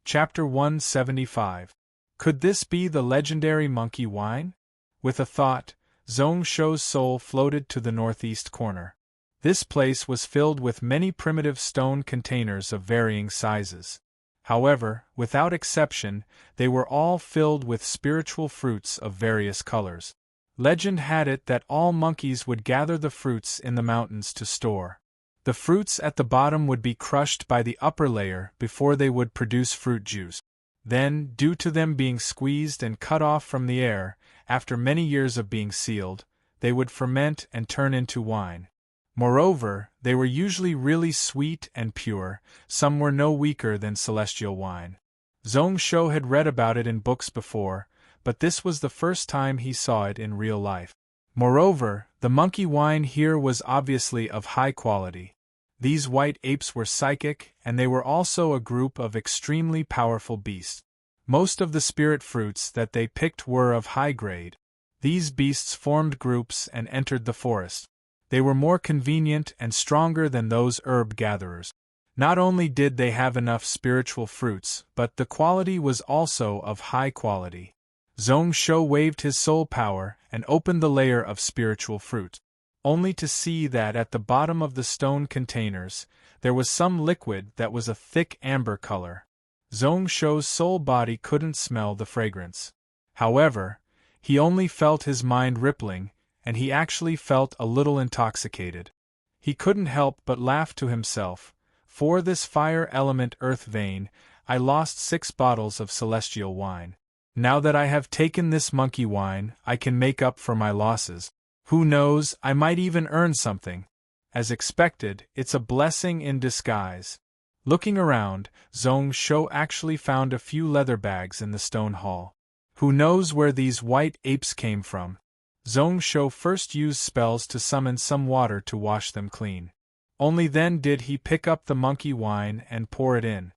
Chapter 175. Could this be the legendary monkey wine? With a thought, Zong Shou's soul floated to the northeast corner. This place was filled with many primitive stone containers of varying sizes. However, without exception, they were all filled with spiritual fruits of various colors. Legend had it that all monkeys would gather the fruits in the mountains to store. The fruits at the bottom would be crushed by the upper layer before they would produce fruit juice. Then, due to them being squeezed and cut off from the air, after many years of being sealed, they would ferment and turn into wine. Moreover, they were usually really sweet and pure, some were no weaker than celestial wine. Zong Shou had read about it in books before, but this was the first time he saw it in real life. Moreover, the monkey wine here was obviously of high quality. These white apes were psychic, and they were also a group of extremely powerful beasts. Most of the spirit fruits that they picked were of high grade. These beasts formed groups and entered the forest. They were more convenient and stronger than those herb gatherers. Not only did they have enough spiritual fruits, but the quality was also of high quality. Zong Shou waved his soul power and opened the layer of spiritual fruit, only to see that at the bottom of the stone containers, there was some liquid that was a thick amber color. Zong Shou's soul body couldn't smell the fragrance. However, he only felt his mind rippling, and he actually felt a little intoxicated. He couldn't help but laugh to himself. For this fire element earth vein, I lost 6 bottles of celestial wine. Now that I have taken this monkey wine, I can make up for my losses. Who knows, I might even earn something. As expected, it's a blessing in disguise. Looking around, Zong Shou actually found a few leather bags in the stone hall. Who knows where these white apes came from? Zong Shou first used spells to summon some water to wash them clean. Only then did he pick up the monkey wine and pour it in.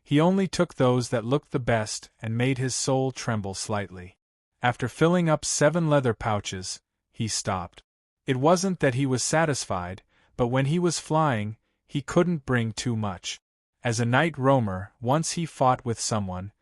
He only took those that looked the best and made his soul tremble slightly. After filling up 7 leather pouches, he stopped. It wasn't that he was satisfied, but when he was flying, he couldn't bring too much. As a night roamer, once he fought with someone,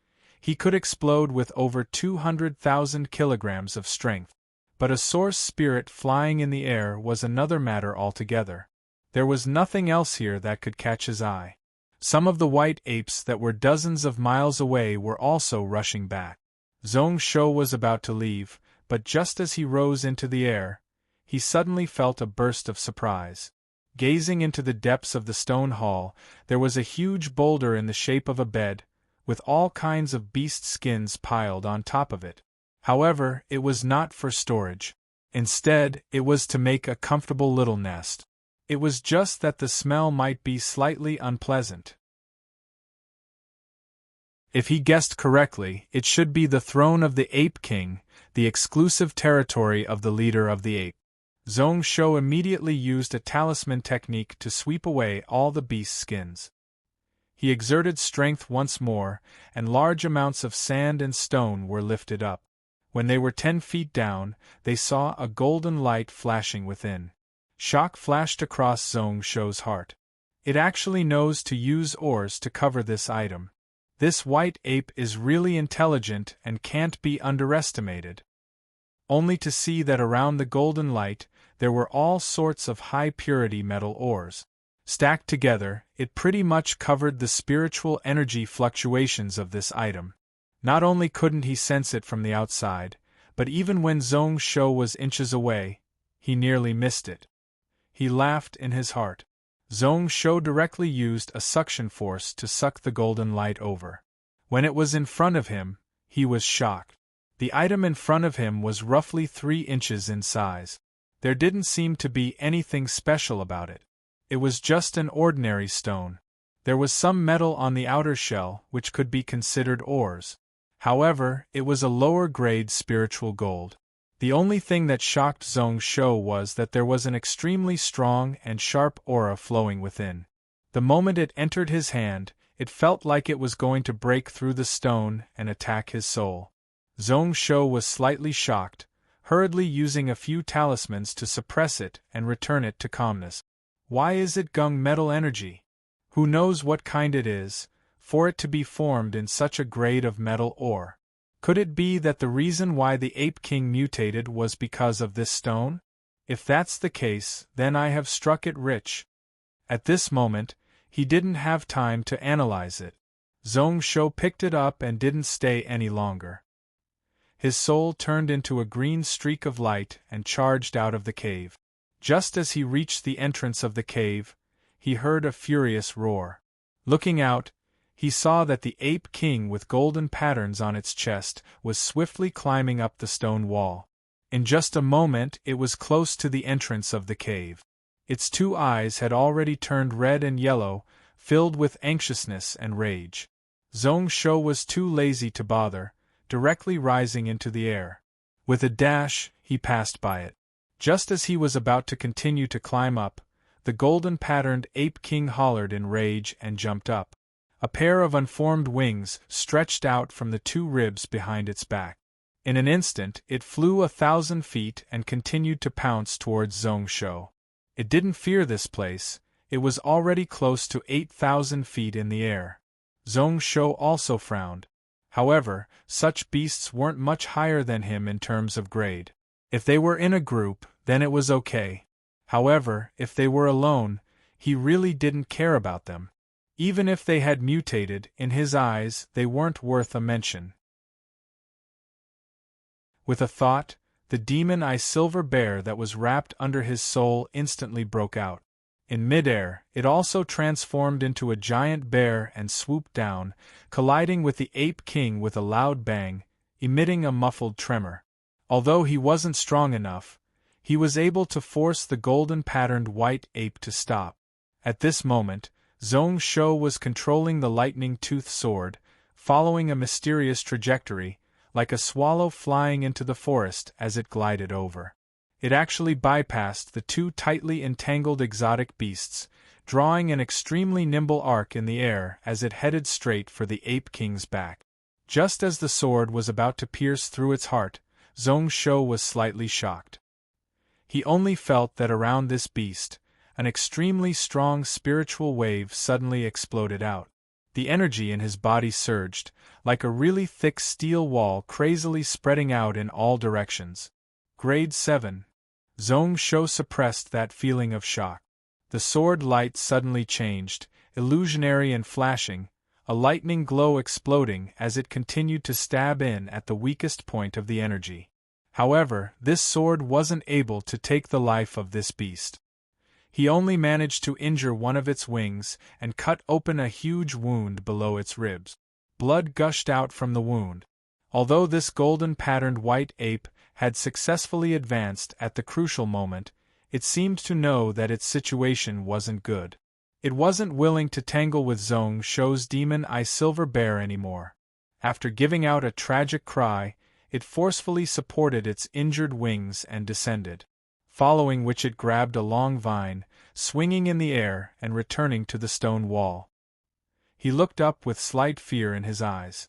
he could explode with over 200,000 kilograms of strength. But a source spirit flying in the air was another matter altogether. There was nothing else here that could catch his eye. Some of the white apes that were dozens of miles away were also rushing back. Zong Shou was about to leave, but just as he rose into the air, he suddenly felt a burst of surprise. Gazing into the depths of the stone hall, there was a huge boulder in the shape of a bed, with all kinds of beast skins piled on top of it. However, it was not for storage. Instead, it was to make a comfortable little nest. It was just that the smell might be slightly unpleasant. If he guessed correctly, it should be the throne of the Ape King, the exclusive territory of the leader of the ape. Zhong Shou immediately used a talisman technique to sweep away all the beast's skins. He exerted strength once more, and large amounts of sand and stone were lifted up. When they were 10 feet down, they saw a golden light flashing within. Shock flashed across Zhong Shou's heart. It actually knows to use ores to cover this item. This white ape is really intelligent and can't be underestimated. Only to see that around the golden light, there were all sorts of high-purity metal ores. Stacked together, it pretty much covered the spiritual energy fluctuations of this item. Not only couldn't he sense it from the outside, but even when Zhong Shou was inches away, he nearly missed it. He laughed in his heart. Zhong Shou directly used a suction force to suck the golden light over. When it was in front of him, he was shocked. The item in front of him was roughly 3 inches in size. There didn't seem to be anything special about it. It was just an ordinary stone. There was some metal on the outer shell which could be considered ores. However, it was a lower-grade spiritual gold. The only thing that shocked Zhong Shou was that there was an extremely strong and sharp aura flowing within. The moment it entered his hand, it felt like it was going to break through the stone and attack his soul. Zhong Shou was slightly shocked, hurriedly using a few talismans to suppress it and return it to calmness. Why is it gung metal energy? Who knows what kind it is, for it to be formed in such a grade of metal ore? Could it be that the reason why the Ape King mutated was because of this stone? If that's the case, then I have struck it rich. At this moment, he didn't have time to analyze it. Zhong Shou picked it up and didn't stay any longer. His soul turned into a green streak of light and charged out of the cave. Just as he reached the entrance of the cave, he heard a furious roar. Looking out, he saw that the Ape King with golden patterns on its chest was swiftly climbing up the stone wall. In just a moment it was close to the entrance of the cave. Its 2 eyes had already turned red and yellow, filled with anxiousness and rage. Zhong Shou was too lazy to bother, directly rising into the air. With a dash, he passed by it. Just as he was about to continue to climb up, the golden-patterned Ape King hollered in rage and jumped up. A pair of unformed wings stretched out from the 2 ribs behind its back. In an instant, it flew 1,000 feet and continued to pounce towards Zhong Shou. It didn't fear this place, it was already close to 8,000 feet in the air. Zhong Shou also frowned. However, such beasts weren't much higher than him in terms of grade. If they were in a group, then it was okay. However, if they were alone, he really didn't care about them. Even if they had mutated, in his eyes, they weren't worth a mention. With a thought, the demon silver bear that was wrapped under his soul instantly broke out. In midair, it also transformed into a giant bear and swooped down, colliding with the Ape King with a loud bang, emitting a muffled tremor. Although he wasn't strong enough, he was able to force the golden-patterned white ape to stop. At this moment, Zhong Shou was controlling the lightning-toothed sword, following a mysterious trajectory, like a swallow flying into the forest as it glided over. It actually bypassed the 2 tightly entangled exotic beasts, drawing an extremely nimble arc in the air as it headed straight for the Ape King's back. Just as the sword was about to pierce through its heart, Zhong Shou was slightly shocked. He only felt that around this beast, an extremely strong spiritual wave suddenly exploded out. The energy in his body surged, like a really thick steel wall crazily spreading out in all directions. Grade 7. Zhong Shou suppressed that feeling of shock. The sword light suddenly changed, illusionary and flashing, a lightning glow exploding as it continued to stab in at the weakest point of the energy. However, this sword wasn't able to take the life of this beast. He only managed to injure one of its wings and cut open a huge wound below its ribs. Blood gushed out from the wound. Although this golden-patterned white ape had successfully advanced at the crucial moment, it seemed to know that its situation wasn't good. It wasn't willing to tangle with Zhong Shou's demon silver bear anymore. After giving out a tragic cry, it forcefully supported its injured wings and descended, following which it grabbed a long vine, swinging in the air and returning to the stone wall. He looked up with slight fear in his eyes.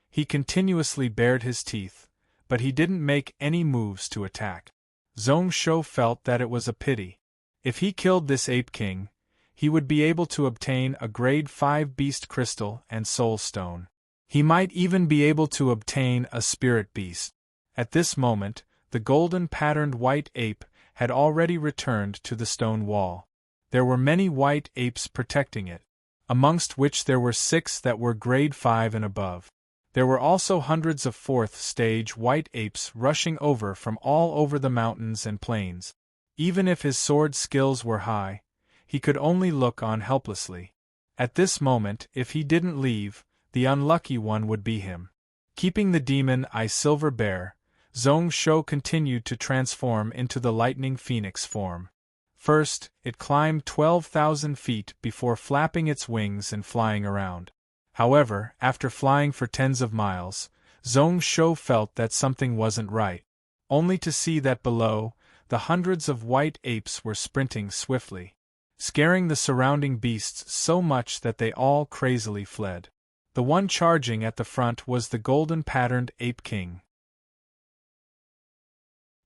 He continuously bared his teeth, but he didn't make any moves to attack. Zhong Shou felt that it was a pity. If he killed this ape king, he would be able to obtain a grade 5 beast crystal and soul stone. He might even be able to obtain a spirit beast. At this moment, the golden patterned white ape had already returned to the stone wall. There were many white apes protecting it, amongst which there were 6 that were grade 5 and above. There were also hundreds of 4th stage white apes rushing over from all over the mountains and plains. Even if his sword skills were high, he could only look on helplessly. At this moment, if he didn't leave, the unlucky one would be him. Keeping the demon eye silver bear, Zhong Shou continued to transform into the lightning phoenix form. First, it climbed 12,000 feet before flapping its wings and flying around. However, after flying for tens of miles, Zhong Shou felt that something wasn't right, only to see that below, the hundreds of white apes were sprinting swiftly, scaring the surrounding beasts so much that they all crazily fled. The one charging at the front was the golden-patterned Ape King.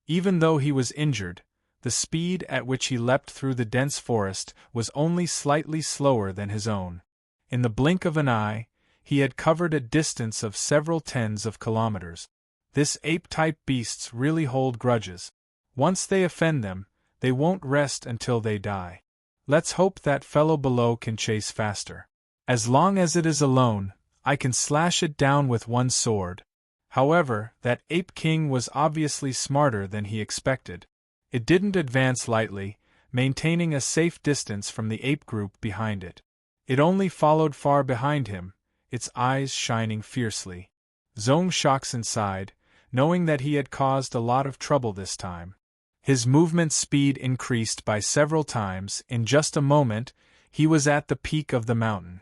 Even though he was injured, the speed at which he leapt through the dense forest was only slightly slower than his own. In the blink of an eye, he had covered a distance of several tens of kilometers. This ape-type beasts really hold grudges. Once they offend them, they won't rest until they die. Let's hope that fellow below can chase faster. As long as it is alone, I can slash it down with one sword. However, that Ape King was obviously smarter than he expected. It didn't advance lightly, maintaining a safe distance from the ape group behind it. It only followed far behind him, its eyes shining fiercely. Zhong Shou sighed, knowing that he had caused a lot of trouble this time. His movement speed increased by several times. In just a moment, he was at the peak of the mountain.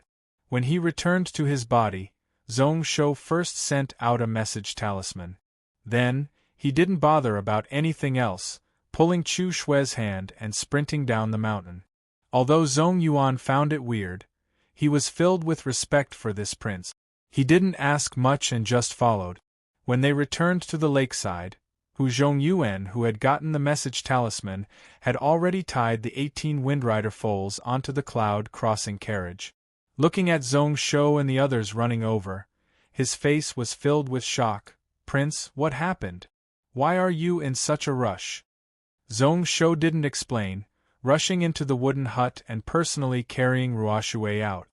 When he returned to his body, Zhong Shou first sent out a message talisman. Then, he didn't bother about anything else, pulling Chu Shui's hand and sprinting down the mountain. Although Zhong Yuan found it weird, he was filled with respect for this prince. He didn't ask much and just followed. When they returned to the lakeside, Hu Zhongyuan, who had gotten the message talisman, had already tied the 18 Windrider foals onto the cloud-crossing carriage. Looking at Zhong Shou and the others running over, his face was filled with shock. "Prince, what happened? Why are you in such a rush?" Zhong Shou didn't explain, rushing into the wooden hut and personally carrying Ruoshui out.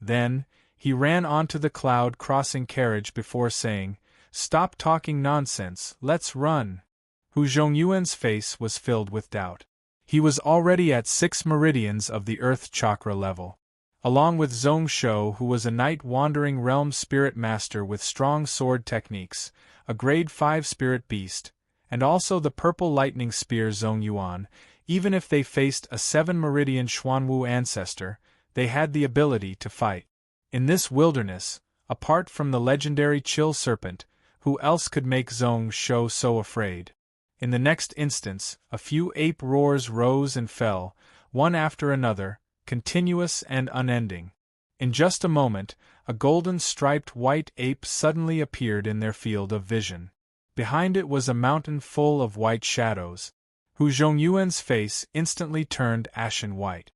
Then, he ran onto the cloud-crossing carriage before saying, "Stop talking nonsense, let's run." Hu Zhongyuan's face was filled with doubt. He was already at 6 meridians of the Earth Chakra level. Along with Zhong Shou, who was a night-wandering realm spirit master with strong sword techniques, a grade 5 spirit beast, and also the purple lightning spear Zhong Yuan, even if they faced a 7 meridian Xuanwu ancestor, they had the ability to fight. In this wilderness, apart from the legendary Chill Serpent, who else could make Zhong Shou so afraid? In the next instance, a few ape roars rose and fell, one after another, continuous and unending. In just a moment, a golden-striped white ape suddenly appeared in their field of vision. Behind it was a mountain full of white shadows. Hu Zhongyuan's face instantly turned ashen white.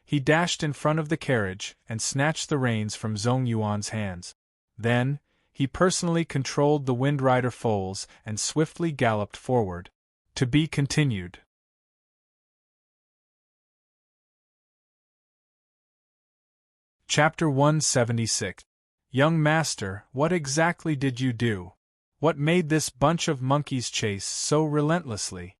He dashed in front of the carriage and snatched the reins from Zhong Yuan's hands. Then, he personally controlled the Windrider foals and swiftly galloped forward. To be continued. Chapter 176. Young Master, what exactly did you do? What made this bunch of monkeys chase so relentlessly?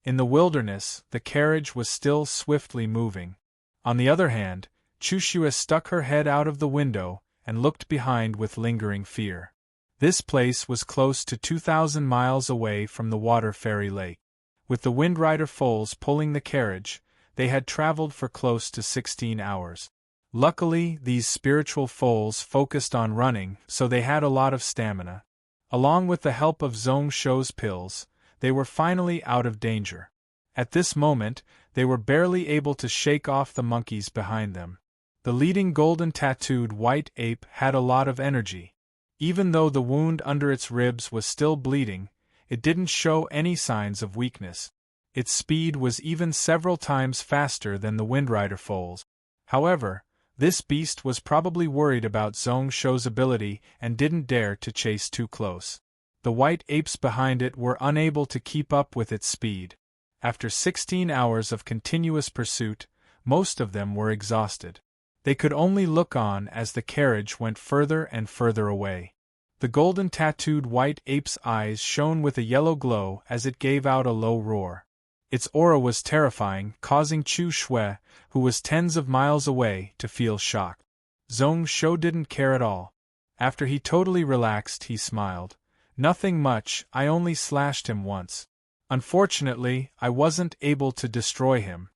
In the wilderness, the carriage was still swiftly moving. On the other hand, Chu Shui stuck her head out of the window and looked behind with lingering fear. This place was close to 2,000 miles away from the Water Fairy Lake. With the Windrider foals pulling the carriage, they had traveled for close to 16 hours. Luckily, these spiritual foals focused on running, so they had a lot of stamina. Along with the help of Zhong Shou's pills, they were finally out of danger. At this moment, they were barely able to shake off the monkeys behind them. The leading golden tattooed white ape had a lot of energy. Even though the wound under its ribs was still bleeding, it didn't show any signs of weakness. Its speed was even several times faster than the Windrider foals. However, this beast was probably worried about Zhong Shou's ability and didn't dare to chase too close. The white apes behind it were unable to keep up with its speed. After 16 hours of continuous pursuit, most of them were exhausted. They could only look on as the carriage went further and further away. The golden tattooed white ape's eyes shone with a yellow glow as it gave out a low roar. Its aura was terrifying, causing Chu Shui, who was tens of miles away, to feel shocked. Zhong Shou didn't care at all. After he totally relaxed, he smiled. "Nothing much, I only slashed him once. Unfortunately, I wasn't able to destroy him."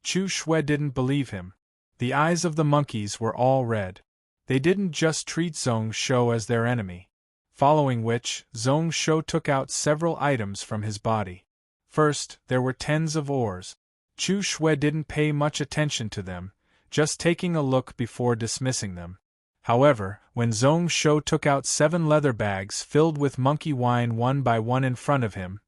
Chu Shui didn't believe him. The eyes of the monkeys were all red. They didn't just treat Zhong Shou as their enemy. Following which, Zhong Shou took out several items from his body. First, there were tens of oars. Chu Shui didn't pay much attention to them, just taking a look before dismissing them. However, when Zhong Shou took out 7 leather bags filled with monkey wine one by one in front of him,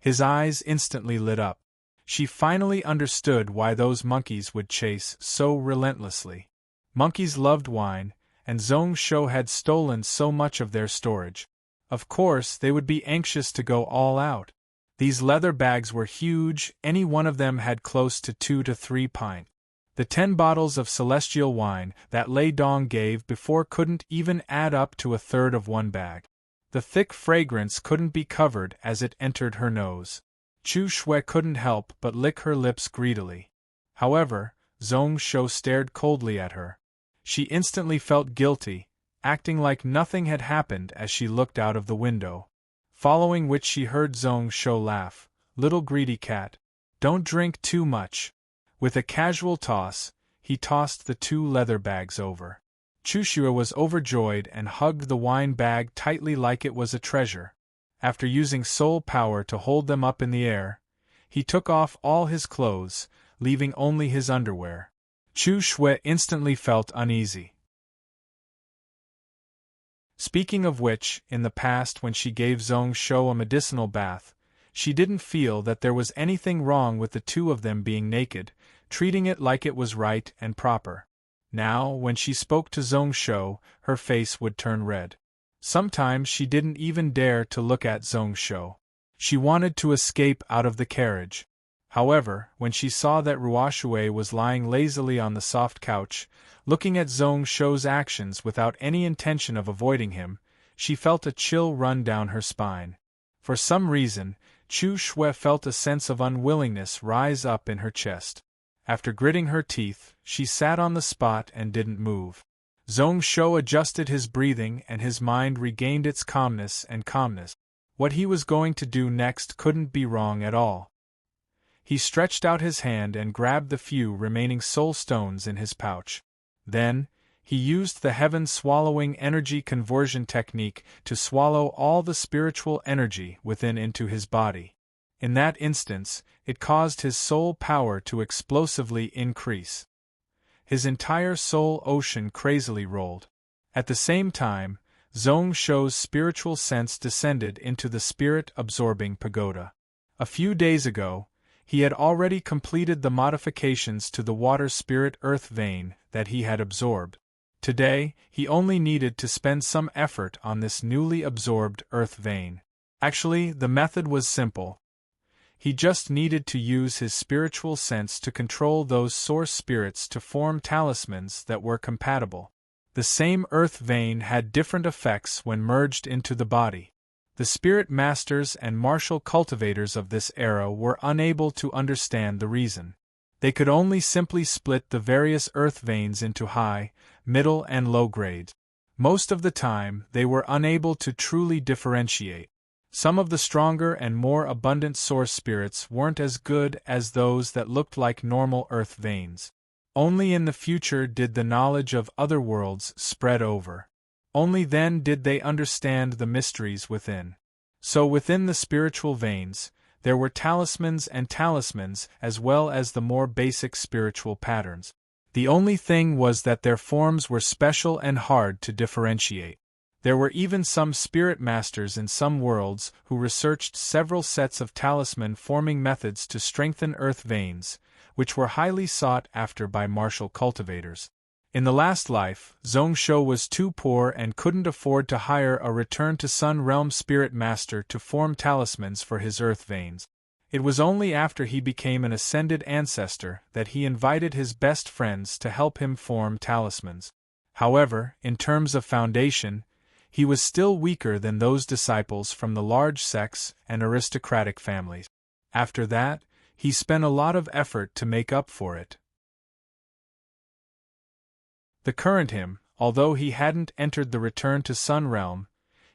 his eyes instantly lit up. She finally understood why those monkeys would chase so relentlessly. Monkeys loved wine, and Zhong Shou had stolen so much of their storage. Of course, they would be anxious to go all out. These leather bags were huge, any one of them had close to 2 to 3 pints. The 10 bottles of celestial wine that Lei Dong gave before couldn't even add up to a third of one bag. The thick fragrance couldn't be covered as it entered her nose. Chu Shui couldn't help but lick her lips greedily. However, Zhong Shou stared coldly at her. She instantly felt guilty, acting like nothing had happened as she looked out of the window. Following which she heard Zhong Shou laugh, "Little greedy cat. Don't drink too much." With a casual toss, he tossed the 2 leather bags over. Chu Shui was overjoyed and hugged the wine bag tightly like it was a treasure. After using soul power to hold them up in the air, he took off all his clothes, leaving only his underwear. Chu Shui instantly felt uneasy. Speaking of which, in the past when she gave Zhong Shou a medicinal bath, she didn't feel that there was anything wrong with the 2 of them being naked, treating it like it was right and proper. Now, when she spoke to Zhong Shou, her face would turn red. Sometimes she didn't even dare to look at Zhong Shou. She wanted to escape out of the carriage. However, when she saw that Ruoshui was lying lazily on the soft couch, looking at Zhong Shou's actions without any intention of avoiding him, she felt a chill run down her spine. For some reason, Chu Shui felt a sense of unwillingness rise up in her chest. After gritting her teeth, she sat on the spot and didn't move. Zhong Shou adjusted his breathing and his mind regained its calmness. What he was going to do next couldn't be wrong at all. He stretched out his hand and grabbed the few remaining soul stones in his pouch. Then, he used the heaven-swallowing energy conversion technique to swallow all the spiritual energy within into his body. In that instance, it caused his soul power to explosively increase. His entire soul ocean crazily rolled. At the same time, Zhong Shou's spiritual sense descended into the spirit-absorbing pagoda. A few days ago, he had already completed the modifications to the water spirit earth vein that he had absorbed. Today, he only needed to spend some effort on this newly absorbed earth vein. Actually, the method was simple. He just needed to use his spiritual sense to control those source spirits to form talismans that were compatible. The same earth vein had different effects when merged into the body. The spirit masters and martial cultivators of this era were unable to understand the reason. They could only simply split the various earth veins into high, middle, and low grades. Most of the time, they were unable to truly differentiate. Some of the stronger and more abundant source spirits weren't as good as those that looked like normal earth veins. Only in the future did the knowledge of other worlds spread over. Only then did they understand the mysteries within. So within the spiritual veins, there were talismans and talismans as well as the more basic spiritual patterns. The only thing was that their forms were special and hard to differentiate. There were even some spirit masters in some worlds who researched several sets of talisman-forming methods to strengthen earth veins, which were highly sought after by martial cultivators. In the last life, Zhongsho was too poor and couldn't afford to hire a return-to-Sun Realm spirit master to form talismans for his earth veins. It was only after he became an ascended ancestor that he invited his best friends to help him form talismans. However, in terms of foundation, he was still weaker than those disciples from the large sects and aristocratic families. After that, he spent a lot of effort to make up for it. The current him, although he hadn't entered the Return to Sun Realm,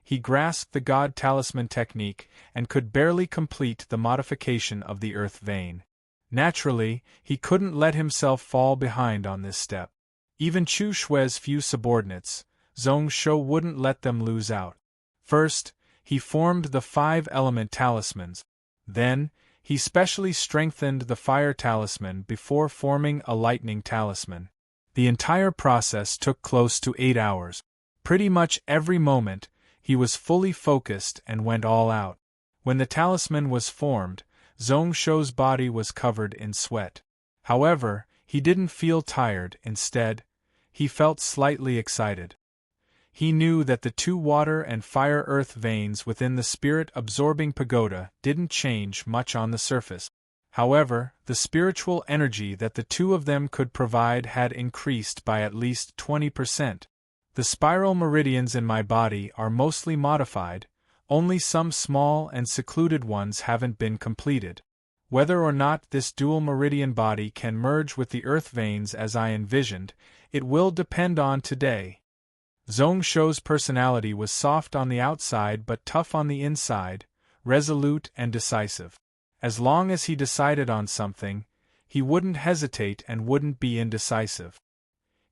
he grasped the God Talisman technique and could barely complete the modification of the earth vein. Naturally, he couldn't let himself fall behind on this step. Even Chu Shui's few subordinates, Zhongsho wouldn't let them lose out. First, he formed the 5-element talismans. Then, he specially strengthened the fire talisman before forming a lightning talisman. The entire process took close to 8 hours. Pretty much every moment, he was fully focused and went all out. When the talisman was formed, Zhongsho's body was covered in sweat. However, he didn't feel tired. Instead, he felt slightly excited. He knew that the 2 water and fire-earth veins within the spirit-absorbing pagoda didn't change much on the surface. However, the spiritual energy that the 2 of them could provide had increased by at least 20%. The spiral meridians in my body are mostly modified, only some small and secluded ones haven't been completed. Whether or not this dual meridian body can merge with the earth veins as I envisioned, it will depend on today. Zhongsho's personality was soft on the outside but tough on the inside, resolute and decisive. As long as he decided on something, he wouldn't hesitate and wouldn't be indecisive.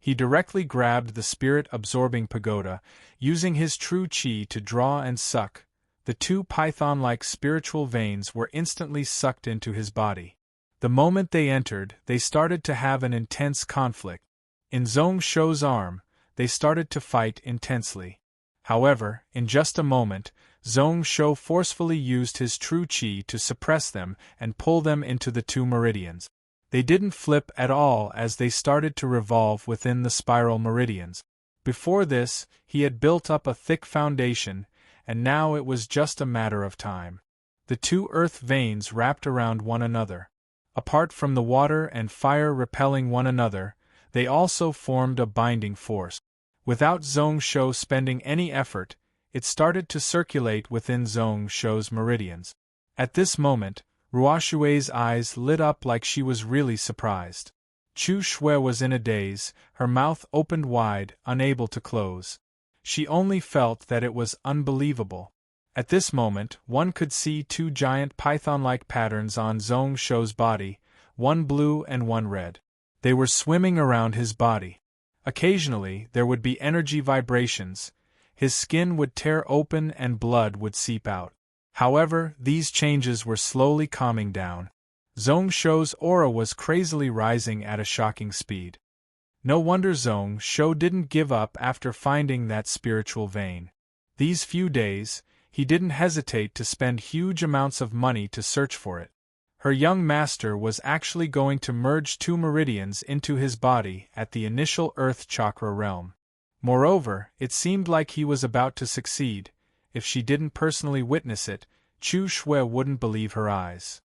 He directly grabbed the spirit-absorbing pagoda, using his true chi to draw and suck. The 2 python-like spiritual veins were instantly sucked into his body. The moment they entered, they started to have an intense conflict. In Zhongsho's arm, they started to fight intensely. However, in just a moment, Zhongsho forcefully used his true chi to suppress them and pull them into the 2 meridians. They didn't flip at all as they started to revolve within the spiral meridians. Before this, he had built up a thick foundation, and now it was just a matter of time. The 2 earth veins wrapped around one another. Apart from the water and fire repelling one another, they also formed a binding force. Without Zhongsho spending any effort, it started to circulate within Zhongsho's meridians. At this moment, Ruoshui's eyes lit up like she was really surprised. Chu Shui was in a daze, her mouth opened wide, unable to close. She only felt that it was unbelievable. At this moment, one could see 2 giant python-like patterns on Zhongsho's body, one blue and one red. They were swimming around his body. Occasionally, there would be energy vibrations. His skin would tear open and blood would seep out. However, these changes were slowly calming down. Zhongsho's aura was crazily rising at a shocking speed. No wonder Zhongsho didn't give up after finding that spiritual vein. These few days, he didn't hesitate to spend huge amounts of money to search for it. Her young master was actually going to merge 2 meridians into his body at the initial Earth Chakra realm. Moreover, it seemed like he was about to succeed. If she didn't personally witness it, Chu Shui wouldn't believe her eyes.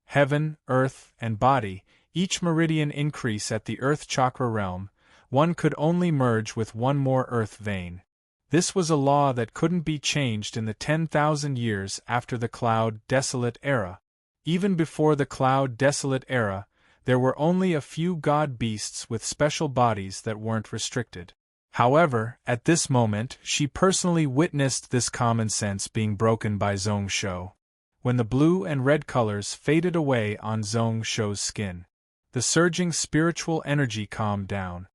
Heaven, earth, and body, each meridian increase at the Earth Chakra realm, one could only merge with one more earth vein. This was a law that couldn't be changed in the 10,000 years after the Cloud Desolate era. Even before the Cloud Desolate era, there were only a few god beasts with special bodies that weren't restricted. However, at this moment, she personally witnessed this common sense being broken by Zhongsho. when the blue and red colors faded away on Zhong Shou's skin. The surging spiritual energy calmed down.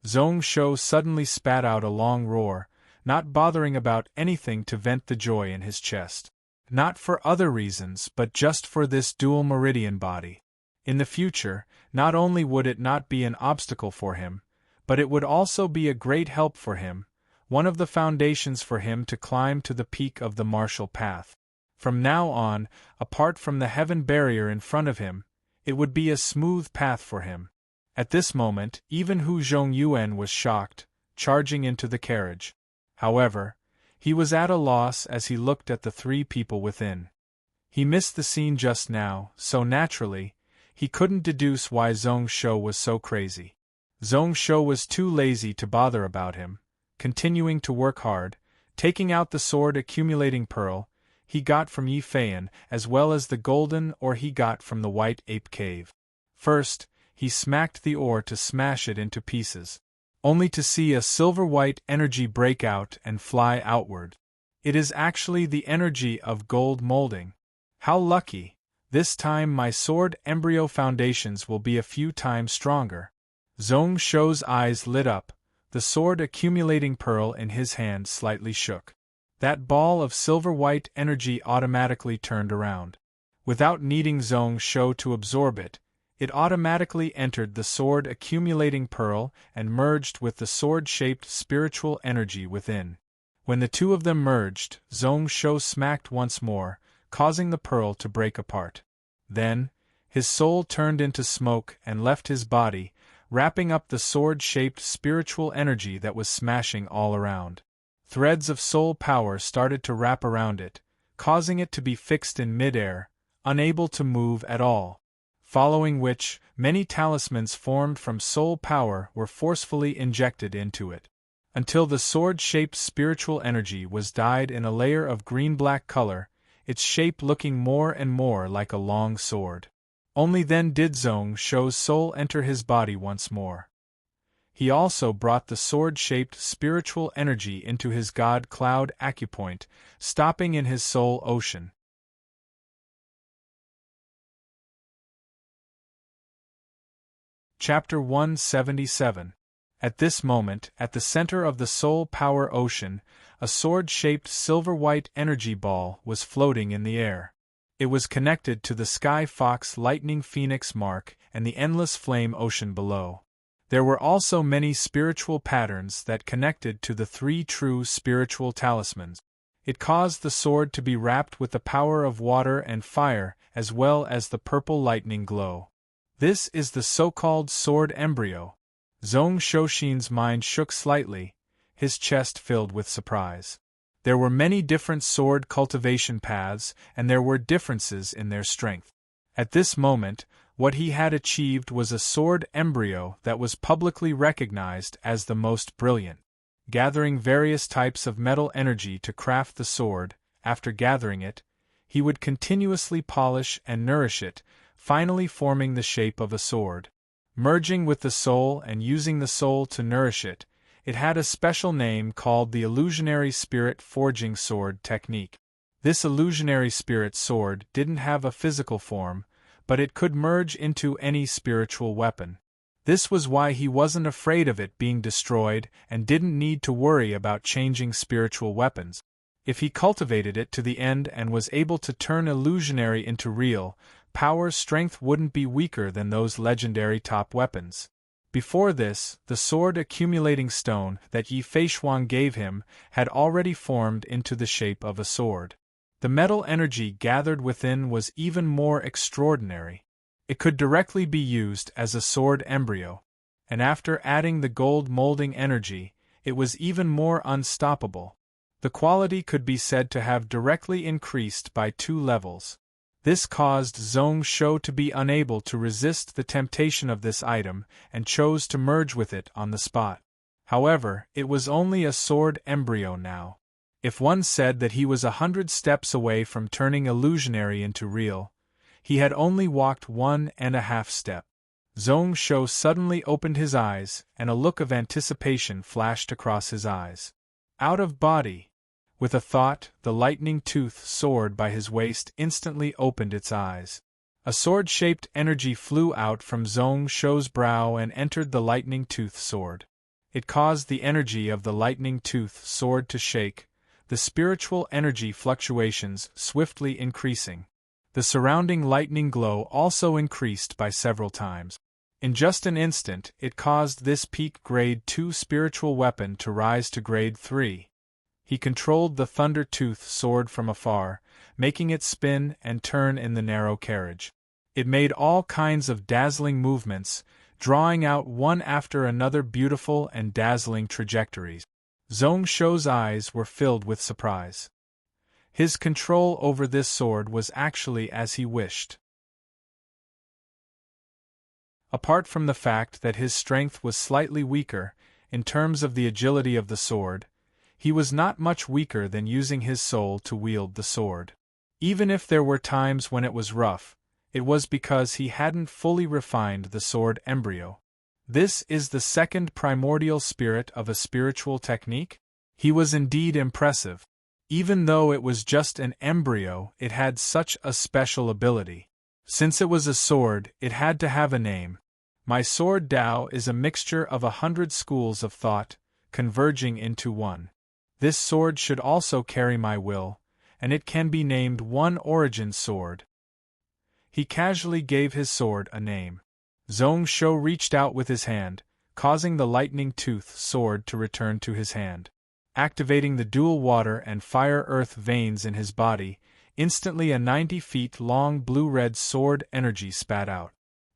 Zhong Shou suddenly spat out a long roar, not bothering about anything to vent the joy in his chest. Not for other reasons but just for this dual meridian body. In the future, not only would it not be an obstacle for him, but it would also be a great help for him, one of the foundations for him to climb to the peak of the martial path. From now on, apart from the heaven barrier in front of him, it would be a smooth path for him. At this moment, even Hu Zhongyuan was shocked, charging into the carriage. However, he was at a loss as he looked at the three people within. He missed the scene just now, so naturally, he couldn't deduce why Zhong Shou was so crazy. Zhong Shou was too lazy to bother about him, continuing to work hard, taking out the sword accumulating pearl he got from Yi Feiyan as well as the golden ore he got from the White Ape Cave. First, he smacked the ore to smash it into pieces, only to see a silver-white energy break out and fly outward. It is actually the energy of gold molding. How lucky! This time my sword embryo foundations will be a few times stronger. Zhong Shou's eyes lit up, the sword accumulating pearl in his hand slightly shook. That ball of silver-white energy automatically turned around. Without needing Zhong Shou to absorb it, it automatically entered the sword accumulating pearl and merged with the sword-shaped spiritual energy within. When the two of them merged, Zhong Shou smacked once more, causing the pearl to break apart. Then, his soul turned into smoke and left his body, wrapping up the sword-shaped spiritual energy that was smashing all around. Threads of soul power started to wrap around it, causing it to be fixed in mid-air, unable to move at all. Following which, many talismans formed from soul power were forcefully injected into it, until the sword-shaped spiritual energy was dyed in a layer of green-black color, its shape looking more and more like a long sword. Only then did Zhong Shou's soul enter his body once more. He also brought the sword-shaped spiritual energy into his god cloud acupoint, stopping in his soul ocean. Chapter 177. At this moment, at the center of the soul power ocean, a sword-shaped silver-white energy ball was floating in the air. It was connected to the Sky Fox Lightning Phoenix mark and the endless flame ocean below. There were also many spiritual patterns that connected to the three true spiritual talismans. It caused the sword to be wrapped with the power of water and fire as well as the purple lightning glow. This is the so-called sword embryo. Zhong Shouxin's mind shook slightly, his chest filled with surprise. There were many different sword cultivation paths, and there were differences in their strength. At this moment, what he had achieved was a sword embryo that was publicly recognized as the most brilliant. Gathering various types of metal energy to craft the sword, after gathering it, he would continuously polish and nourish it, finally forming the shape of a sword. Merging with the soul and using the soul to nourish it, it had a special name called the illusionary spirit forging sword technique. This illusionary spirit sword didn't have a physical form, but it could merge into any spiritual weapon. This was why he wasn't afraid of it being destroyed and didn't need to worry about changing spiritual weapons. If he cultivated it to the end and was able to turn illusionary into real, power's strength wouldn't be weaker than those legendary top weapons. Before this, the sword accumulating stone that Yi Feishuang gave him had already formed into the shape of a sword. The metal energy gathered within was even more extraordinary. It could directly be used as a sword embryo, and after adding the gold molding energy, it was even more unstoppable. The quality could be said to have directly increased by 2 levels. This caused Zhong Shou to be unable to resist the temptation of this item and chose to merge with it on the spot. However, it was only a sword embryo now. If one said that he was 100 steps away from turning illusionary into real, he had only walked 1.5 steps. Zhong Shou suddenly opened his eyes, and a look of anticipation flashed across his eyes. Out of body. With a thought, the lightning-toothed sword by his waist instantly opened its eyes. A sword-shaped energy flew out from Zhong Shou's brow and entered the lightning-toothed sword. It caused the energy of the lightning-toothed sword to shake, the spiritual energy fluctuations swiftly increasing. The surrounding lightning glow also increased by several times. In just an instant, it caused this peak Grade 2 spiritual weapon to rise to Grade 3. He controlled the thunder-toothed sword from afar, making it spin and turn in the narrow carriage. It made all kinds of dazzling movements, drawing out one after another beautiful and dazzling trajectories. Zhong Shou's eyes were filled with surprise. His control over this sword was actually as he wished. Apart from the fact that his strength was slightly weaker, in terms of the agility of the sword, he was not much weaker than using his soul to wield the sword. Even if there were times when it was rough, it was because he hadn't fully refined the sword embryo. This is the second primordial spirit of a spiritual technique? He was indeed impressive. Even though it was just an embryo, it had such a special ability. Since it was a sword, it had to have a name. My sword Dao is a mixture of 100 schools of thought, converging into one. This sword should also carry my will, and it can be named One Origin Sword. He casually gave his sword a name. Zhong Shou reached out with his hand, causing the lightning-toothed sword to return to his hand. Activating the dual water and fire-earth veins in his body, instantly a 90 feet long blue-red sword energy spat out.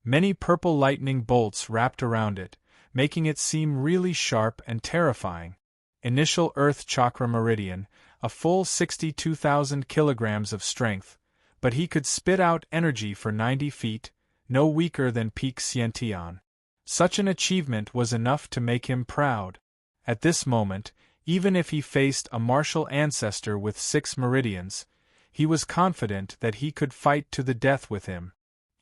Many purple lightning bolts wrapped around it, making it seem really sharp and terrifying. Initial Earth Chakra Meridian, a full 62,000 kilograms of strength, but he could spit out energy for 90 feet, no weaker than peak Xiantian. Such an achievement was enough to make him proud. At this moment, even if he faced a martial ancestor with 6 meridians, he was confident that he could fight to the death with him.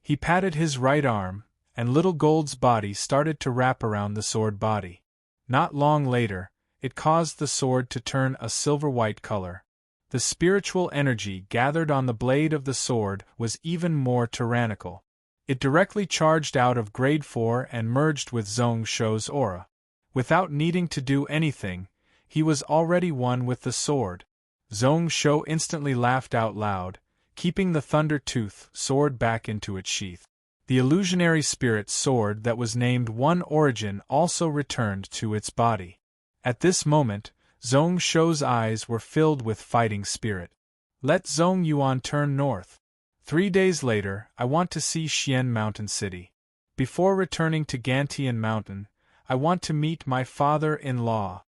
He patted his right arm, and Little Gold's body started to wrap around the sword body. Not long later, it caused the sword to turn a silver-white color. The spiritual energy gathered on the blade of the sword was even more tyrannical. It directly charged out of Grade 4 and merged with Zhong Shou's aura. Without needing to do anything, he was already one with the sword. Zhong Shou instantly laughed out loud, keeping the thunder-tooth sword back into its sheath. The illusionary spirit sword that was named One Origin also returned to its body. At this moment, Zhong Shou's eyes were filled with fighting spirit. Let Zhong Yuan turn north. 3 days later, I want to see Xian Mountain City. Before returning to Gantian Mountain, I want to meet my father-in-law.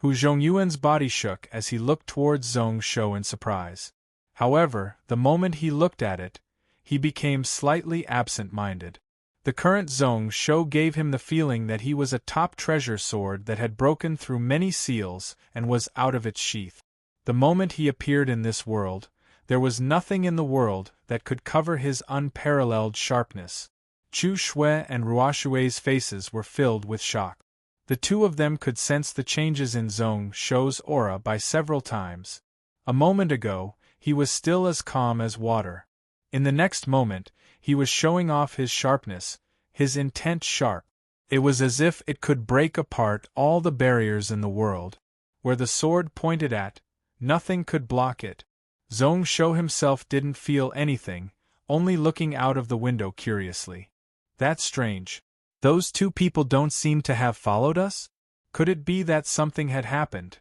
Hu Zhongyuan's body shook as he looked towards Zhong Shou in surprise. However, the moment he looked at it, he became slightly absent-minded. The current Zhong Shou gave him the feeling that he was a top treasure sword that had broken through many seals and was out of its sheath. The moment he appeared in this world, there was nothing in the world that could cover his unparalleled sharpness. Chu Shui and Ruo Shui's faces were filled with shock. The two of them could sense the changes in Zhong Shou's aura by several times. A moment ago, he was still as calm as water. In the next moment, he was showing off his sharpness, his intent sharp. It was as if it could break apart all the barriers in the world. Where the sword pointed at, nothing could block it. Zhong Shou himself didn't feel anything, only looking out of the window curiously. That's strange. Those two people don't seem to have followed us? Could it be that something had happened?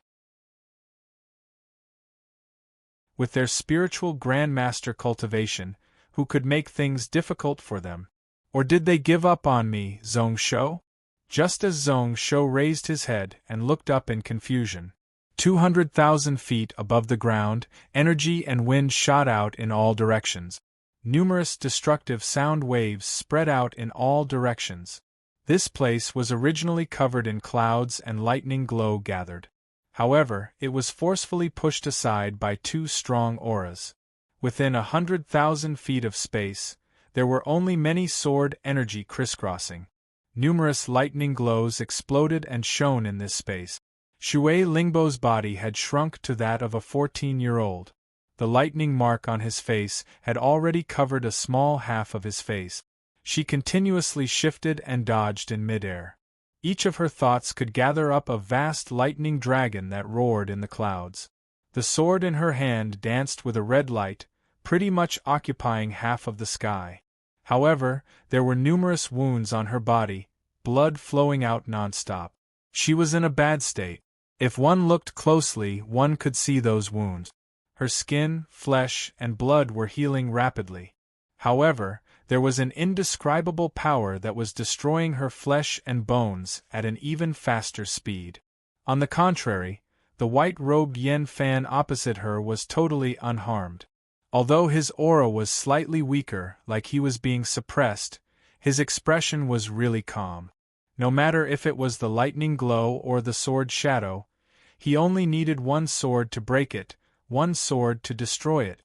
With their spiritual grandmaster cultivation, who could make things difficult for them? Or did they give up on me, Zhong Shou? Just as Zhong Shou raised his head and looked up in confusion, 200,000 feet above the ground, energy and wind shot out in all directions. Numerous destructive sound waves spread out in all directions. This place was originally covered in clouds and lightning glow gathered. However, it was forcefully pushed aside by 2 strong auras. Within 100,000 feet of space, there were only many sword energy crisscrossing. Numerous lightning glows exploded and shone in this space. Shui Lingbo's body had shrunk to that of a 14-year-old. The lightning mark on his face had already covered a small half of his face. She continuously shifted and dodged in midair. Each of her thoughts could gather up a vast lightning dragon that roared in the clouds. The sword in her hand danced with a red light, pretty much occupying half of the sky. However, there were numerous wounds on her body, blood flowing out non-stop. She was in a bad state. If one looked closely, one could see those wounds. Her skin, flesh, and blood were healing rapidly. However, there was an indescribable power that was destroying her flesh and bones at an even faster speed. On the contrary, the white-robed Yen Fan opposite her was totally unharmed. Although his aura was slightly weaker, like he was being suppressed, his expression was really calm. No matter if it was the lightning glow or the sword shadow, he only needed one sword to break it, one sword to destroy it.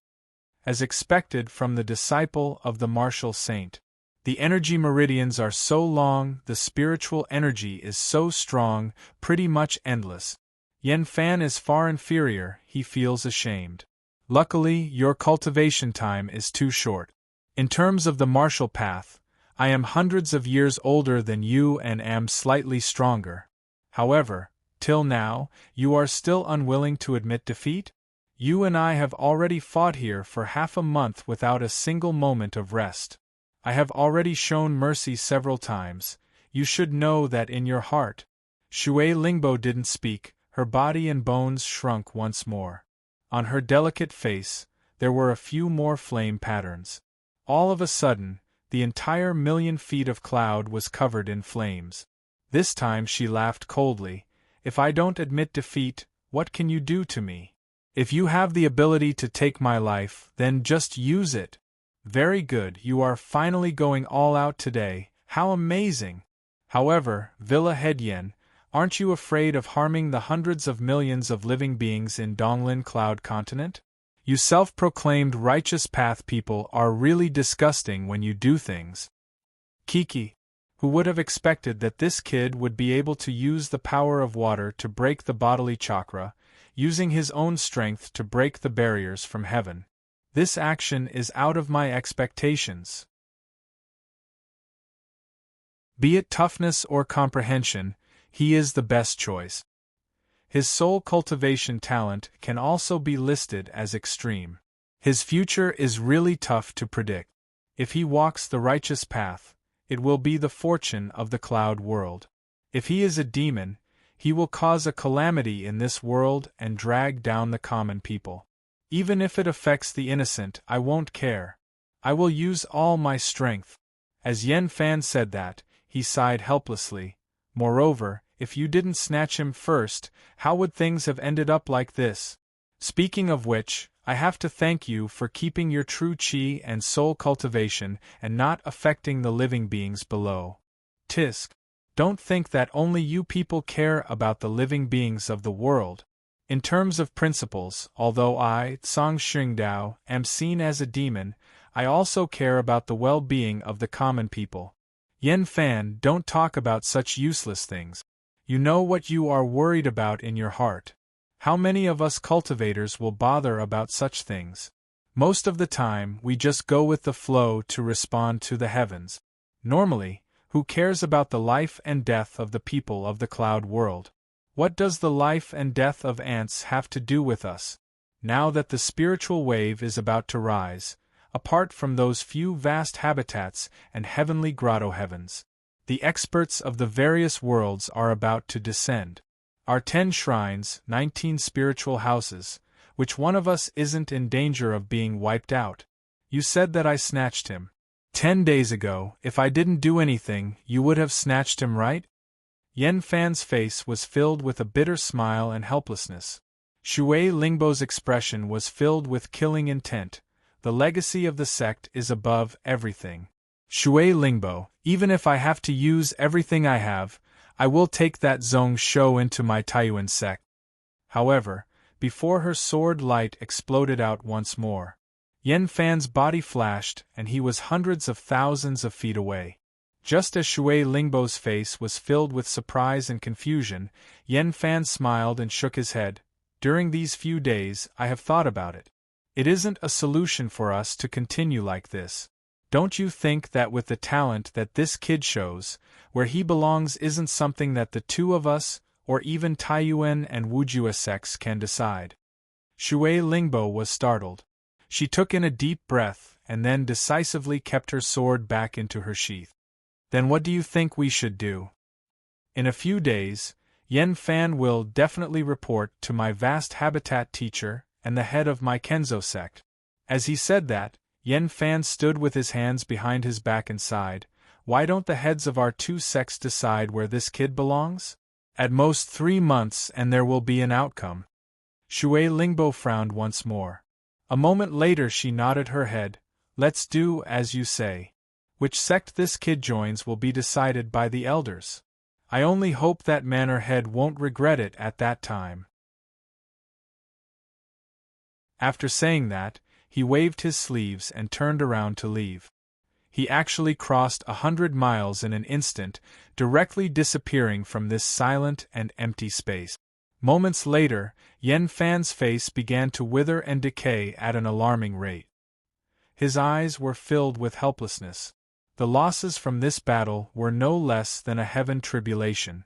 As expected from the disciple of the martial saint. The energy meridians are so long, the spiritual energy is so strong, pretty much endless. Yen Fan is far inferior, he feels ashamed. Luckily, your cultivation time is too short. In terms of the martial path, I am hundreds of years older than you and am slightly stronger. However, till now, you are still unwilling to admit defeat? You and I have already fought here for half a month without a single moment of rest. I have already shown mercy several times. You should know that in your heart. Shui Lingbo didn't speak, her body and bones shrunk once more. On her delicate face, there were a few more flame patterns. All of a sudden, the entire 1,000,000 feet of cloud was covered in flames. This time she laughed coldly. If I don't admit defeat, what can you do to me? If you have the ability to take my life, then just use it. Very good, you are finally going all out today, how amazing! However, Villa Hedyen, aren't you afraid of harming the hundreds of millions of living beings in Donglin Cloud Continent? You self-proclaimed righteous path people are really disgusting when you do things. Kiki, who would have expected that this kid would be able to use the power of water to break the bodily chakra, using his own strength to break the barriers from heaven. This action is out of my expectations. Be it toughness or comprehension, he is the best choice. His soul cultivation talent can also be listed as extreme. His future is really tough to predict. If he walks the righteous path, it will be the fortune of the cloud world. If he is a demon, he will cause a calamity in this world and drag down the common people. Even if it affects the innocent, I won't care. I will use all my strength. As Yen Fan said that, he sighed helplessly. Moreover, if you didn't snatch him first, how would things have ended up like this? Speaking of which, I have to thank you for keeping your true chi and soul cultivation and not affecting the living beings below. Tisk. Don't think that only you people care about the living beings of the world. In terms of principles, although I, Tsang Xingdao, am seen as a demon, I also care about the well-being of the common people. Yen Fan, don't talk about such useless things. You know what you are worried about in your heart. How many of us cultivators will bother about such things? Most of the time, we just go with the flow to respond to the heavens. Normally, who cares about the life and death of the people of the cloud world? What does the life and death of ants have to do with us? Now that the spiritual wave is about to rise, apart from those few vast habitats and heavenly grotto heavens, the experts of the various worlds are about to descend. Our 10 shrines, 19 spiritual houses, which one of us isn't in danger of being wiped out? You said that I snatched him. 10 days ago, if I didn't do anything, you would have snatched him, right? Yen Fan's face was filled with a bitter smile and helplessness. Shui Lingbo's expression was filled with killing intent. The legacy of the sect is above everything. Shui Lingbo, even if I have to use everything I have, I will take that Zong Shou into my Taiyuan sect. However, before her sword light exploded out once more, Yen Fan's body flashed and he was hundreds of thousands of feet away. Just as Shui Lingbo's face was filled with surprise and confusion, Yan Fan smiled and shook his head. During these few days, I have thought about it. It isn't a solution for us to continue like this. Don't you think that with the talent that this kid shows, where he belongs isn't something that the two of us, or even Taiyuan and Wujua sects can decide? Shui Lingbo was startled. She took in a deep breath and then decisively kept her sword back into her sheath. Then what do you think we should do? In a few days, Yan Fan will definitely report to my vast habitat teacher and the head of my Kenzo sect. As he said that, Yan Fan stood with his hands behind his back and sighed. Why don't the heads of our two sects decide where this kid belongs? At most 3 months and there will be an outcome. Shui Lingbo frowned once more. A moment later she nodded her head. Let's do as you say. Which sect this kid joins will be decided by the elders. I only hope that Manor Head won't regret it at that time. After saying that, he waved his sleeves and turned around to leave. He actually crossed 100 miles in an instant, directly disappearing from this silent and empty space. Moments later, Yan Fan's face began to wither and decay at an alarming rate. His eyes were filled with helplessness. The losses from this battle were no less than a heaven tribulation.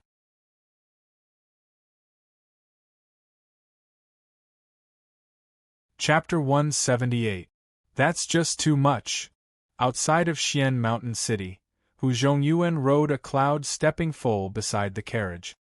Chapter 178. That's just too much. Outside of Xian Mountain City, Hu Zhongyuan rode a cloud stepping foal beside the carriage.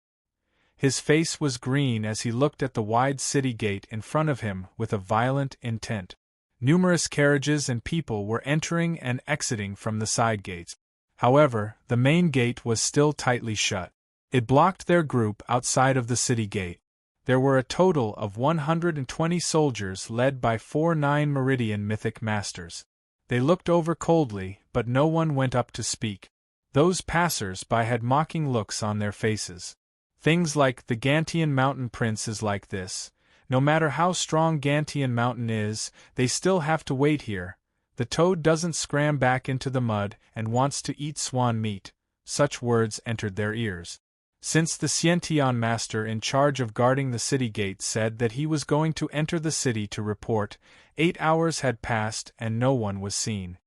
His face was green as he looked at the wide city gate in front of him with a violent intent. Numerous carriages and people were entering and exiting from the side gates. However, the main gate was still tightly shut. It blocked their group outside of the city gate. There were a total of 120 soldiers led by 4 9-meridian mythic masters. They looked over coldly, but no one went up to speak. Those passers-by had mocking looks on their faces. Things like the Gantian Mountain Prince is like this. No matter how strong Gantian Mountain is, they still have to wait here. The toad doesn't scram back into the mud and wants to eat swan meat. Such words entered their ears. Since the Xiantian master in charge of guarding the city gate said that he was going to enter the city to report, 8 hours had passed and no one was seen.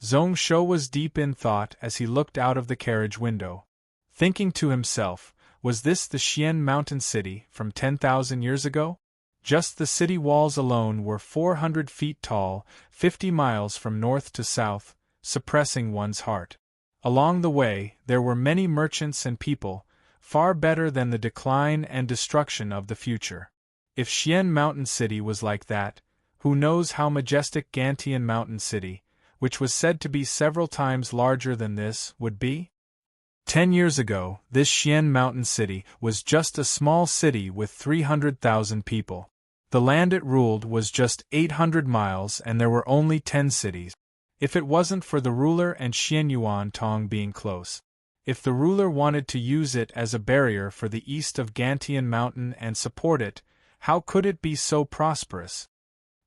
Zhong Shou was deep in thought as he looked out of the carriage window. Thinking to himself, was this the Xian Mountain City from 10,000 years ago? Just the city walls alone were 400 feet tall, 50 miles from north to south, suppressing one's heart. Along the way, there were many merchants and people, far better than the decline and destruction of the future. If Xian Mountain City was like that, who knows how majestic Gantian Mountain City, which was said to be several times larger than this, would be? 10 years ago, this Xian Mountain City was just a small city with 300,000 people. The land it ruled was just 800 miles and there were only 10 cities. If it wasn't for the ruler and Xian Yuan Tong being close. If the ruler wanted to use it as a barrier for the east of Gantian Mountain and support it, how could it be so prosperous?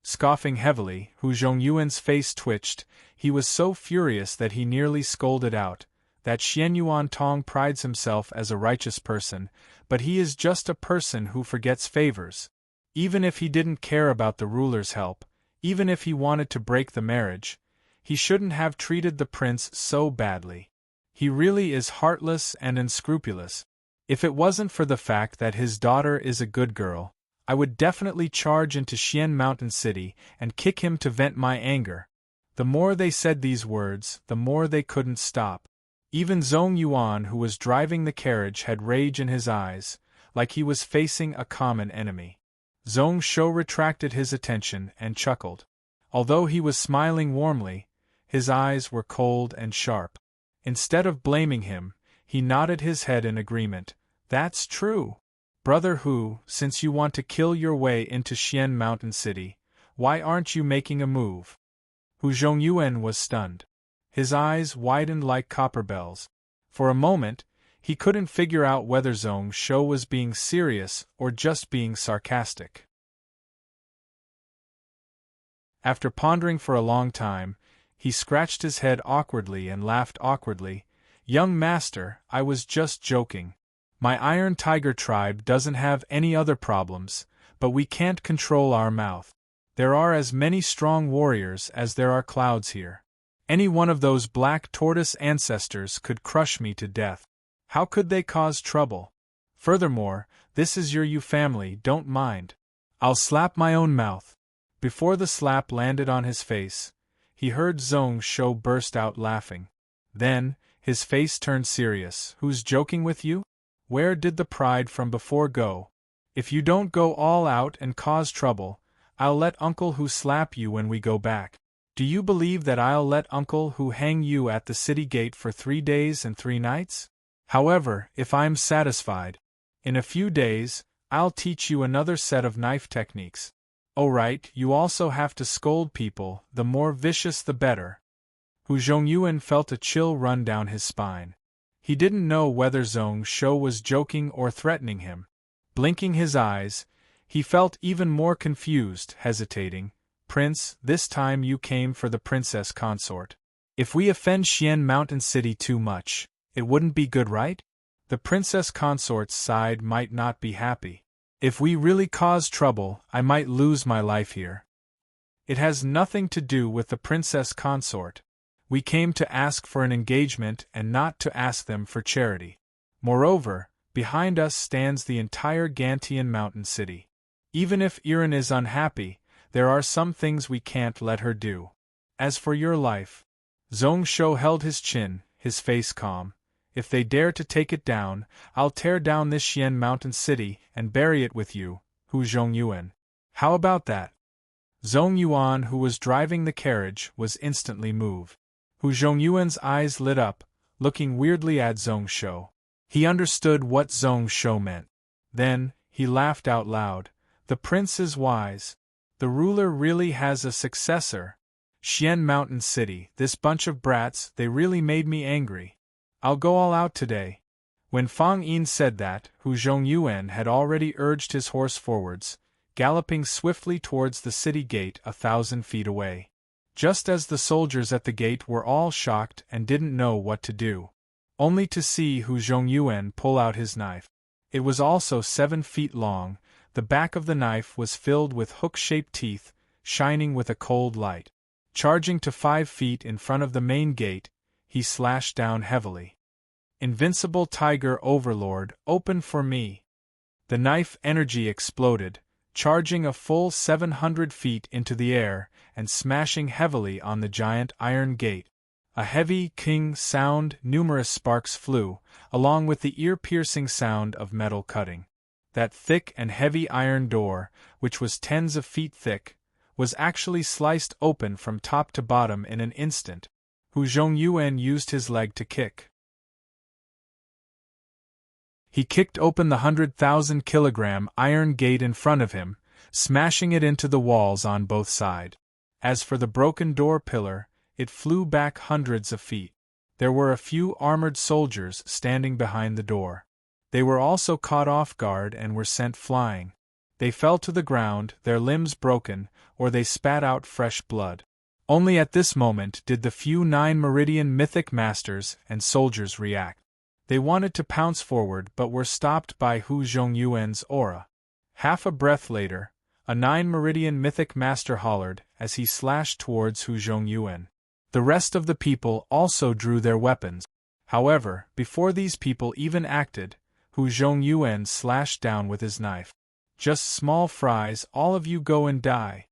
Scoffing heavily, Hu Zhongyuan's face twitched. He was so furious that he nearly scolded out, that Xian Yuan Tong prides himself as a righteous person, but he is just a person who forgets favors. Even if he didn't care about the ruler's help, even if he wanted to break the marriage, he shouldn't have treated the prince so badly. He really is heartless and unscrupulous. If it wasn't for the fact that his daughter is a good girl, I would definitely charge into Xian Mountain City and kick him to vent my anger. The more they said these words, the more they couldn't stop. Even Zhong Yuan, who was driving the carriage, had rage in his eyes, like he was facing a common enemy. Zhong Shou retracted his attention and chuckled. Although he was smiling warmly, his eyes were cold and sharp. Instead of blaming him, he nodded his head in agreement. That's true. Brother Hu, since you want to kill your way into Xian Mountain City, why aren't you making a move? Hu Zhongyuan was stunned. His eyes widened like copper bells. For a moment, he couldn't figure out whether Zhong Shou was being serious or just being sarcastic. After pondering for a long time, he scratched his head awkwardly and laughed awkwardly. Young master, I was just joking. My Iron Tiger tribe doesn't have any other problems, but we can't control our mouth. There are as many strong warriors as there are clouds here. Any one of those black tortoise ancestors could crush me to death. How could they cause trouble? Furthermore, this is your Yu family, don't mind. I'll slap my own mouth. Before the slap landed on his face, he heard Zhong Shou burst out laughing. Then, his face turned serious. Who's joking with you? Where did the pride from before go? If you don't go all out and cause trouble, I'll let Uncle Hu slap you when we go back. Do you believe that I'll let Uncle Hu hang you at the city gate for 3 days and 3 nights? However, if I'm satisfied, in a few days, I'll teach you another set of knife techniques. Oh right, you also have to scold people, the more vicious the better. Hu Zhongyuan felt a chill run down his spine. He didn't know whether Zhong Shou was joking or threatening him. Blinking his eyes, he felt even more confused, hesitating. Prince, this time you came for the princess consort. If we offend Xian Mountain City too much, it wouldn't be good, right? The princess consort's side might not be happy. If we really cause trouble, I might lose my life here. It has nothing to do with the princess consort. We came to ask for an engagement and not to ask them for charity. Moreover, behind us stands the entire Gantian Mountain City. Even if Iran is unhappy, there are some things we can't let her do. As for your life, Zhong Shou held his chin, his face calm. If they dare to take it down, I'll tear down this Xian Mountain City and bury it with you, Hu Zhongyuan. How about that? Zhong Yuan, who was driving the carriage, was instantly moved. Hu Zhongyuan's eyes lit up, looking weirdly at Zhong Shou. He understood what Zhong Shou meant. Then, he laughed out loud. The prince is wise. The ruler really has a successor. Xian Mountain City, this bunch of brats, they really made me angry. I'll go all out today. When Fang Yin said that, Hu Zhongyuan had already urged his horse forwards, galloping swiftly towards the city gate 1,000 feet away. Just as the soldiers at the gate were all shocked and didn't know what to do. Only to see Hu Zhongyuan pull out his knife. It was also 7 feet long, the back of the knife was filled with hook-shaped teeth, shining with a cold light. Charging to 5 feet in front of the main gate, he slashed down heavily. Invincible Tiger Overlord, open for me! The knife energy exploded, charging a full 700 feet into the air and smashing heavily on the giant iron gate. A heavy king sound, numerous sparks flew, along with the ear-piercing sound of metal cutting. That thick and heavy iron door, which was tens of feet thick, was actually sliced open from top to bottom in an instant. Hu Zhongyuan used his leg to kick. He kicked open the 100,000-kilogram iron gate in front of him, smashing it into the walls on both sides. As for the broken door pillar, it flew back hundreds of feet. There were a few armored soldiers standing behind the door. They were also caught off guard and were sent flying. They fell to the ground, their limbs broken, or they spat out fresh blood. Only at this moment did the few 9 Meridian mythic masters and soldiers react. They wanted to pounce forward but were stopped by Hu Zhongyuan's aura. Half a breath later, a 9 Meridian mythic master hollered as he slashed towards Hu Zhongyuan. The rest of the people also drew their weapons. However, before these people even acted, Hu Zhongyuan slashed down with his knife. Just small fries, all of you go and die.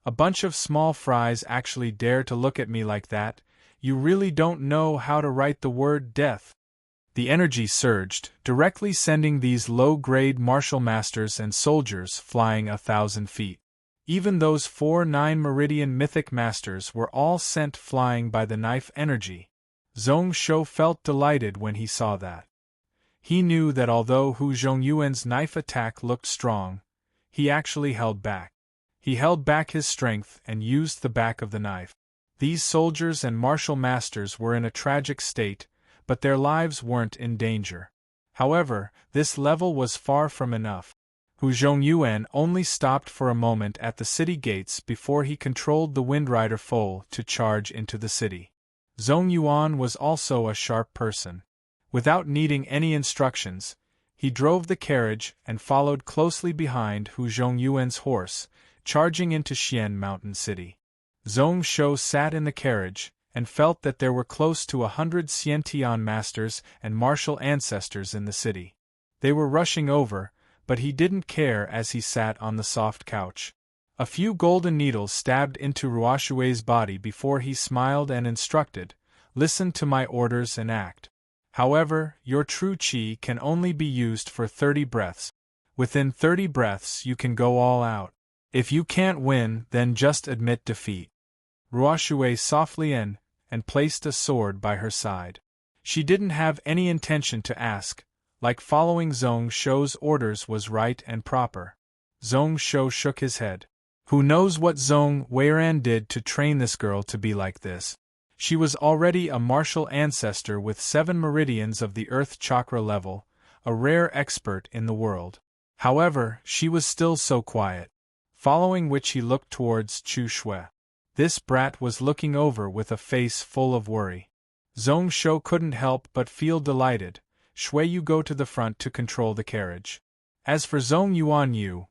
A bunch of small fries actually dare to look at me like that? You really don't know how to write the word death. The energy surged, directly sending these low-grade martial masters and soldiers flying 1,000 feet. Even those 4 9 Meridian mythic masters were all sent flying by the knife energy. Zhong Shou felt delighted when he saw that. He knew that although Hu Zhongyuan's knife attack looked strong, he actually held back. He held back his strength and used the back of the knife. These soldiers and martial masters were in a tragic state, but their lives weren't in danger. However, this level was far from enough. Hu Zhongyuan only stopped for a moment at the city gates before he controlled the Windrider foal to charge into the city. Zhong Yuan was also a sharp person. Without needing any instructions, he drove the carriage and followed closely behind Hu Zhongyuan's horse, charging into Xian Mountain City. Zhong Shou sat in the carriage and felt that there were close to 100 Xiantian masters and martial ancestors in the city. They were rushing over, but he didn't care as he sat on the soft couch. A few golden needles stabbed into Ruoshui's body before he smiled and instructed, "Listen to my orders and act. However, your true qi can only be used for 30 breaths. Within 30 breaths you can go all out. If you can't win, then just admit defeat." Ruoshui softly in, and placed a sword by her side. She didn't have any intention to ask, like following Zhong Shou's orders was right and proper. Zhong Shou shook his head. Who knows what Zhong Weiran did to train this girl to be like this? She was already a martial ancestor with 7 meridians of the earth chakra level, a rare expert in the world. However, she was still so quiet. Following which he looked towards Chu Shui. This brat was looking over with a face full of worry. Zhong Shou couldn't help but feel delighted. Shui, you go to the front to control the carriage. As for Zhong Yuan Yu,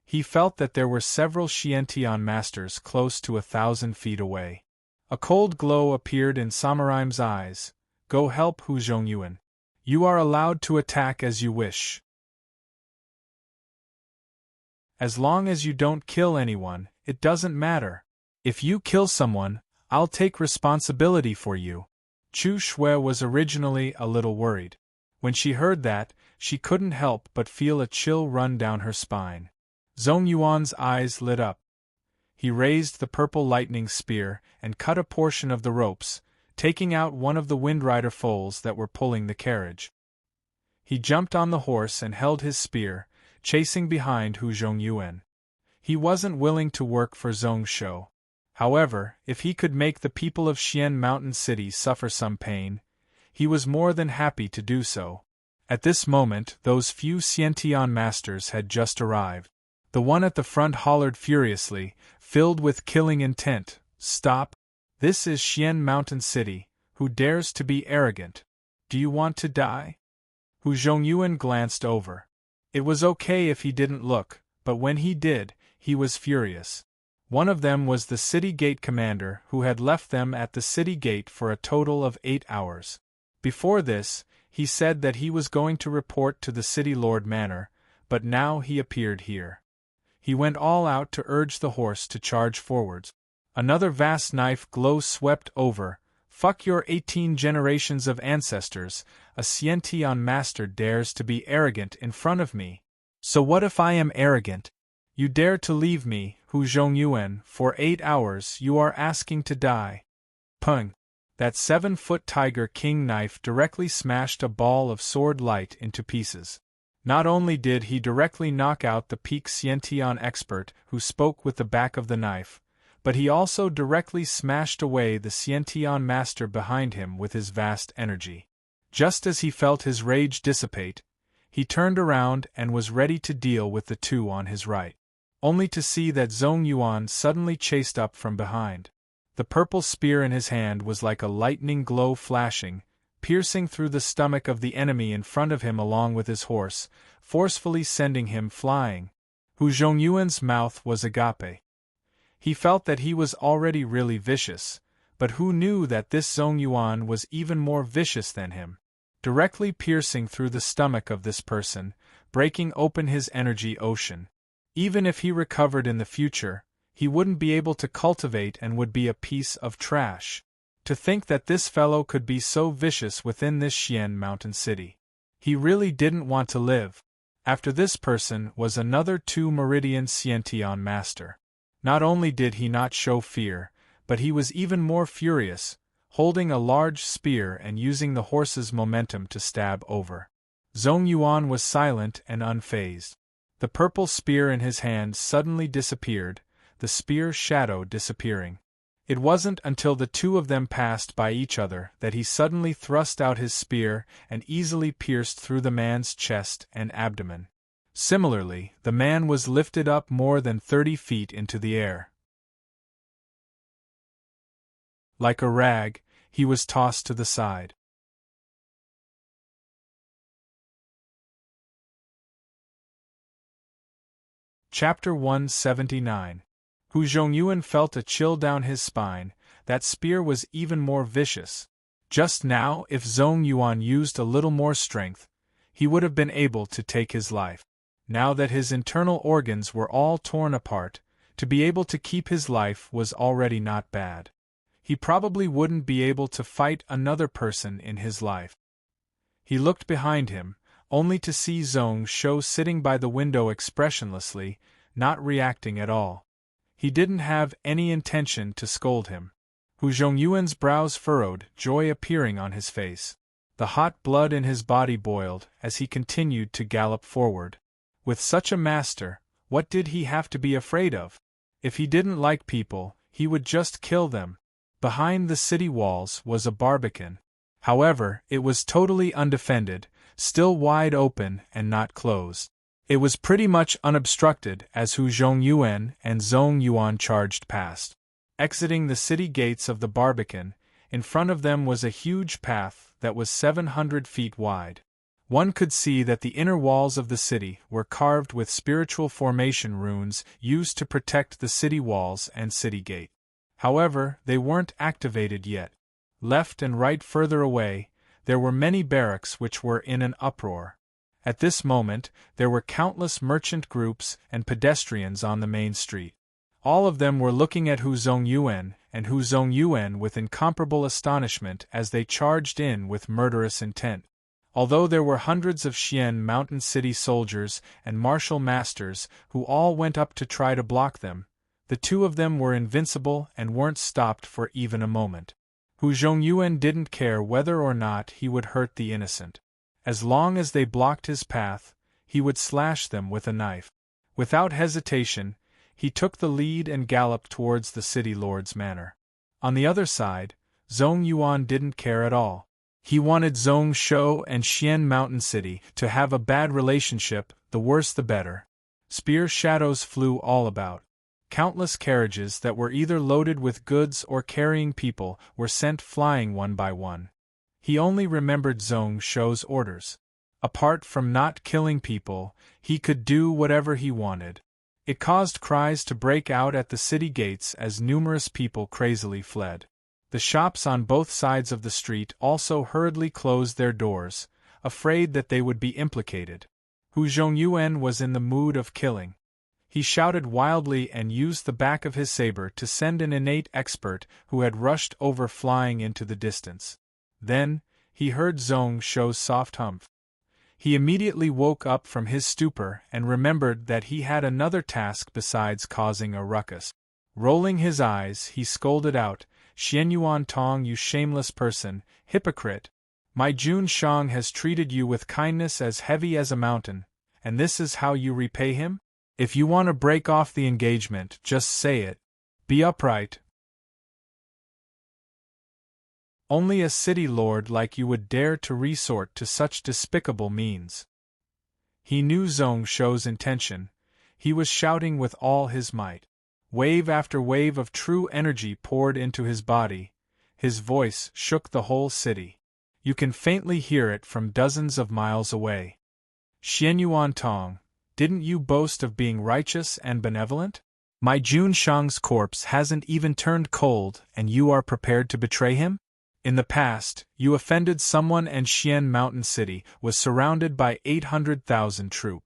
he felt that there were several Xiantian masters close to 1,000 feet away. A cold glow appeared in Samuraim's eyes. Go help Hu Zhongyuan. You are allowed to attack as you wish. As long as you don't kill anyone, it doesn't matter. If you kill someone, I'll take responsibility for you. Chu Shui was originally a little worried. When she heard that, she couldn't help but feel a chill run down her spine. Zhong Yuan's eyes lit up. He raised the purple lightning spear and cut a portion of the ropes, taking out one of the windrider foals that were pulling the carriage. He jumped on the horse and held his spear, chasing behind Hu Zhongyuan. He wasn't willing to work for Zhong Shou. However, if he could make the people of Xian Mountain City suffer some pain, he was more than happy to do so. At this moment, those few Xiantian masters had just arrived. The one at the front hollered furiously, filled with killing intent, "Stop! This is Xian Mountain City. Who dares to be arrogant? Do you want to die?" Hu Zhongyuan glanced over. It was okay if he didn't look, but when he did, he was furious. One of them was the city gate commander who had left them at the city gate for a total of 8 hours. Before this, he said that he was going to report to the city lord manor, but now he appeared here. He went all out to urge the horse to charge forwards. Another vast knife glow swept over. "Fuck your 18 generations of ancestors, a Xiantian master dares to be arrogant in front of me. So what if I am arrogant? You dare to leave me, Hu Zhongyuan, for 8 hours, you are asking to die." Pung! That 7-foot tiger king knife directly smashed a ball of sword light into pieces. Not only did he directly knock out the peak Xiantian expert who spoke with the back of the knife, but he also directly smashed away the Xiantian master behind him with his vast energy. Just as he felt his rage dissipate, he turned around and was ready to deal with the two on his right, only to see that Zhong Yuan suddenly chased up from behind. The purple spear in his hand was like a lightning glow flashing, piercing through the stomach of the enemy in front of him along with his horse, forcefully sending him flying. Hu Zhongyuan's mouth was agape. He felt that he was already really vicious, but who knew that this Zhong Yuan was even more vicious than him? Directly piercing through the stomach of this person, breaking open his energy ocean. Even if he recovered in the future, he wouldn't be able to cultivate and would be a piece of trash. To think that this fellow could be so vicious within this Xian Mountain City. He really didn't want to live. After this person was another 2 Meridian Xiantian master. Not only did he not show fear, but he was even more furious, holding a large spear and using the horse's momentum to stab over. Zhong Yuan was silent and unfazed. The purple spear in his hand suddenly disappeared, the spear shadow disappearing. It wasn't until the two of them passed by each other that he suddenly thrust out his spear and easily pierced through the man's chest and abdomen. Similarly, the man was lifted up more than 30 feet into the air. Like a rag, he was tossed to the side. Chapter 179. Hu Zhongyuan felt a chill down his spine. That spear was even more vicious. Just now, if Zhong Yuan used a little more strength, he would have been able to take his life. Now that his internal organs were all torn apart, to be able to keep his life was already not bad. He probably wouldn't be able to fight another person in his life. He looked behind him, only to see Zhong Shou sitting by the window expressionlessly, not reacting at all. He didn't have any intention to scold him. Hu Zhongyuan's brows furrowed, joy appearing on his face. The hot blood in his body boiled as he continued to gallop forward. With such a master, what did he have to be afraid of? If he didn't like people, he would just kill them. Behind the city walls was a barbican. However, it was totally undefended, still wide open and not closed. It was pretty much unobstructed as Hu Zhongyuan and Zhong Yuan charged past. Exiting the city gates of the barbican, in front of them was a huge path that was 700 feet wide. One could see that the inner walls of the city were carved with spiritual formation runes used to protect the city walls and city gate. However, they weren't activated yet. Left and right further away, there were many barracks which were in an uproar. At this moment, there were countless merchant groups and pedestrians on the main street. All of them were looking at Hu Zhongyuan and Hu Zhongyuan with incomparable astonishment as they charged in with murderous intent. Although there were hundreds of Xian Mountain City soldiers and martial masters who all went up to try to block them, the two of them were invincible and weren't stopped for even a moment. Hu Zhongyuan didn't care whether or not he would hurt the innocent. As long as they blocked his path, he would slash them with a knife. Without hesitation, he took the lead and galloped towards the city lord's manor. On the other side, Zhong Yuan didn't care at all. He wanted Zhong Shou and Xian Mountain City to have a bad relationship, the worse the better. Spear shadows flew all about. Countless carriages that were either loaded with goods or carrying people were sent flying one by one. He only remembered Zhong Shou's orders. Apart from not killing people, he could do whatever he wanted. It caused cries to break out at the city gates as numerous people crazily fled. The shops on both sides of the street also hurriedly closed their doors, afraid that they would be implicated. Hu Zhongyuan was in the mood of killing. He shouted wildly and used the back of his saber to send an innate expert who had rushed over flying into the distance. Then, he heard Zhong Shou's soft humph. He immediately woke up from his stupor and remembered that he had another task besides causing a ruckus. Rolling his eyes, he scolded out, "Xianyuan Tong, you shameless person, hypocrite! My Jun Shang has treated you with kindness as heavy as a mountain, and this is how you repay him? If you want to break off the engagement, just say it. Be upright. Only a city lord like you would dare to resort to such despicable means." He knew Zhong Shou's intention. He was shouting with all his might. Wave after wave of true energy poured into his body. His voice shook the whole city. You can faintly hear it from dozens of miles away. "Xianyuan Tong, didn't you boast of being righteous and benevolent? My Jun Shang's corpse hasn't even turned cold and you are prepared to betray him? In the past, you offended someone and Xian Mountain City was surrounded by 800,000 troops.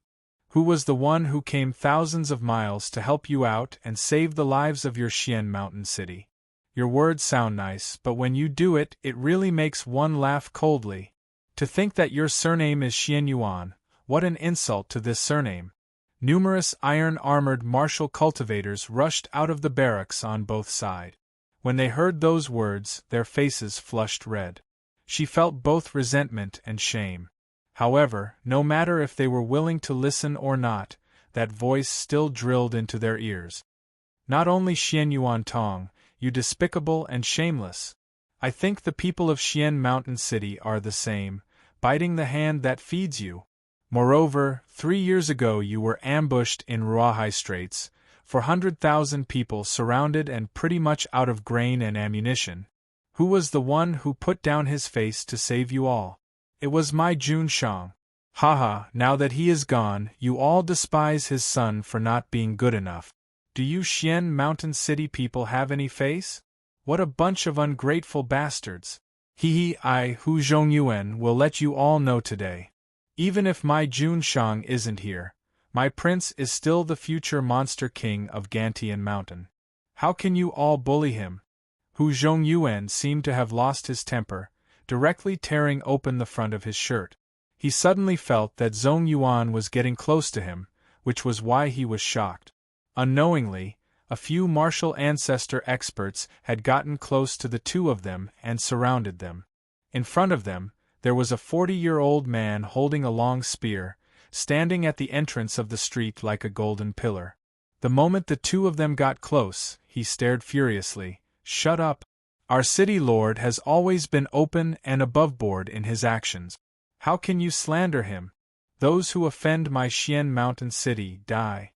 Who was the one who came thousands of miles to help you out and save the lives of your Xian Mountain City? Your words sound nice, but when you do it, it really makes one laugh coldly. To think that your surname is Xianyuan, what an insult to this surname." Numerous iron-armored martial cultivators rushed out of the barracks on both sides. When they heard those words, their faces flushed red. She felt both resentment and shame. However, no matter if they were willing to listen or not, that voice still drilled into their ears. "Not only Xianyuan Tong, you despicable and shameless. I think the people of Xian Mountain City are the same, biting the hand that feeds you. Moreover, 3 years ago you were ambushed in Ruahai Straits, 400,000 people surrounded and pretty much out of grain and ammunition. Who was the one who put down his face to save you all? It was my Jun Shang. Haha, now that he is gone, you all despise his son for not being good enough. Do you Xian Mountain City people have any face? What a bunch of ungrateful bastards. I, Hu Zhongyuan, will let you all know today. Even if my Jun Shang isn't here, my prince is still the future monster king of Gantian Mountain. How can you all bully him? Hu Zhongyuan seemed to have lost his temper, directly tearing open the front of his shirt. He suddenly felt that Zhong Yuan was getting close to him, which was why he was shocked. Unknowingly, a few martial ancestor experts had gotten close to the two of them and surrounded them. In front of them, there was a 40-year-old man holding a long spear, standing at the entrance of the street like a golden pillar. The moment the two of them got close, he stared furiously. "Shut up! Our city lord has always been open and aboveboard in his actions. How can you slander him? Those who offend my Xian Mountain City die."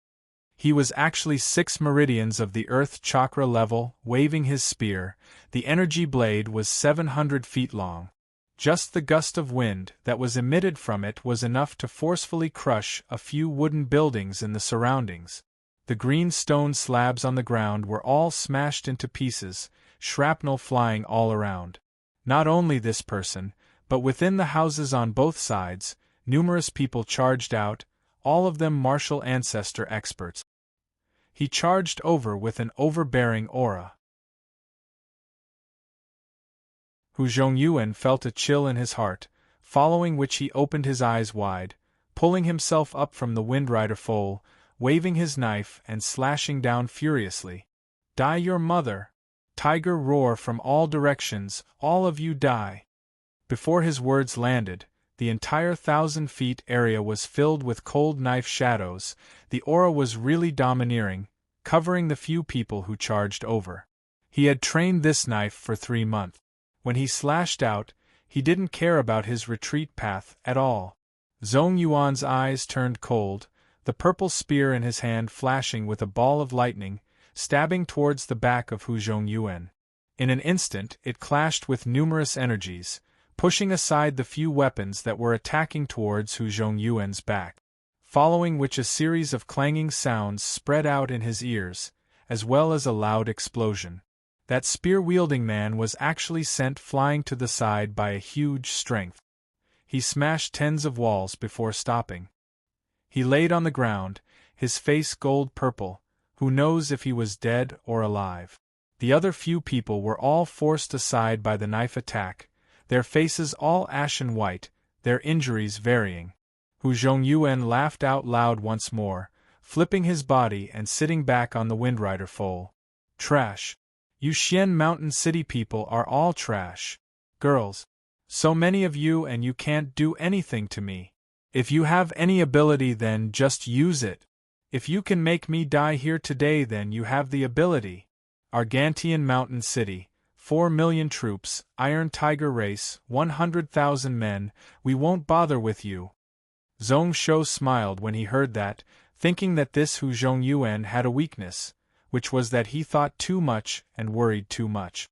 He was actually 6 meridians of the Earth chakra level, waving his spear. The energy blade was 700 feet long. Just the gust of wind that was emitted from it was enough to forcefully crush a few wooden buildings in the surroundings. The green stone slabs on the ground were all smashed into pieces, shrapnel flying all around. Not only this person, but within the houses on both sides, numerous people charged out, all of them martial ancestor experts. He charged over with an overbearing aura. Hu Zhongyuan felt a chill in his heart, following which he opened his eyes wide, pulling himself up from the Windrider foal, waving his knife and slashing down furiously. "Die your mother! Tiger roar from all directions, all of you die!" Before his words landed, the entire 1,000 feet area was filled with cold knife shadows. The aura was really domineering, covering the few people who charged over. He had trained this knife for 3 months. When he slashed out, he didn't care about his retreat path at all. Zhong Yuan's eyes turned cold, the purple spear in his hand flashing with a ball of lightning, stabbing towards the back of Hu Zhongyuan. In an instant it clashed with numerous energies, pushing aside the few weapons that were attacking towards Hu Zhongyuan's back, following which a series of clanging sounds spread out in his ears, as well as a loud explosion. That spear-wielding man was actually sent flying to the side by a huge strength. He smashed tens of walls before stopping. He laid on the ground, his face gold-purple, who knows if he was dead or alive. The other few people were all forced aside by the knife attack, their faces all ashen white, their injuries varying. Hu Zhongyuan laughed out loud once more, flipping his body and sitting back on the Windrider foal. "Trash. You Xian Mountain City people are all trash. Girls. So many of you and you can't do anything to me. If you have any ability then just use it. If you can make me die here today then you have the ability. Argantian Mountain City. 4 million troops, Iron Tiger race, 100,000 men, we won't bother with you." Zhong Shou smiled when he heard that, thinking that this Hu Zhongyuan had a weakness, which was that he thought too much and worried too much.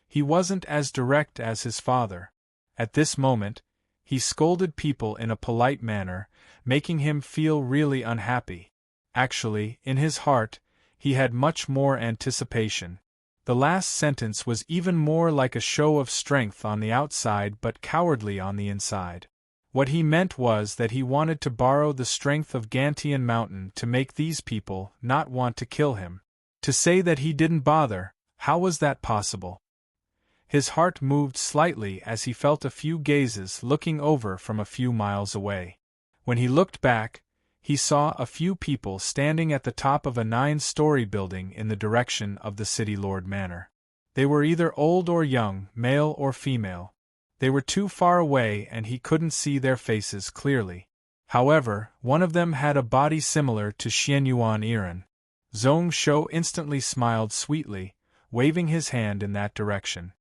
He wasn't as direct as his father. At this moment, he scolded people in a polite manner, making him feel really unhappy. Actually, in his heart, he had much more anticipation. The last sentence was even more like a show of strength on the outside but cowardly on the inside. What he meant was that he wanted to borrow the strength of Gantian Mountain to make these people not want to kill him. To say that he didn't bother, how was that possible? His heart moved slightly as he felt a few gazes looking over from a few miles away. When he looked back, he saw a few people standing at the top of a 9-story building in the direction of the City Lord Manor. They were either old or young, male or female. They were too far away and he couldn't see their faces clearly. However, one of them had a body similar to Xianyuan Iran. Zhong Shou instantly smiled sweetly, waving his hand in that direction.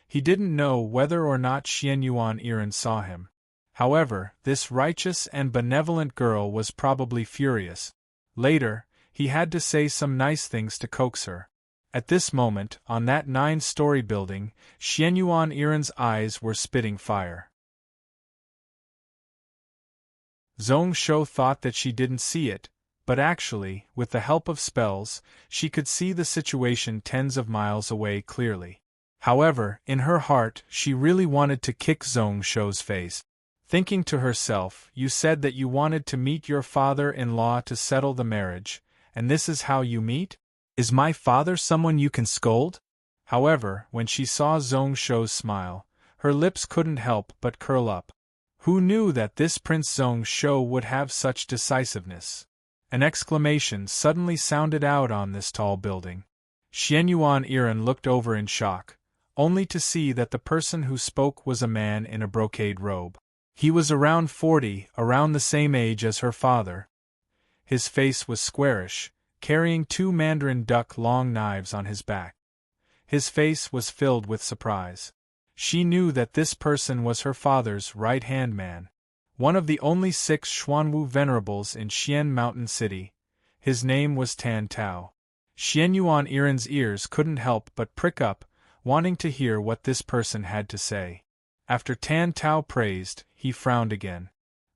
He didn't know whether or not Xianyuan Iran saw him. However, this righteous and benevolent girl was probably furious. Later, he had to say some nice things to coax her. At this moment, on that 9-story building, Xianyuan Iran's eyes were spitting fire. Zhong Shou thought that she didn't see it, but actually, with the help of spells, she could see the situation tens of miles away clearly. However, in her heart, she really wanted to kick Zhong Shou's face. Thinking to herself, you said that you wanted to meet your father-in-law to settle the marriage, and this is how you meet? Is my father someone you can scold? However, when she saw Zhong Shou's smile, her lips couldn't help but curl up. Who knew that this Prince Zhong Shou would have such decisiveness? An exclamation suddenly sounded out on this tall building. Xianyuan Iran looked over in shock, only to see that the person who spoke was a man in a brocade robe. He was around 40, around the same age as her father. His face was squarish, carrying 2 mandarin duck long knives on his back. His face was filled with surprise. She knew that this person was her father's right-hand man, one of the only 6 Xuanwu venerables in Xian Mountain City. His name was Tan Tao. Xianyuan Iran's ears couldn't help but prick up, wanting to hear what this person had to say. After Tan Tao praised, he frowned again.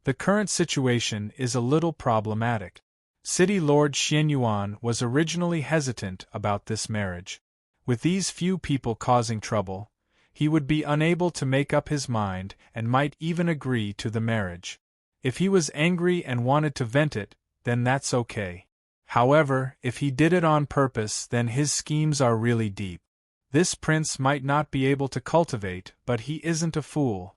The current situation is a little problematic. City Lord Xianyuan was originally hesitant about this marriage. With these few people causing trouble, he would be unable to make up his mind and might even agree to the marriage. If he was angry and wanted to vent it, then that's okay. However, if he did it on purpose, then his schemes are really deep. This prince might not be able to cultivate, but he isn't a fool.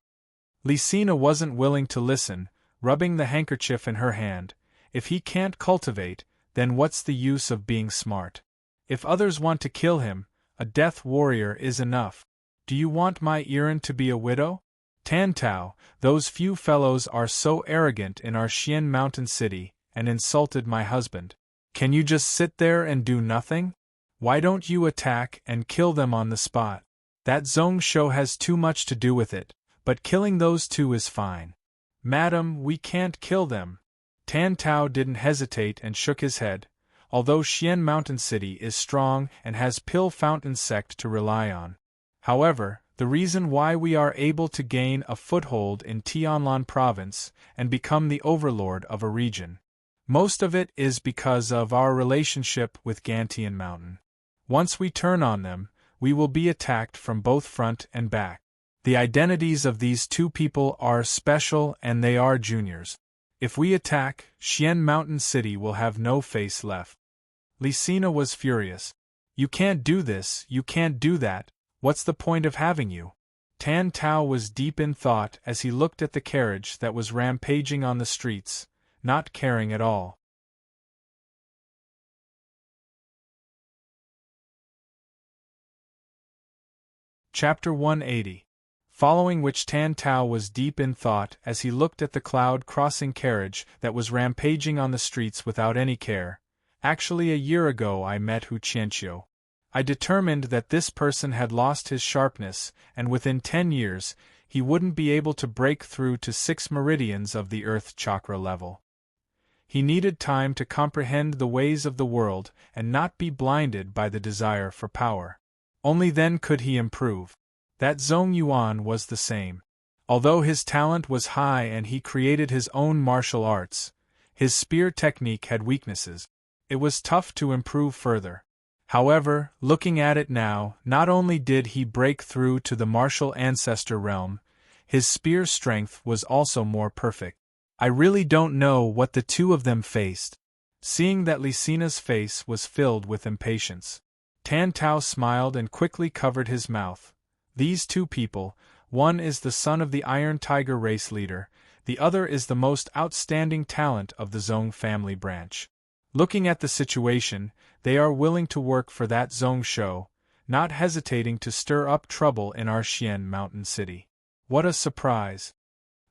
Lysina wasn't willing to listen, rubbing the handkerchief in her hand. If he can't cultivate, then what's the use of being smart? If others want to kill him, a death warrior is enough. Do you want my Iran to be a widow? Tan Tao, those few fellows are so arrogant in our Xian Mountain City, and insulted my husband. Can you just sit there and do nothing? Why don't you attack and kill them on the spot? That Zhong Shou has too much to do with it, but killing those 2 is fine. Madam, we can't kill them. Tan Tao didn't hesitate and shook his head. Although Xian Mountain City is strong and has Pill Fountain sect to rely on. However, the reason why we are able to gain a foothold in Tianlan province and become the overlord of a region, most of it is because of our relationship with Gantian Mountain. Once we turn on them, we will be attacked from both front and back. The identities of these 2 people are special and they are juniors. If we attack, Xian Mountain City will have no face left. Lysina was furious. You can't do this, you can't do that. What's the point of having you? Tan Tao was deep in thought as he looked at the carriage that was rampaging on the streets, not caring at all. Chapter 180. Following which Tan Tao was deep in thought as he looked at the cloud-crossing carriage that was rampaging on the streets without any care. Actually, a year ago I met Hu Qianqiu. I determined that this person had lost his sharpness, and within 10 years, he wouldn't be able to break through to 6 meridians of the Earth chakra level. He needed time to comprehend the ways of the world and not be blinded by the desire for power. Only then could he improve. That Zhong Yuan was the same. Although his talent was high and he created his own martial arts, his spear technique had weaknesses. It was tough to improve further. However, looking at it now, not only did he break through to the martial ancestor realm, his spear strength was also more perfect. I really don't know what the 2 of them faced. Seeing that Lysina's face was filled with impatience, Tan Tao smiled and quickly covered his mouth. These 2 people, one is the son of the Iron Tiger race leader, the other is the most outstanding talent of the Zhong family branch. Looking at the situation, they are willing to work for that Zhong Shou, not hesitating to stir up trouble in our Xian Mountain City. What a surprise!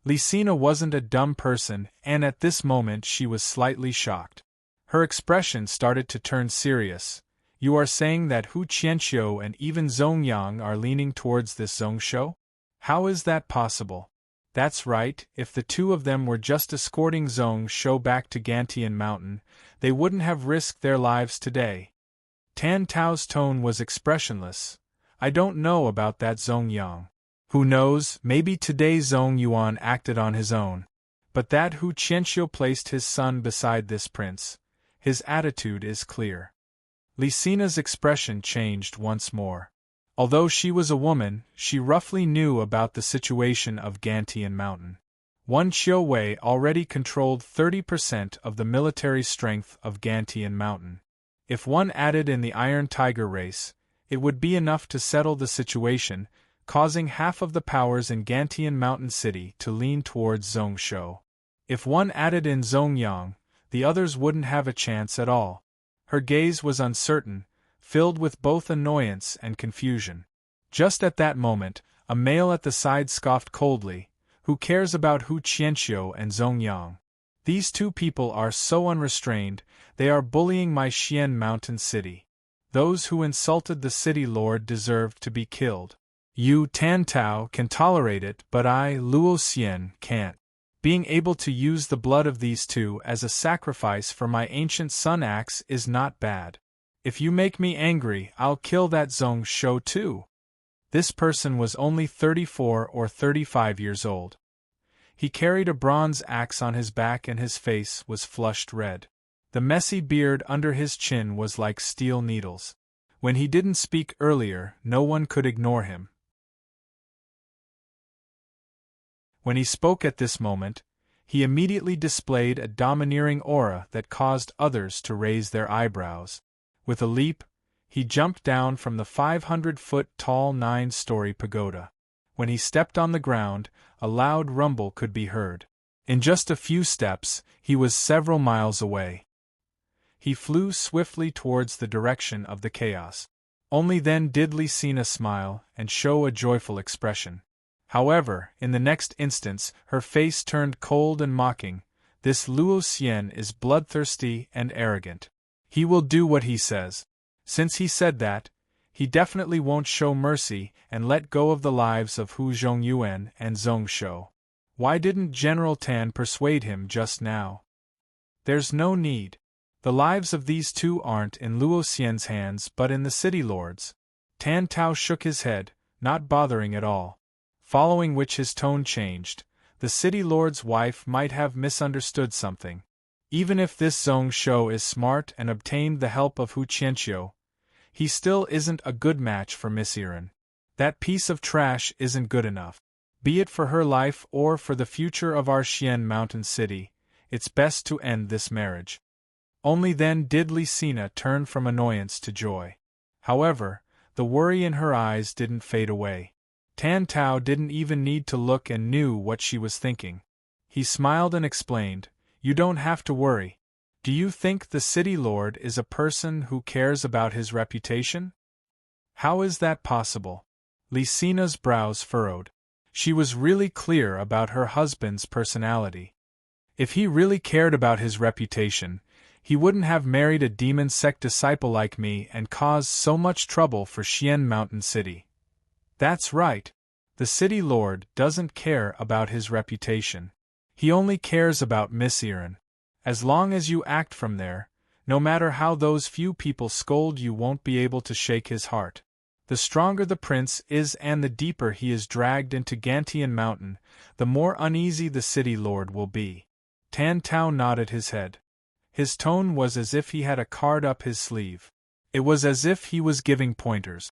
Lysina wasn't a dumb person, and at this moment she was slightly shocked. Her expression started to turn serious. You are saying that Hu Qianqiu and even Zhong Yang are leaning towards this Zhong Shou? How is that possible? That's right, if the 2 of them were just escorting Zhong Shou back to Gantian Mountain, they wouldn't have risked their lives today. Tan Tao's tone was expressionless. I don't know about that Zhong Yang. Who knows, maybe today Zhong Yuan acted on his own. But that Hu Qianxiu placed his son beside this prince, his attitude is clear. Lisina's expression changed once more. Although she was a woman, she roughly knew about the situation of Gantian Mountain. One Qiu Wei already controlled 30% of the military strength of Gantian Mountain. If one added in the Iron Tiger race, it would be enough to settle the situation, causing half of the powers in Gantian Mountain City to lean towards Zhongshou. If one added in Zongyang, the others wouldn't have a chance at all. Her gaze was uncertain, filled with both annoyance and confusion. Just at that moment, a male at the side scoffed coldly, "Who cares about Hu Qianxiu and Zongyang? These two people are so unrestrained, they are bullying my Xian Mountain City. Those who insulted the city lord deserve to be killed. You Tantao can tolerate it, but I, Luo Xian, can't. Being able to use the blood of these two as a sacrifice for my ancient sun axe is not bad. If you make me angry, I'll kill that Zhong Shou too." This person was only 34 or 35 years old. He carried a bronze axe on his back and his face was flushed red. The messy beard under his chin was like steel needles. When he didn't speak earlier, no one could ignore him. When he spoke at this moment, he immediately displayed a domineering aura that caused others to raise their eyebrows. With a leap, he jumped down from the 500-foot-tall 9-story pagoda. When he stepped on the ground, a loud rumble could be heard. In just a few steps, he was several miles away. He flew swiftly towards the direction of the chaos. Only then did Lisina smile and show a joyful expression. However, in the next instance, her face turned cold and mocking. "This Luo Xian is bloodthirsty and arrogant. He will do what he says. Since he said that, he definitely won't show mercy and let go of the lives of Hu Zhongyuan and Zhongshou. Why didn't General Tan persuade him just now? There's no need. The lives of these two aren't in Luo Xian's hands but in the city lord's." Tan Tao shook his head, not bothering at all. Following which his tone changed. The city lord's wife might have misunderstood something. Even if this Zhong Shou is smart and obtained the help of Hu Qianxiu, he still isn't a good match for Miss Iren. That piece of trash isn't good enough. Be it for her life or for the future of our Xian Mountain City, it's best to end this marriage. Only then did Lisina turn from annoyance to joy. However, the worry in her eyes didn't fade away. Tan Tao didn't even need to look and knew what she was thinking. He smiled and explained, "You don't have to worry. Do you think the city lord is a person who cares about his reputation? How is that possible?" Lisina's brows furrowed. She was really clear about her husband's personality. If he really cared about his reputation, he wouldn't have married a demon sect disciple like me and caused so much trouble for Xian Mountain City. That's right. The city lord doesn't care about his reputation. He only cares about Miss Iren. As long as you act from there, no matter how those few people scold you won't be able to shake his heart. The stronger the prince is and the deeper he is dragged into Gantian Mountain, the more uneasy the city lord will be. Tan Tao nodded his head. His tone was as if he had a card up his sleeve. It was as if he was giving pointers.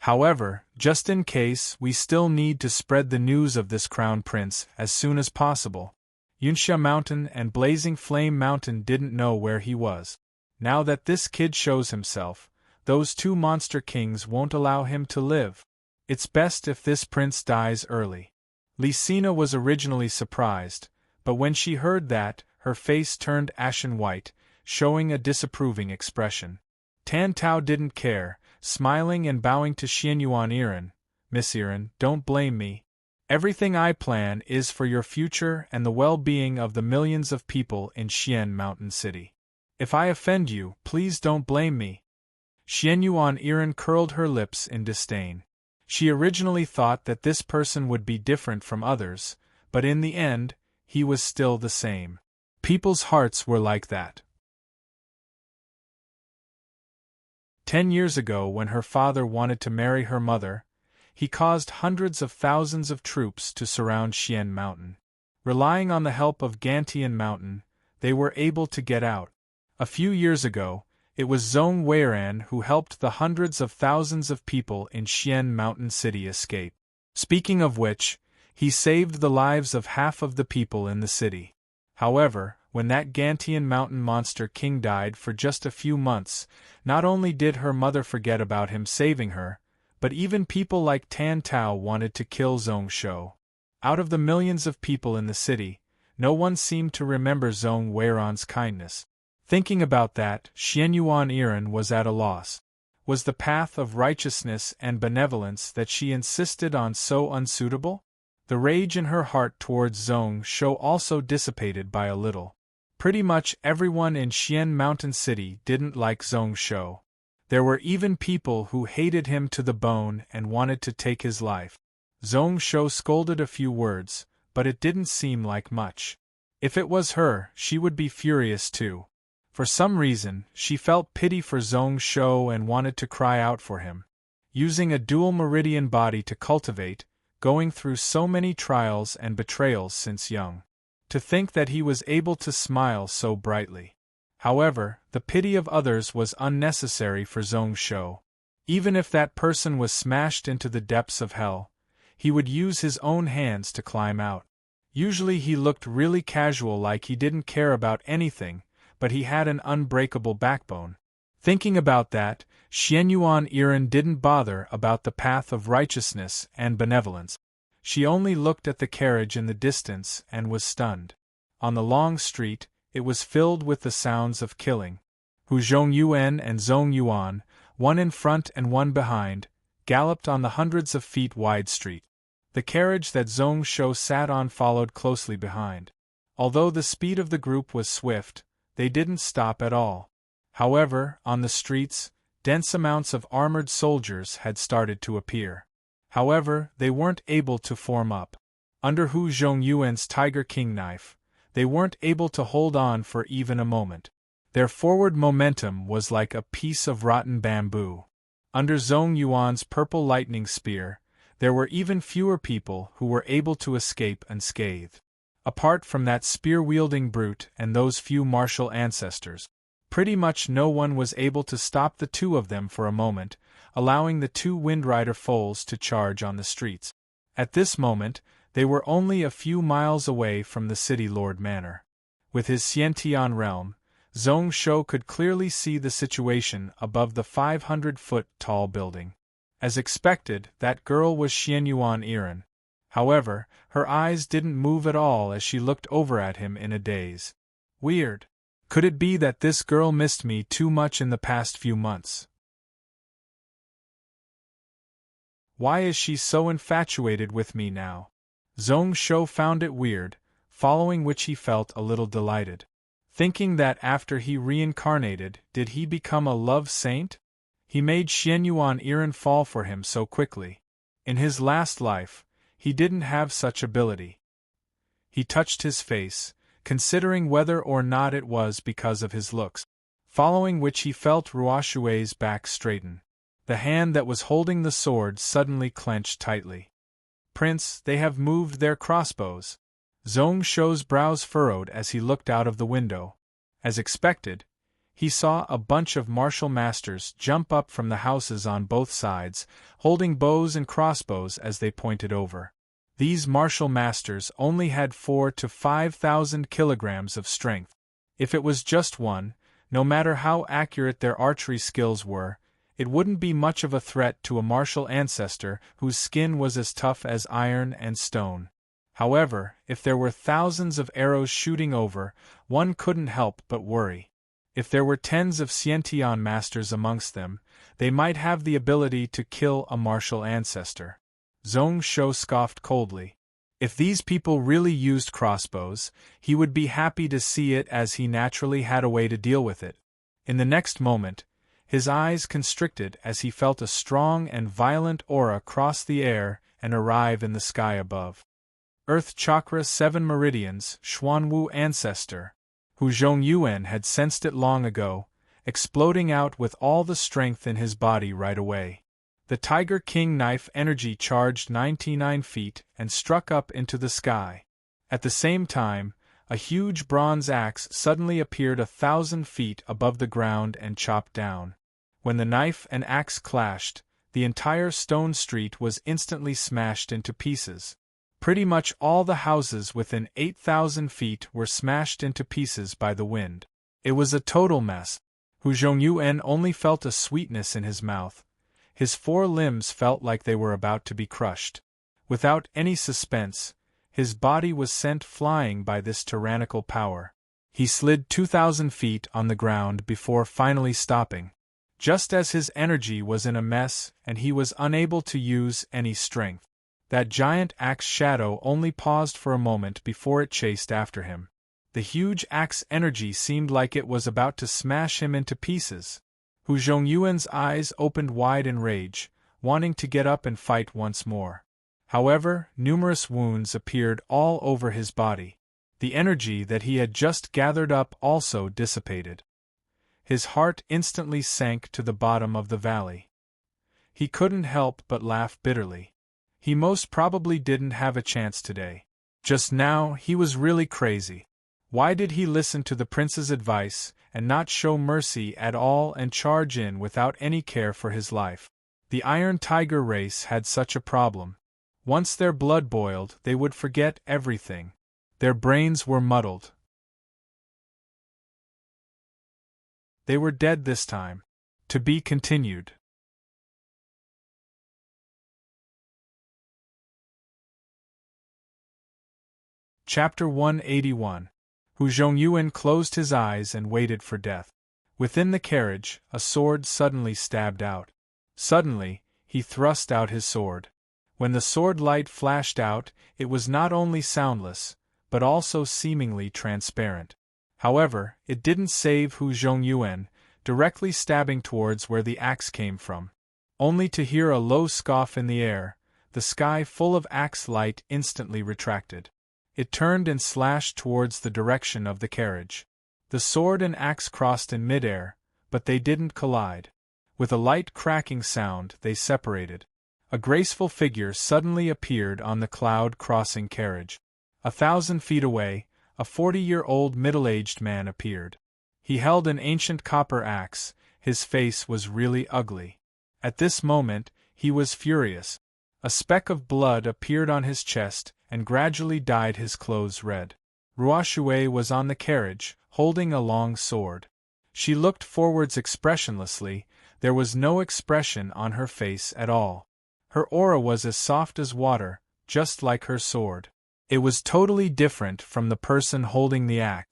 However, just in case, we still need to spread the news of this crown prince as soon as possible. Yunxia Mountain and Blazing Flame Mountain didn't know where he was. Now that this kid shows himself, those two monster kings won't allow him to live. It's best if this prince dies early. Lisina was originally surprised, but when she heard that, her face turned ashen white, showing a disapproving expression. Tan Tao didn't care, smiling and bowing to Xianyuan Iren. "Miss Iren, don't blame me. Everything I plan is for your future and the well-being of the millions of people in Xian Mountain City. If I offend you, please don't blame me." Xianyuan Iren curled her lips in disdain. She originally thought that this person would be different from others, but in the end, he was still the same. People's hearts were like that. 10 years ago, when her father wanted to marry her mother, he caused hundreds of thousands of troops to surround Xian Mountain. Relying on the help of Gantian Mountain, they were able to get out. A few years ago, it was Zhong Weiran who helped the hundreds of thousands of people in Xian Mountain City escape. Speaking of which, he saved the lives of half of the people in the city. However, when that Gantian Mountain monster king died for just a few months, not only did her mother forget about him saving her, but even people like Tan Tao wanted to kill Zhong Shou. Out of the millions of people in the city, no one seemed to remember Zhong Weiran's kindness. Thinking about that, Xianyuan Iran was at a loss. Was the path of righteousness and benevolence that she insisted on so unsuitable? The rage in her heart towards Zhong Shou also dissipated by a little. Pretty much everyone in Xian Mountain City didn't like Zhong Shou. There were even people who hated him to the bone and wanted to take his life. Zhong Shou scolded a few words, but it didn't seem like much. If it was her, she would be furious too. For some reason, she felt pity for Zhong Shou and wanted to cry out for him. Using a dual meridian body to cultivate, going through so many trials and betrayals since young. To think that he was able to smile so brightly. However, the pity of others was unnecessary for Zhong Shou. Even if that person was smashed into the depths of hell, he would use his own hands to climb out. Usually he looked really casual, like he didn't care about anything, but he had an unbreakable backbone. Thinking about that, Xianyuan Iran didn't bother about the path of righteousness and benevolence. She only looked at the carriage in the distance and was stunned. On the long street, it was filled with the sounds of killing. Hu Zhongyuan and Zhong Yuan, one in front and one behind, galloped on the hundreds of feet wide street. The carriage that Zhong Shou sat on followed closely behind. Although the speed of the group was swift, they didn't stop at all. However, on the streets, dense amounts of armored soldiers had started to appear. However, they weren't able to form up. Under Hu Zhongyuan's Tiger King knife, they weren't able to hold on for even a moment. Their forward momentum was like a piece of rotten bamboo. Under Zhong Yuan's purple lightning spear, there were even fewer people who were able to escape unscathed. Apart from that spear-wielding brute and those few martial ancestors, pretty much no one was able to stop the two of them for a moment, allowing the two Windrider foals to charge on the streets. At this moment, they were only a few miles away from the City Lord Manor. With his Xiantian realm, Zhong Shou could clearly see the situation above the 500-foot-tall building. As expected, that girl was Xianyuan Iran. However, her eyes didn't move at all as she looked over at him in a daze. Weird. Could it be that this girl missed me too much in the past few months? Why is she so infatuated with me now? Zhong Shou found it weird, following which he felt a little delighted. Thinking that after he reincarnated, did he become a love saint? He made Xianyuan Iran fall for him so quickly. In his last life, he didn't have such ability. He touched his face, considering whether or not it was because of his looks, following which he felt Ruoshui's back straighten. The hand that was holding the sword suddenly clenched tightly. Prince, they have moved their crossbows. Zhong Shou's brows furrowed as he looked out of the window. As expected, he saw a bunch of martial masters jump up from the houses on both sides, holding bows and crossbows as they pointed over. These martial masters only had 4,000 to 5,000 kilograms of strength. If it was just one, no matter how accurate their archery skills were, it wouldn't be much of a threat to a martial ancestor whose skin was as tough as iron and stone. However, if there were thousands of arrows shooting over, one couldn't help but worry. If there were tens of Xiantian masters amongst them, they might have the ability to kill a martial ancestor. Zhong Shou scoffed coldly. If these people really used crossbows, he would be happy to see it, as he naturally had a way to deal with it. In the next moment, his eyes constricted as he felt a strong and violent aura cross the air and arrive in the sky above. Earth Chakra 7 Meridians, Xuanwu Ancestor. Hu Zhongyuan had sensed it long ago, exploding out with all the strength in his body right away. The Tiger King knife energy charged 99 feet and struck up into the sky. At the same time, a huge bronze axe suddenly appeared 1,000 feet above the ground and chopped down. When the knife and axe clashed, the entire stone street was instantly smashed into pieces. Pretty much all the houses within 8,000 feet were smashed into pieces by the wind. It was a total mess. Hu Zhongyuan only felt a sweetness in his mouth. His 4 limbs felt like they were about to be crushed. Without any suspense, his body was sent flying by this tyrannical power. He slid 2,000 feet on the ground before finally stopping. Just as his energy was in a mess and he was unable to use any strength, that giant axe shadow only paused for a moment before it chased after him. The huge axe energy seemed like it was about to smash him into pieces. Hu Zhongyuan's eyes opened wide in rage, wanting to get up and fight once more. However, numerous wounds appeared all over his body. The energy that he had just gathered up also dissipated. His heart instantly sank to the bottom of the valley. He couldn't help but laugh bitterly. He most probably didn't have a chance today. Just now, he was really crazy. Why did he listen to the prince's advice and not show mercy at all and charge in without any care for his life? The Iron Tiger race had such a problem. Once their blood boiled, they would forget everything. Their brains were muddled. They were dead this time. To be continued. Chapter 181. Hu Zhongyuan closed his eyes and waited for death. Within the carriage, a sword suddenly stabbed out. Suddenly, he thrust out his sword. When the sword light flashed out, it was not only soundless, but also seemingly transparent. However, it didn't save Hu Zhongyuan, directly stabbing towards where the axe came from. Only to hear a low scoff in the air, the sky full of axe light instantly retracted. It turned and slashed towards the direction of the carriage. The sword and axe crossed in midair, but they didn't collide. With a light cracking sound, they separated. A graceful figure suddenly appeared on the cloud-crossing carriage. 1,000 feet away, a 40-year-old middle-aged man appeared. He held an ancient copper axe. His face was really ugly. At this moment, he was furious. A speck of blood appeared on his chest and gradually dyed his clothes red. Ruoshui was on the carriage, holding a long sword. She looked forwards expressionlessly. There was no expression on her face at all. Her aura was as soft as water, just like her sword. It was totally different from the person holding the axe.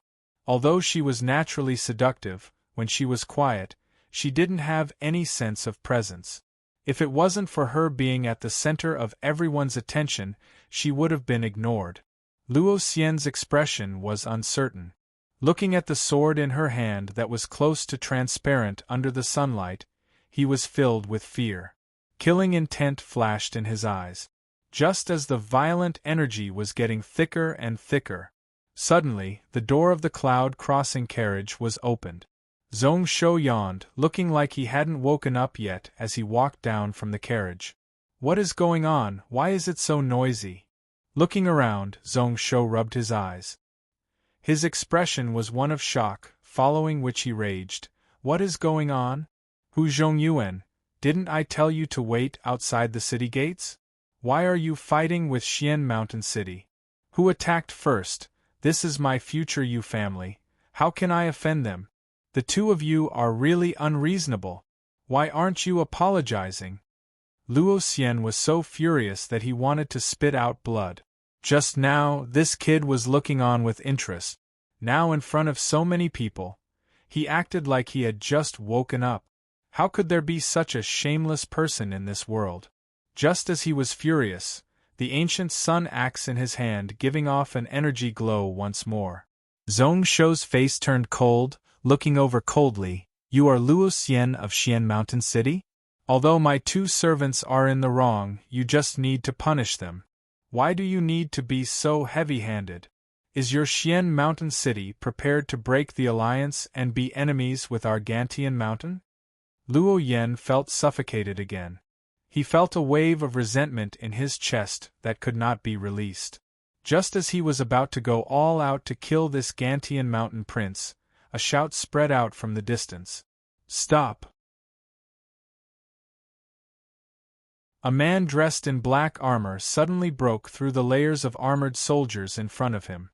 Although she was naturally seductive, when she was quiet, she didn't have any sense of presence. If it wasn't for her being at the center of everyone's attention, she would have been ignored. Luo Xian's expression was uncertain. Looking at the sword in her hand that was close to transparent under the sunlight, he was filled with fear. Killing intent flashed in his eyes. Just as the violent energy was getting thicker and thicker, suddenly, the door of the cloud-crossing carriage was opened. Zhong Shou yawned, looking like he hadn't woken up yet as he walked down from the carriage. What is going on? Why is it so noisy? Looking around, Zhong Shou rubbed his eyes. His expression was one of shock, following which he raged. What is going on? Hu Zhongyuan, didn't I tell you to wait outside the city gates? Why are you fighting with Xian Mountain City? Who attacked first? This is my future Yu family. How can I offend them? The two of you are really unreasonable. Why aren't you apologizing? Luo Xian was so furious that he wanted to spit out blood. Just now, this kid was looking on with interest. Now in front of so many people, he acted like he had just woken up. How could there be such a shameless person in this world? Just as he was furious, the ancient sun axe in his hand giving off an energy glow once more. Zhong Shou's face turned cold, looking over coldly. You are Luo Xian of Xian Mountain City? Although my two servants are in the wrong, you just need to punish them. Why do you need to be so heavy-handed? Is your Xian Mountain City prepared to break the alliance and be enemies with Argantian Mountain? Luo Yan felt suffocated again. He felt a wave of resentment in his chest that could not be released. Just as he was about to go all out to kill this Gantian mountain prince, a shout spread out from the distance. Stop! A man dressed in black armor suddenly broke through the layers of armored soldiers in front of him.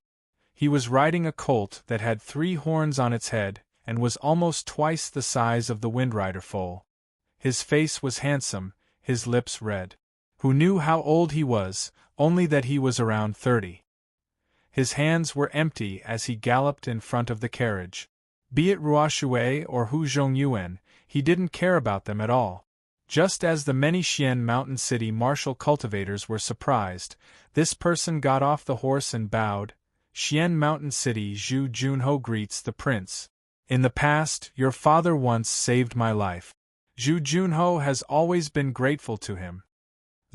He was riding a colt that had 3 horns on its head, and was almost twice the size of the Windrider foal. His face was handsome, his lips red. Who knew how old he was, only that he was around 30. His hands were empty as he galloped in front of the carriage. Be it Ruoshui or Hu Zhongyuan, he didn't care about them at all. Just as the many Xian Mountain City martial cultivators were surprised, this person got off the horse and bowed. Xian Mountain City Zhu Junho greets the prince. In the past, your father once saved my life. Zhu Junho has always been grateful to him.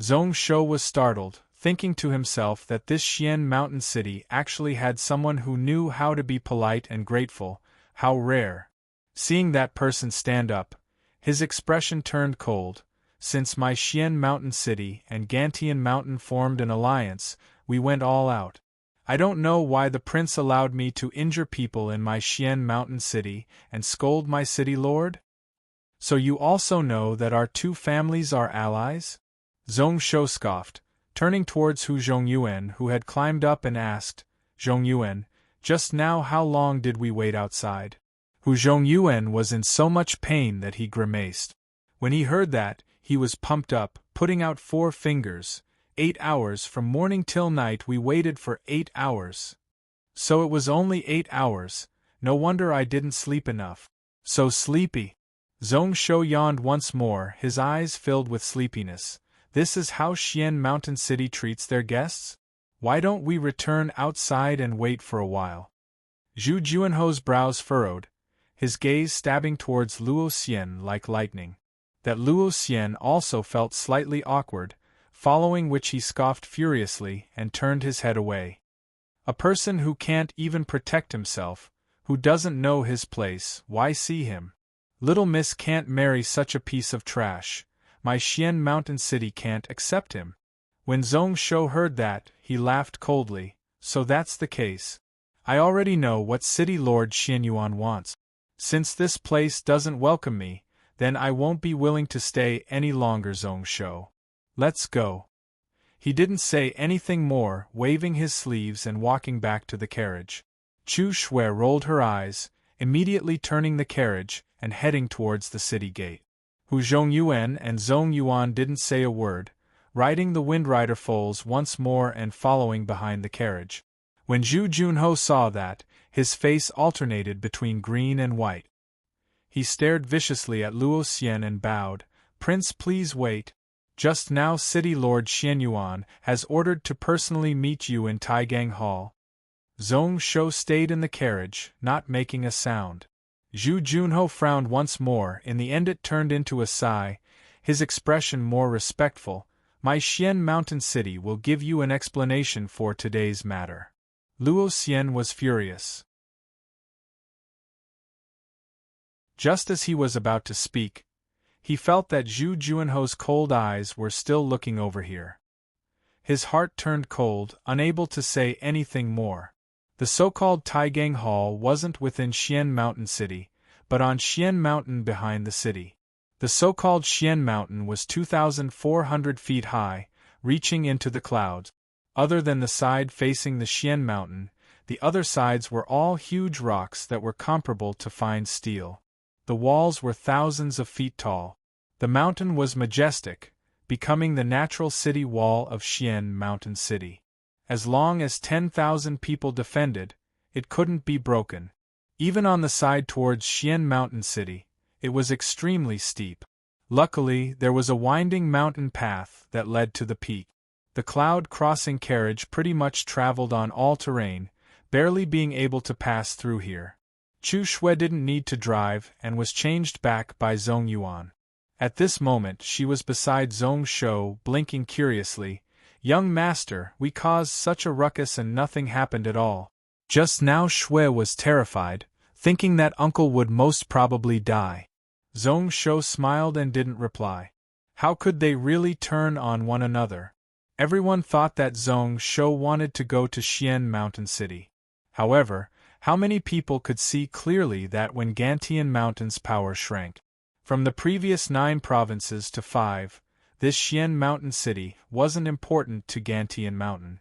Zhong Shou was startled, thinking to himself that this Xian Mountain City actually had someone who knew how to be polite and grateful. How rare. Seeing that person stand up, his expression turned cold. Since my Xian Mountain City and Gantian Mountain formed an alliance, we went all out. I don't know why the prince allowed me to injure people in my Xian Mountain City and scold my city lord? So you also know that our 2 families are allies? Zhong Shou scoffed, turning towards Hu Zhongyuan, who had climbed up, and asked, Zhongyuan, just now how long did we wait outside? Hu Zhongyuan was in so much pain that he grimaced. When he heard that, he was pumped up, putting out 4 fingers. 8 hours from morning till night we waited for 8 hours. So it was only 8 hours, no wonder I didn't sleep enough. So sleepy. Zhong Shou yawned once more, his eyes filled with sleepiness. This is how Xian Mountain City treats their guests? Why don't we return outside and wait for a while? Zhu Junho's brows furrowed, his gaze stabbing towards Luo Xian like lightning. That Luo Xian also felt slightly awkward, following which he scoffed furiously and turned his head away. A person who can't even protect himself, who doesn't know his place, why see him? Little miss can't marry such a piece of trash. My Xian Mountain City can't accept him. When Zhong Shou heard that, he laughed coldly. So that's the case. I already know what City Lord Xianyuan wants. Since this place doesn't welcome me, then I won't be willing to stay any longer, Zhong Shou. Let's go. He didn't say anything more, waving his sleeves and walking back to the carriage. Chu Shui rolled her eyes, immediately turning the carriage and heading towards the city gate. Hu Zhongyuan and Zhong Yuan didn't say a word, riding the Windrider foals once more and following behind the carriage. When Zhu Junho saw that, his face alternated between green and white. He stared viciously at Luo Xian and bowed. Prince, please wait. Just now City Lord Xianyuan has ordered to personally meet you in Taigang Hall. Zhong Shou stayed in the carriage, not making a sound. Zhu Junho frowned once more. In the end it turned into a sigh, his expression more respectful. My Xian Mountain City will give you an explanation for today's matter. Luo Xian was furious. Just as he was about to speak, he felt that Zhu Junho's cold eyes were still looking over here. His heart turned cold, unable to say anything more. The so-called Taigang Hall wasn't within Xian Mountain City, but on Xian Mountain behind the city. The so-called Xian Mountain was 2,400 feet high, reaching into the clouds. Other than the side facing the Xian Mountain, the other sides were all huge rocks that were comparable to fine steel. The walls were thousands of feet tall. The mountain was majestic, becoming the natural city wall of Xian Mountain City. As long as 10,000 people defended, it couldn't be broken. Even on the side towards Xian Mountain City, it was extremely steep. Luckily, there was a winding mountain path that led to the peak. The cloud-crossing carriage pretty much traveled on all terrain, barely being able to pass through here. Chu Shui didn't need to drive and was changed back by Zhong Yuan. At this moment she was beside Zhong Shou, blinking curiously. Young master, we caused such a ruckus and nothing happened at all. Just now Shui was terrified, thinking that uncle would most probably die. Zhong Shou smiled and didn't reply. How could they really turn on one another? Everyone thought that Zhong Shou wanted to go to Xian Mountain City. However, how many people could see clearly that when Gantian Mountain's power shrank from the previous 9 provinces to 5, this Xian Mountain City wasn't important to Gantian Mountain.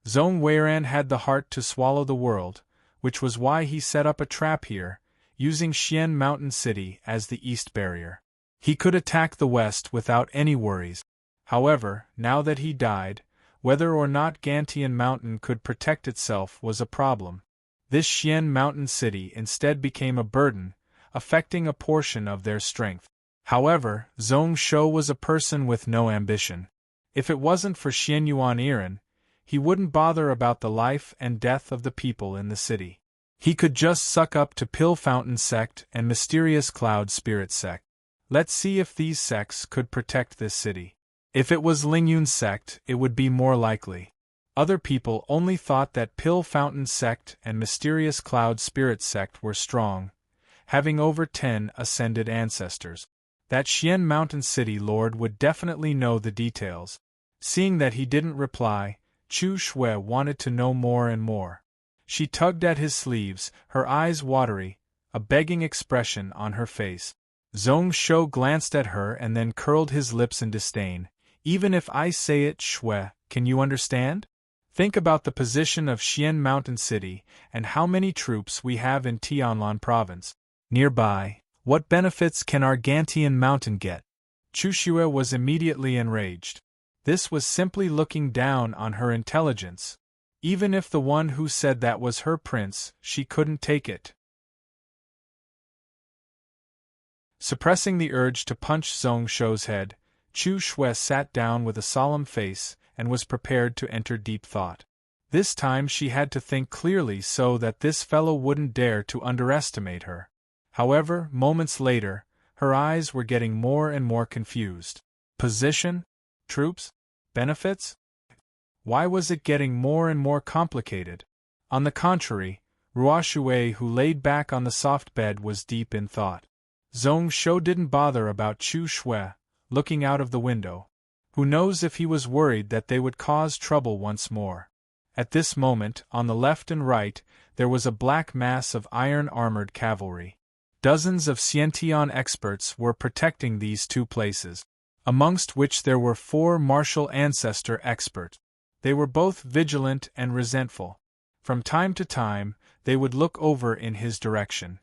Zhong Weiran had the heart to swallow the world, which was why he set up a trap here, using Xian Mountain City as the east barrier. He could attack the west without any worries. However, now that he died, whether or not Gantian Mountain could protect itself was a problem. This Xian Mountain City instead became a burden, affecting a portion of their strength. However, Zhong Shou was a person with no ambition. If it wasn't for Xianyuan Iran, he wouldn't bother about the life and death of the people in the city. He could just suck up to Pill Fountain Sect and Mysterious Cloud Spirit Sect. Let's see if these sects could protect this city. If it was Lingyun's sect, it would be more likely. Other people only thought that Pill Fountain Sect and Mysterious Cloud Spirit Sect were strong, having over 10 ascended ancestors. That Xian Mountain City Lord would definitely know the details. Seeing that he didn't reply, Chu Shui wanted to know more and more. She tugged at his sleeves, her eyes watery, a begging expression on her face. Zhong Shou glanced at her and then curled his lips in disdain. Even if I say it, Shui, can you understand? Think about the position of Xian Mountain City and how many troops we have in Tianlan Province. Nearby, what benefits can our Gantian Mountain get? Chu Shui was immediately enraged. This was simply looking down on her intelligence. Even if the one who said that was her prince, she couldn't take it. Suppressing the urge to punch Zhong Shou's head, Chu Shui sat down with a solemn face and was prepared to enter deep thought. This time she had to think clearly so that this fellow wouldn't dare to underestimate her. However, moments later, her eyes were getting more and more confused. Position? Troops? Benefits? Why was it getting more and more complicated? On the contrary, Ruoshui, who laid back on the soft bed, was deep in thought. Zhong Shou didn't bother about Chu Shui, looking out of the window. Who knows if he was worried that they would cause trouble once more. At this moment, on the left and right, there was a black mass of iron-armored cavalry. Dozens of Xiantian experts were protecting these 2 places, amongst which there were 4 martial ancestor experts. They were both vigilant and resentful. From time to time, they would look over in his direction.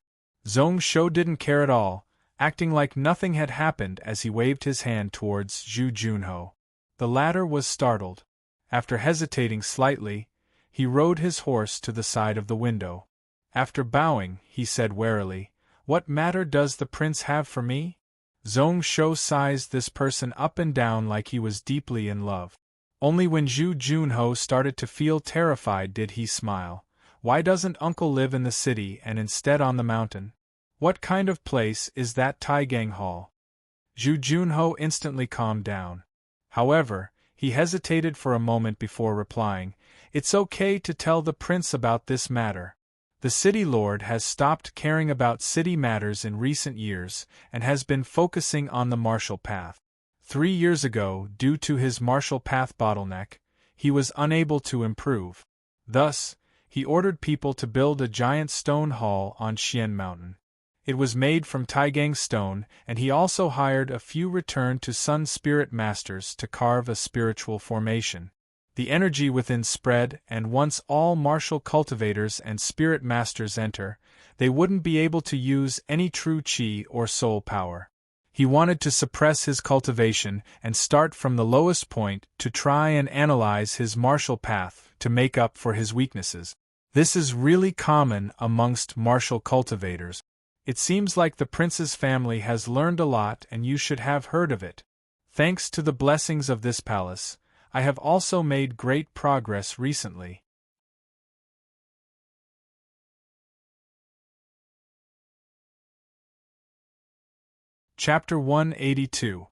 Zhong Shou didn't care at all, acting like nothing had happened as he waved his hand towards Zhu Junho. The latter was startled. After hesitating slightly, he rode his horse to the side of the window. After bowing, he said warily, "What matter does the prince have for me?" Zhong Shou sized this person up and down like he was deeply in love. Only when Zhu Junho started to feel terrified did he smile. Why doesn't uncle live in the city and instead on the mountain? What kind of place is that Taigang Hall? Zhu Junho instantly calmed down. However, he hesitated for a moment before replying, "It's okay to tell the prince about this matter. The city lord has stopped caring about city matters in recent years and has been focusing on the martial path. 3 years ago, due to his martial path bottleneck, he was unable to improve. Thus, he ordered people to build a giant stone hall on Xian Mountain. It was made from Taigang stone, and he also hired a few returned to Sun Spirit Masters to carve a spiritual formation. The energy within spread, and once all martial cultivators and spirit masters enter, they wouldn't be able to use any true chi or soul power. He wanted to suppress his cultivation and start from the lowest point to try and analyze his martial path to make up for his weaknesses. This is really common amongst martial cultivators. It seems like the prince's family has learned a lot and you should have heard of it. Thanks to the blessings of this palace, I have also made great progress recently." Chapter 182.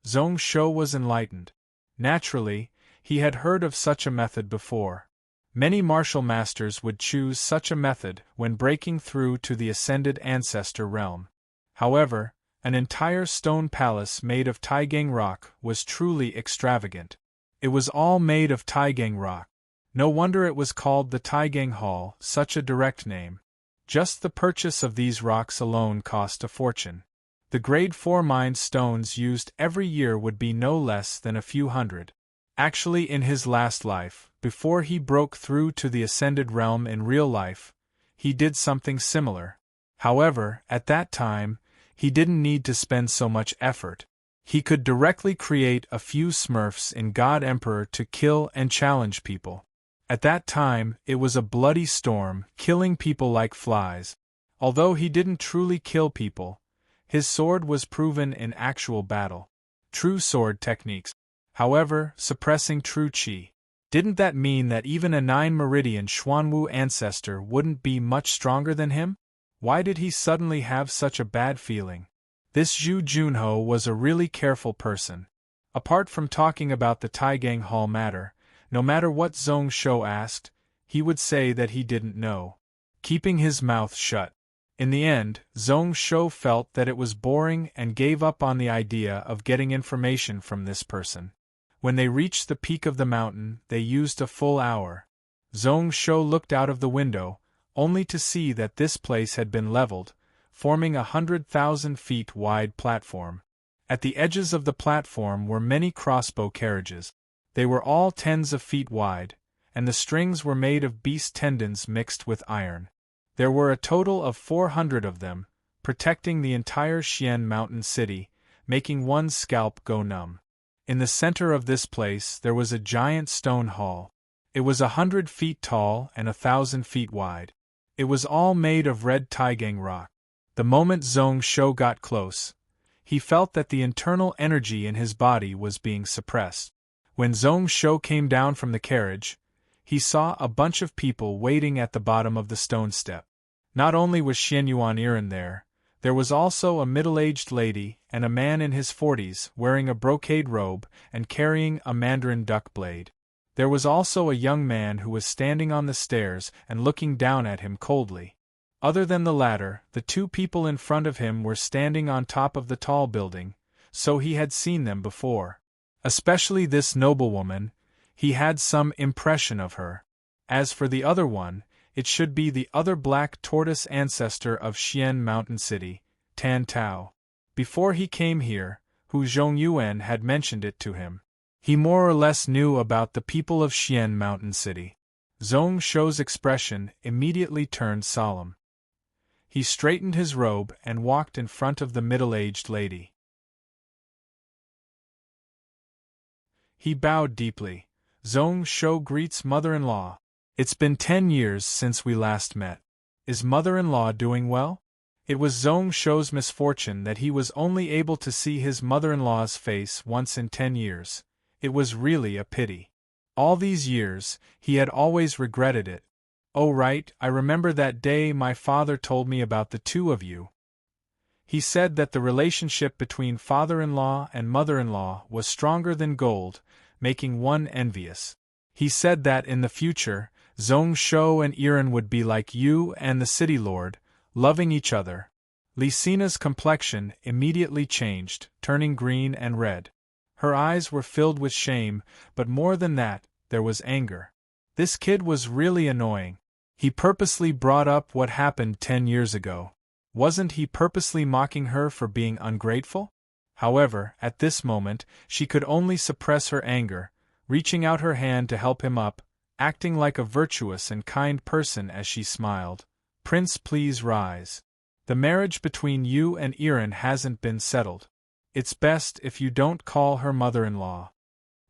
Zhong Shou was enlightened. Naturally, he had heard of such a method before. Many martial masters would choose such a method when breaking through to the ascended ancestor realm. However, an entire stone palace made of Taigang rock was truly extravagant. It was all made of Taigang rock. No wonder it was called the Taigang Hall, such a direct name. Just the purchase of these rocks alone cost a fortune. The grade 4 mined stones used every year would be no less than a few hundred. Actually, in his last life, before he broke through to the ascended realm in real life, he did something similar. However, at that time, he didn't need to spend so much effort. He could directly create a few Smurfs in God Emperor to kill and challenge people. At that time, it was a bloody storm, killing people like flies. Although he didn't truly kill people, his sword was proven in actual battle. True sword techniques, however, suppressing true qi. Didn't that mean that even a 9-meridian Xuanwu ancestor wouldn't be much stronger than him? Why did he suddenly have such a bad feeling? This Zhu Junho was a really careful person. Apart from talking about the Taigang Hall matter, no matter what Zhong Shou asked, he would say that he didn't know, keeping his mouth shut. In the end, Zhong Shou felt that it was boring and gave up on the idea of getting information from this person. When they reached the peak of the mountain, they used a full hour. Zhong Shou looked out of the window, only to see that this place had been leveled, forming 100,000 feet wide platform. At the edges of the platform were many crossbow carriages. They were all tens of feet wide, and the strings were made of beast tendons mixed with iron. There were a total of 400 of them, protecting the entire Xian mountain city, making one's scalp go numb. In the center of this place there was a giant stone hall. It was 100 feet tall and 1,000 feet wide. It was all made of red Taigang rock. The moment Zhong Shou got close, he felt that the internal energy in his body was being suppressed. When Zhong Shou came down from the carriage, he saw a bunch of people waiting at the bottom of the stone step. Not only was Xianyuan Iren there was also a middle-aged lady and a man in his 40s wearing a brocade robe and carrying a mandarin duck blade. There was also a young man who was standing on the stairs and looking down at him coldly. Other than the latter, the two people in front of him were standing on top of the tall building, so he had seen them before. Especially this noblewoman, he had some impression of her. As for the other one, it should be the other black tortoise ancestor of Xian Mountain City, Tan Tao. Before he came here, Hu Zhongyuan had mentioned it to him. He more or less knew about the people of Xian Mountain City. Zhong Shou's expression immediately turned solemn. He straightened his robe and walked in front of the middle-aged lady. He bowed deeply. Zhong Shou greets mother-in-law. It's been 10 years since we last met. Is mother-in-law doing well? It was Zhong Shou's misfortune that he was only able to see his mother-in-law's face once in 10 years. It was really a pity. All these years, he had always regretted it. Oh right, I remember that day my father told me about the two of you. He said that the relationship between father-in-law and mother-in-law was stronger than gold, making one envious. He said that in the future, Zhong Shou and Iren would be like you and the city lord, loving each other. Lisina's complexion immediately changed, turning green and red. Her eyes were filled with shame, but more than that, there was anger. This kid was really annoying. He purposely brought up what happened 10 years ago. Wasn't he purposely mocking her for being ungrateful? However, at this moment, she could only suppress her anger, reaching out her hand to help him up, acting like a virtuous and kind person as she smiled. Prince, please rise. The marriage between you and Iren hasn't been settled. It's best if you don't call her mother-in-law.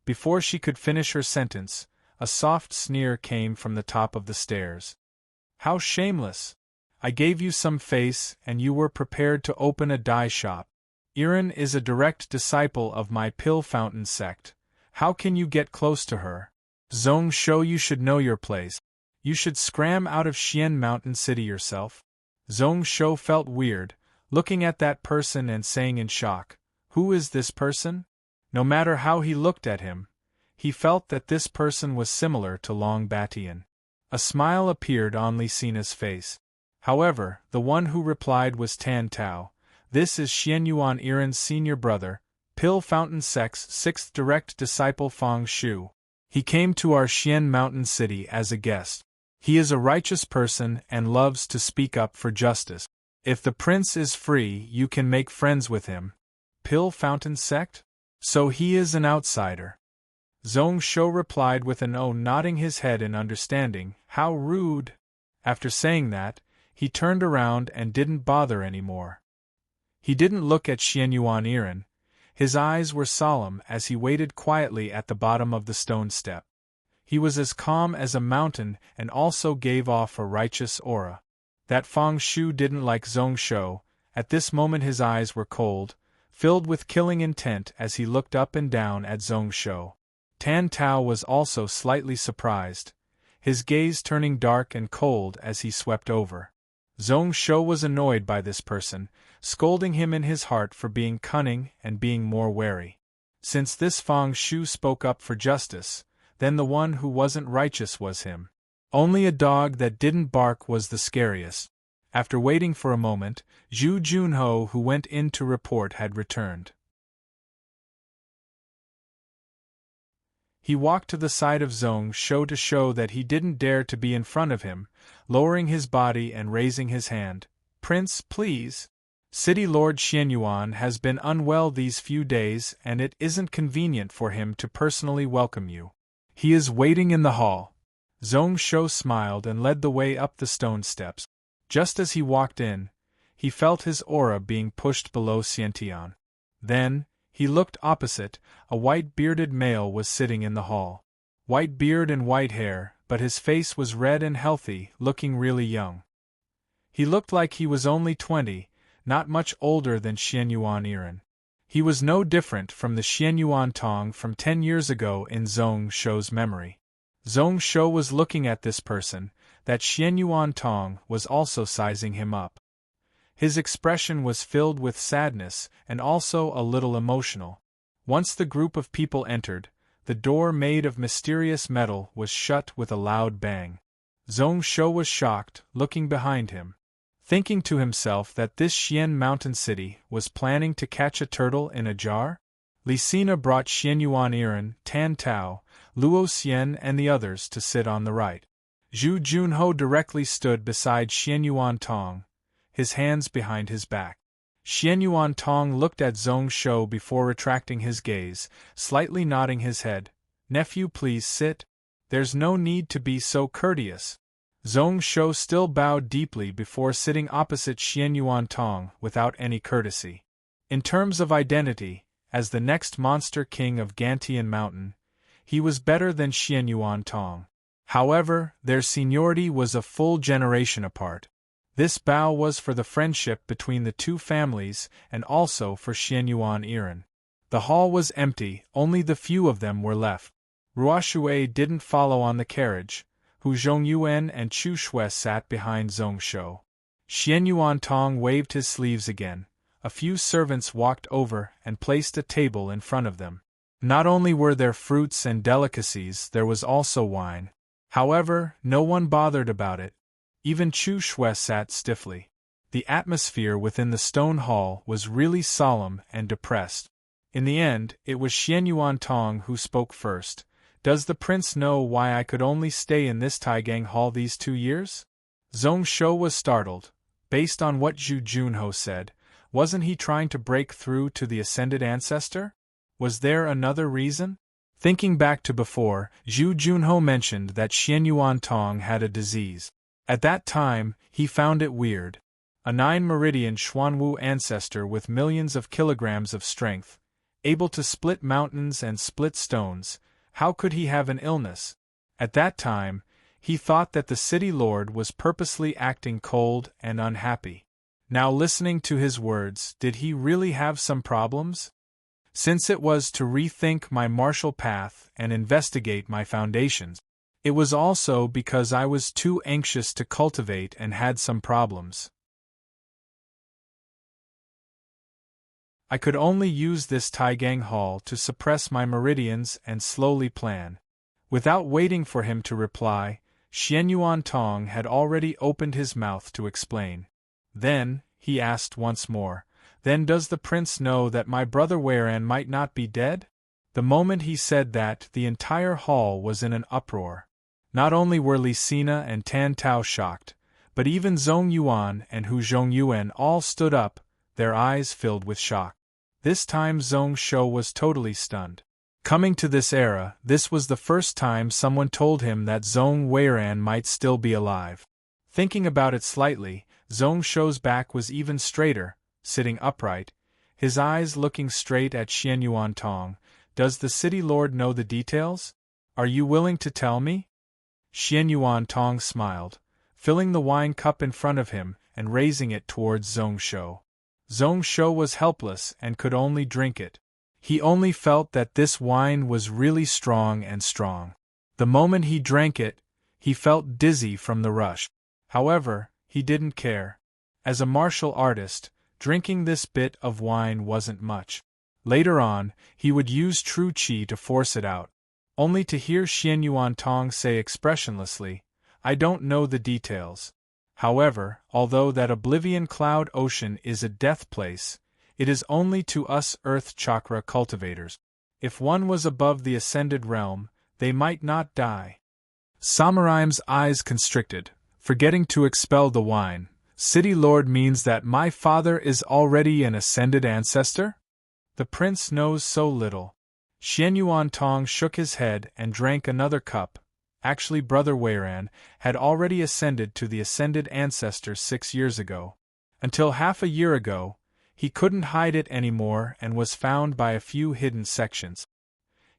Before she could finish her sentence, a soft sneer came from the top of the stairs. How shameless! I gave you some face and you were prepared to open a dye shop. Iren is a direct disciple of my pill fountain sect. How can you get close to her? Zhong Shou, you should know your place. You should scram out of Xian Mountain City yourself. Zhong Shou felt weird, looking at that person and saying in shock, who is this person? No matter how he looked at him, he felt that this person was similar to Long Batian. A smile appeared on Lisina's face. However, the one who replied was Tan Tao. This is Xianyuan Iren's senior brother, Pill Fountain Sect's 6th direct disciple Fang Shu. He came to our Xian Mountain City as a guest. He is a righteous person and loves to speak up for justice. If the prince is free, you can make friends with him. Pill Fountain Sect? So he is an outsider. Zhong Shou replied with an "oh," nodding his head in understanding. How rude! After saying that, he turned around and didn't bother anymore. He didn't look at Xianyuan Iren. His eyes were solemn as he waited quietly at the bottom of the stone step. He was as calm as a mountain and also gave off a righteous aura. That Fang Shu didn't like Zhong Shou. At this moment his eyes were cold, filled with killing intent as he looked up and down at Zhong Shou. Tan Tao was also slightly surprised, his gaze turning dark and cold as he swept over. Zhong Shou was annoyed by this person, scolding him in his heart for being cunning and being more wary. Since this Fang Shu spoke up for justice, then the one who wasn't righteous was him. Only a dog that didn't bark was the scariest. After waiting for a moment, Zhu Junho, who went in to report, had returned. He walked to the side of Zhong Shou to show that he didn't dare to be in front of him, lowering his body and raising his hand. "Prince, please. City Lord Xianyuan has been unwell these few days and it isn't convenient for him to personally welcome you. He is waiting in the hall." Zhong Shou smiled and led the way up the stone steps. Just as he walked in, he felt his aura being pushed below Xiantian. Then, he looked opposite. A white-bearded male was sitting in the hall. White beard and white hair, but his face was red and healthy, looking really young. He looked like he was only 20, not much older than Xianyuan Iren. He was no different from the Xianyuan Tong from 10 years ago in Zhong Shou's memory. Zhong Shou was looking at this person. That Xianyuan Tong was also sizing him up. His expression was filled with sadness and also a little emotional. Once the group of people entered, the door made of mysterious metal was shut with a loud bang. Zhong Shou was shocked, looking behind him, thinking to himself that this Xian Mountain City was planning to catch a turtle in a jar. Li Sina brought Xianyuan Iren, Tan Tao, Luo Xian and the others to sit on the right. Zhu Junho directly stood beside Xianyuan Tong, his hands behind his back. Xianyuan Tong looked at Zhong Shou before retracting his gaze, slightly nodding his head. "Nephew, please sit. There's no need to be so courteous." Zhong Shou still bowed deeply before sitting opposite Xianyuan Tong without any courtesy. In terms of identity, as the next monster king of Gantian Mountain, he was better than Xianyuan Tong. However, their seniority was a full generation apart. This bow was for the friendship between the two families and also for Xianyuan Iren. The hall was empty, only the few of them were left. Ruoshui didn't follow on the carriage. Hu Zhongyuan and Chu Shui sat behind Zhong Shou. Xianyuan Tong waved his sleeves again. A few servants walked over and placed a table in front of them. Not only were there fruits and delicacies, there was also wine. However, no one bothered about it. Even Chu Shui sat stiffly. The atmosphere within the stone hall was really solemn and depressed. In the end, it was Xianyuan Tong who spoke first. "Does the prince know why I could only stay in this Taigang hall these 2 years?" Zhong Shou was startled. Based on what Zhu Junho said, wasn't he trying to break through to the ascended ancestor? Was there another reason? Thinking back to before, Zhu Junho mentioned that Xianyuan Tong had a disease. At that time, he found it weird. A 9-meridian Xuanwu ancestor with millions of kilograms of strength, able to split mountains and split stones, how could he have an illness? At that time, he thought that the city lord was purposely acting cold and unhappy. Now listening to his words, did he really have some problems? Since it was to rethink my martial path and investigate my foundations, it was also because I was too anxious to cultivate and had some problems. I could only use this Taigang Hall to suppress my meridians and slowly plan. Without waiting for him to reply, Xianyuan Tong had already opened his mouth to explain. Then, he asked once more, Then does the prince know that my brother Weiran might not be dead? The moment he said that, the entire hall was in an uproar. Not only were Li Sina and Tan Tao shocked, but even Zhong Yuan and Hu Zhongyuan all stood up, their eyes filled with shock. This time Zhong Shou was totally stunned. Coming to this era, this was the first time someone told him that Zhong Weiran might still be alive. Thinking about it slightly, Zhong Shou's back was even straighter, sitting upright, his eyes looking straight at Xian Yuan Tong. Does the city lord know the details? Are you willing to tell me? Xian Yuan Tong smiled, filling the wine cup in front of him and raising it towards Zhong Shou. Zhong Shou was helpless and could only drink it. He only felt that this wine was really strong and strong. The moment he drank it, he felt dizzy from the rush. However, he didn't care. As a martial artist, drinking this bit of wine wasn't much. Later on, he would use true qi to force it out. Only to hear Xian Yuan Tong say expressionlessly, "I don't know the details." However, although that Oblivion Cloud Ocean is a death place, it is only to us Earth Chakra cultivators. If one was above the Ascended Realm, they might not die. Samuraim's eyes constricted, forgetting to expel the wine. City Lord means that my father is already an ascended ancestor? The prince knows so little. Xian Yuan Tong shook his head and drank another cup. Actually, Brother Weiran had already ascended to the ascended ancestor 6 years ago. Until half a year ago, he couldn't hide it anymore and was found by a few hidden sections.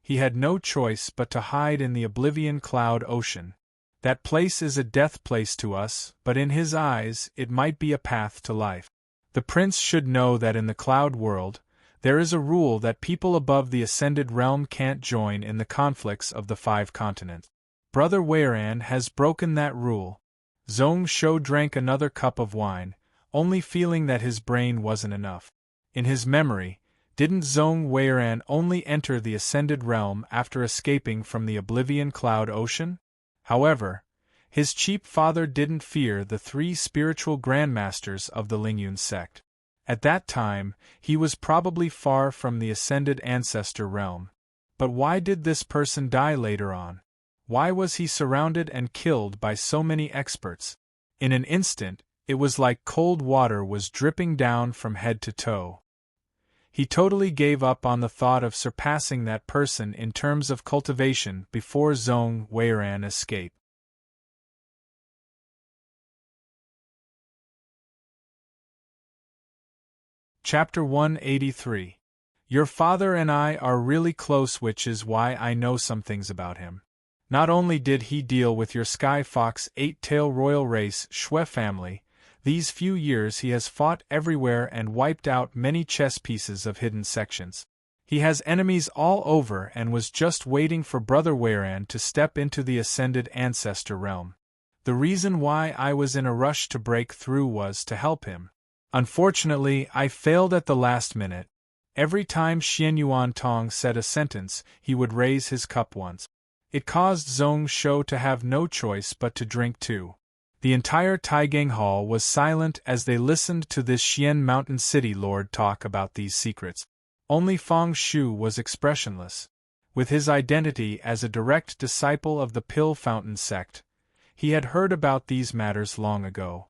He had no choice but to hide in the Oblivion Cloud Ocean. That place is a death place to us, but in his eyes, it might be a path to life. The prince should know that in the cloud world, there is a rule that people above the ascended realm can't join in the conflicts of the 5 continents. Brother Weiran has broken that rule. Zhong Shou drank another cup of wine, only feeling that his brain wasn't enough. In his memory, didn't Zhong Weiran only enter the Ascended Realm after escaping from the Oblivion Cloud Ocean? However, his cheap father didn't fear the 3 spiritual grandmasters of the Lingyun sect. At that time, he was probably far from the Ascended Ancestor realm. But why did this person die later on? Why was he surrounded and killed by so many experts? In an instant, it was like cold water was dripping down from head to toe. He totally gave up on the thought of surpassing that person in terms of cultivation before Zhong Weiran escaped. Chapter 183. Your father and I are really close, which is why I know some things about him. Not only did he deal with your Sky Fox 8-tail royal race Shui family, these few years he has fought everywhere and wiped out many chess pieces of hidden sections. He has enemies all over and was just waiting for Brother Weiran to step into the Ascended Ancestor realm. The reason why I was in a rush to break through was to help him. Unfortunately, I failed at the last minute. Every time Xian Yuan Tong said a sentence, he would raise his cup once. It caused Zhong Shou to have no choice but to drink too. The entire Taigang Hall was silent as they listened to this Xian Mountain City Lord talk about these secrets. Only Feng Shu was expressionless. With his identity as a direct disciple of the Pill Fountain sect, he had heard about these matters long ago.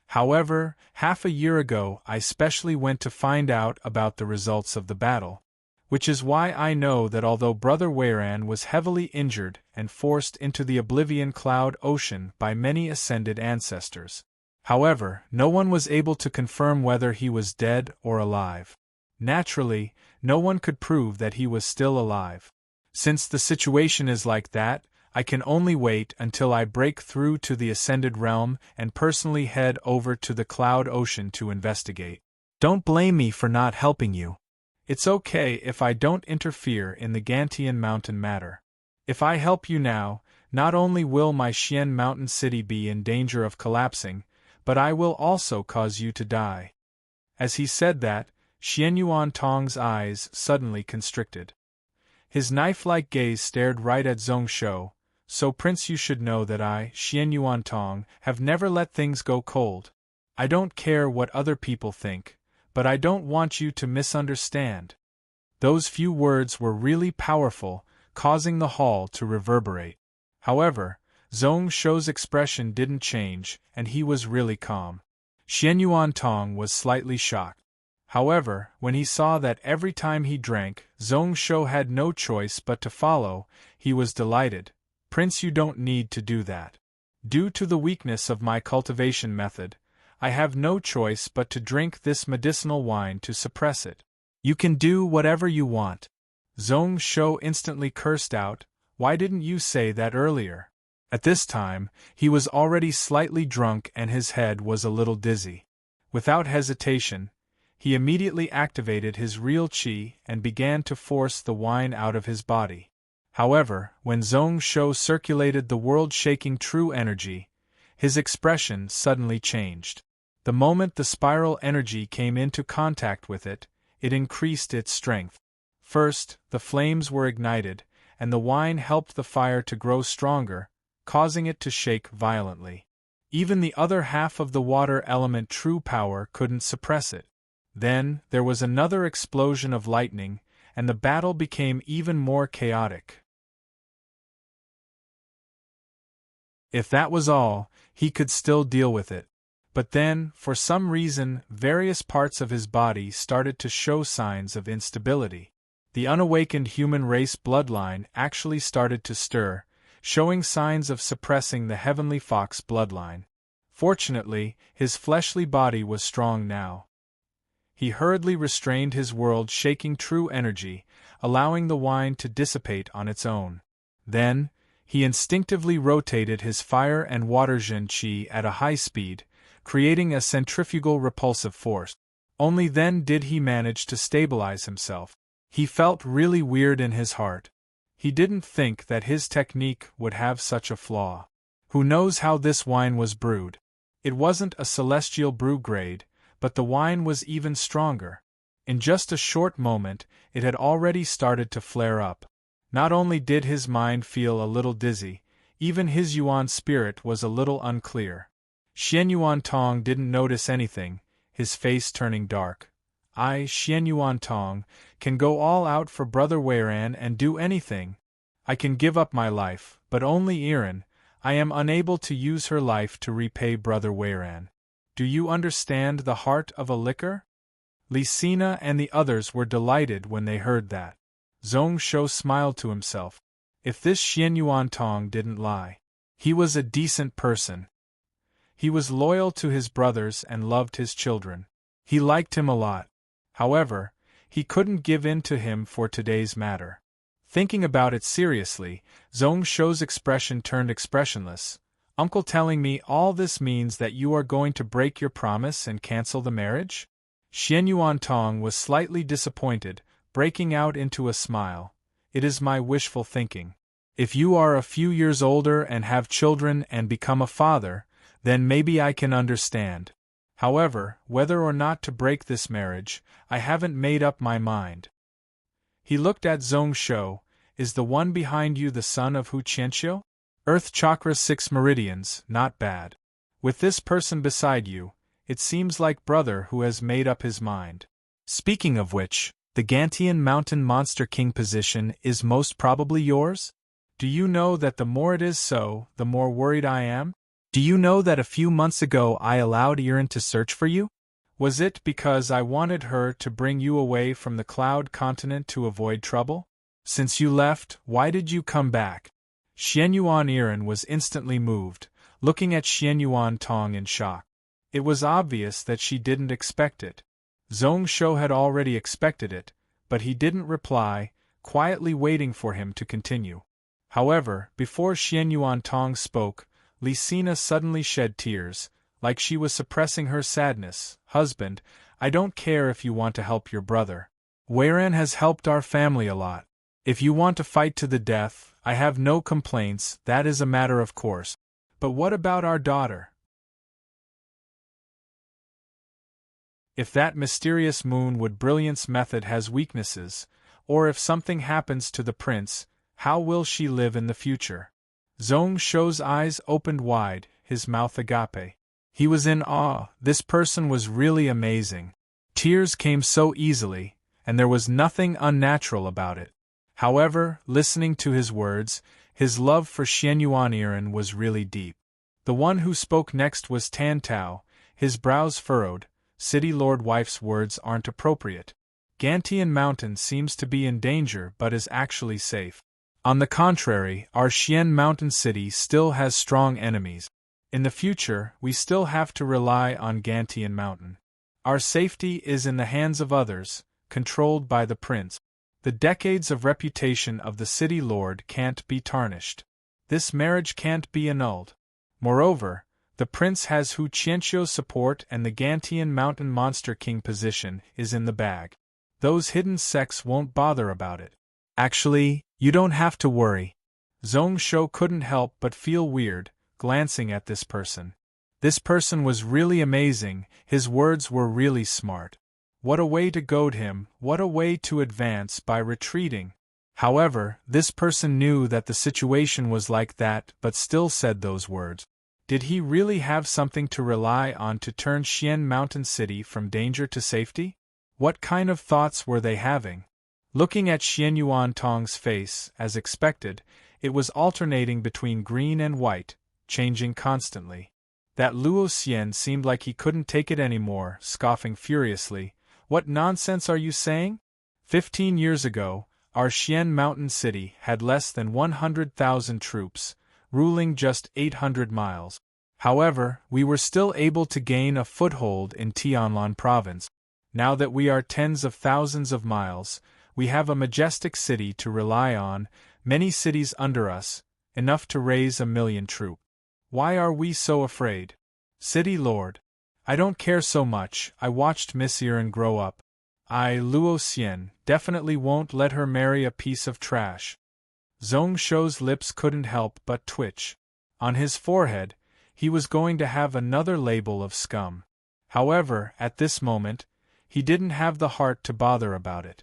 However, half a year ago I specially went to find out about the results of the battle. Which is why I know that although Brother Weiran was heavily injured and forced into the Oblivion Cloud Ocean by many ascended ancestors. However, no one was able to confirm whether he was dead or alive. Naturally, no one could prove that he was still alive. Since the situation is like that, I can only wait until I break through to the Ascended Realm and personally head over to the Cloud Ocean to investigate. Don't blame me for not helping you. It's okay if I don't interfere in the Gantian Mountain matter. If I help you now, not only will my Xian Mountain City be in danger of collapsing, but I will also cause you to die. As he said that, Xian Yuan Tong's eyes suddenly constricted. His knife-like gaze stared right at Zhong Shou. So Prince, you should know that I, Xian Yuan Tong, have never let things go cold. I don't care what other people think, but I don't want you to misunderstand. Those few words were really powerful, causing the hall to reverberate. However, Zhong Shou's expression didn't change, and he was really calm. Xian Yuantong was slightly shocked. However, when he saw that every time he drank, Zhong Shou had no choice but to follow, he was delighted. Prince, you don't need to do that. Due to the weakness of my cultivation method, I have no choice but to drink this medicinal wine to suppress it. You can do whatever you want. Zhong Shou instantly cursed out, why didn't you say that earlier? At this time, he was already slightly drunk and his head was a little dizzy. Without hesitation, he immediately activated his real qi and began to force the wine out of his body. However, when Zhong Shou circulated the world-shaking true energy, his expression suddenly changed. The moment the spiral energy came into contact with it, it increased its strength. First, the flames were ignited, and the wine helped the fire to grow stronger, causing it to shake violently. Even the other half of the water element true power couldn't suppress it. Then, there was another explosion of lightning, and the battle became even more chaotic. If that was all, he could still deal with it. But then, for some reason, various parts of his body started to show signs of instability. The unawakened human race bloodline actually started to stir, showing signs of suppressing the heavenly fox bloodline. Fortunately, his fleshly body was strong now. He hurriedly restrained his world-shaking true energy, allowing the wine to dissipate on its own. Then, he instinctively rotated his fire and water Zhen Qi at a high speed, creating a centrifugal repulsive force. Only then did he manage to stabilize himself. He felt really weird in his heart. He didn't think that his technique would have such a flaw. Who knows how this wine was brewed? It wasn't a celestial brew grade, but the wine was even stronger. In just a short moment, it had already started to flare up. Not only did his mind feel a little dizzy, even his Yuan spirit was a little unclear. Xian Yuantong didn't notice anything, his face turning dark. I, Xian Yuantong, can go all out for Brother Weiran and do anything. I can give up my life, but only Iran. I am unable to use her life to repay Brother Weiran. Do you understand the heart of a liquor? Lisina and the others were delighted when they heard that. Zhong Shou smiled to himself. If this Xian Yuantong didn't lie, he was a decent person. He was loyal to his brothers and loved his children. He liked him a lot. However, he couldn't give in to him for today's matter. Thinking about it seriously, Zhong Shou's expression turned expressionless. Uncle, telling me all this means that you are going to break your promise and cancel the marriage? Xian Yuantong was slightly disappointed, breaking out into a smile. It is my wishful thinking. If you are a few years older and have children and become a father, then maybe I can understand. However, whether or not to break this marriage, I haven't made up my mind. He looked at Zhong Shou. Is the one behind you the son of Hu Qianxiu? Earth Chakra 6 meridians, not bad. With this person beside you, it seems like brother who has made up his mind. Speaking of which, the Gantian Mountain Monster King position is most probably yours? Do you know that the more it is so, the more worried I am? Do you know that a few months ago I allowed Iran to search for you? Was it because I wanted her to bring you away from the Cloud Continent to avoid trouble? Since you left, why did you come back? Xian Yuan Iran was instantly moved, looking at Xian Yuantong in shock. It was obvious that she didn't expect it. Zhong Shou had already expected it, but he didn't reply, quietly waiting for him to continue. However, before Xian Yuantong spoke, Lisina suddenly shed tears, like she was suppressing her sadness. Husband, I don't care if you want to help your brother. Weiran has helped our family a lot. If you want to fight to the death, I have no complaints, that is a matter of course. But what about our daughter? If that mysterious moon with brilliance method has weaknesses, or if something happens to the prince, how will she live in the future? Zhong Shou's eyes opened wide, his mouth agape. He was in awe. This person was really amazing. Tears came so easily, and there was nothing unnatural about it. However, listening to his words, his love for Xianyuan Iren was really deep. The one who spoke next was Tan Tao, his brows furrowed. City Lord Wife's words aren't appropriate. Gantian Mountain seems to be in danger but is actually safe. On the contrary, our Xian Mountain City still has strong enemies. In the future, we still have to rely on Gantian Mountain. Our safety is in the hands of others, controlled by the prince. The decades of reputation of the city lord can't be tarnished. This marriage can't be annulled. Moreover, the prince has Hu Qianqiu's support and the Gantian Mountain Monster King position is in the bag. Those hidden sects won't bother about it. Actually, you don't have to worry. Zhong Shou couldn't help but feel weird, glancing at this person. This person was really amazing, his words were really smart. What a way to goad him, what a way to advance by retreating. However, this person knew that the situation was like that but still said those words. Did he really have something to rely on to turn Xian Mountain City from danger to safety? What kind of thoughts were they having? Looking at Xianyuan Tong's face, as expected, it was alternating between green and white, changing constantly. That Luo Xian seemed like he couldn't take it anymore, scoffing furiously. What nonsense are you saying? 15 years ago, our Xian Mountain City had less than 100,000 troops, ruling just 800 miles. However, we were still able to gain a foothold in Tianlan province. Now that we are tens of thousands of miles, we have a majestic city to rely on, many cities under us, enough to raise 1 million troops. Why are we so afraid? City Lord. I don't care so much, I watched Miss Iren grow up. Luo Xian, definitely won't let her marry a piece of trash. Zhong Shou's lips couldn't help but twitch. On his forehead, he was going to have another label of scum. However, at this moment, he didn't have the heart to bother about it.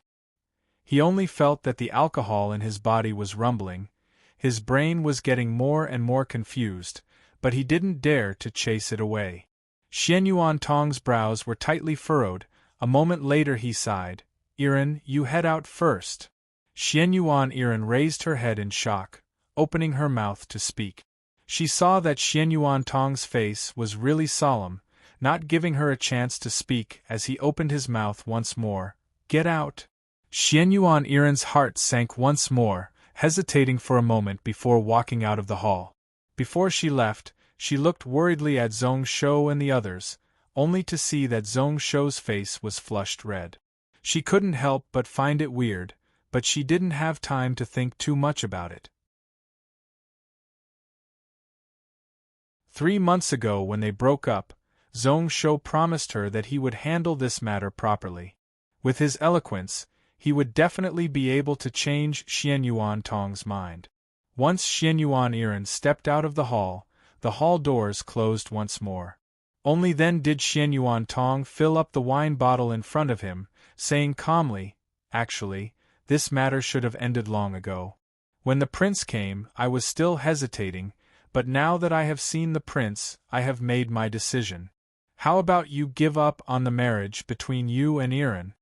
He only felt that the alcohol in his body was rumbling, his brain was getting more and more confused, but he didn't dare to chase it away. Xianyuan Tong's brows were tightly furrowed. A moment later he sighed. Iren, you head out first. Xianyuan Iren raised her head in shock, opening her mouth to speak. She saw that Xianyuan Tong's face was really solemn, not giving her a chance to speak as he opened his mouth once more. Get out. Xianyuan Iren's heart sank once more, hesitating for a moment before walking out of the hall. Before she left, she looked worriedly at Zhong Shou and the others, only to see that Zhong Shou's face was flushed red. She couldn't help but find it weird, but she didn't have time to think too much about it. 3 months ago when they broke up, Zhong Shou promised her that he would handle this matter properly. With his eloquence, he would definitely be able to change Xianyuan Tong's mind. Once Xianyuan Iren stepped out of the hall doors closed once more. Only then did Xianyuan Tong fill up the wine bottle in front of him, saying calmly, actually, this matter should have ended long ago. When the prince came, I was still hesitating, but now that I have seen the prince, I have made my decision. How about you give up on the marriage between you and Iren?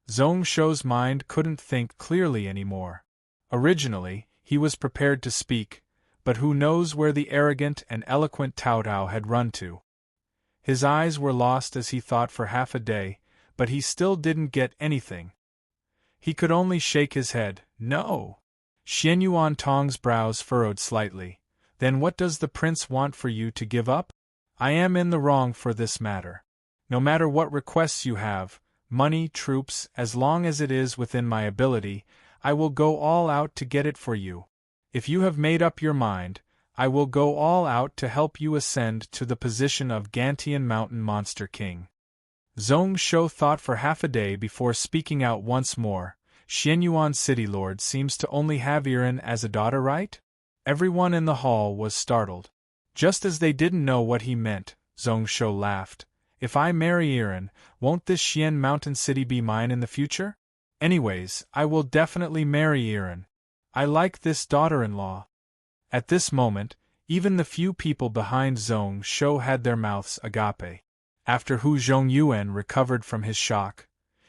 Zhong Shou's mind couldn't think clearly anymore. Originally, he was prepared to speak, but who knows where the arrogant and eloquent Tao Tao had run to. His eyes were lost as he thought for half a day, but he still didn't get anything. He could only shake his head. No. Xianyuan Tong's brows furrowed slightly. Then what does the prince want for you to give up? I am in the wrong for this matter. No matter what requests you have, money, troops, as long as it is within my ability, I will go all out to get it for you. If you have made up your mind, I will go all out to help you ascend to the position of Gantian Mountain Monster King. Zhong Shou thought for half a day before speaking out once more. Xianyuan City Lord seems to only have Iren as a daughter, right? Everyone in the hall was startled. Just as they didn't know what he meant, Zhong Shou laughed. If I marry Iren, won't this Xian Mountain City be mine in the future? Anyways, I will definitely marry Iren. I like this daughter-in-law. At this moment, even the few people behind Zhong Shou had their mouths agape. After Hu Zhongyuan recovered from his shock,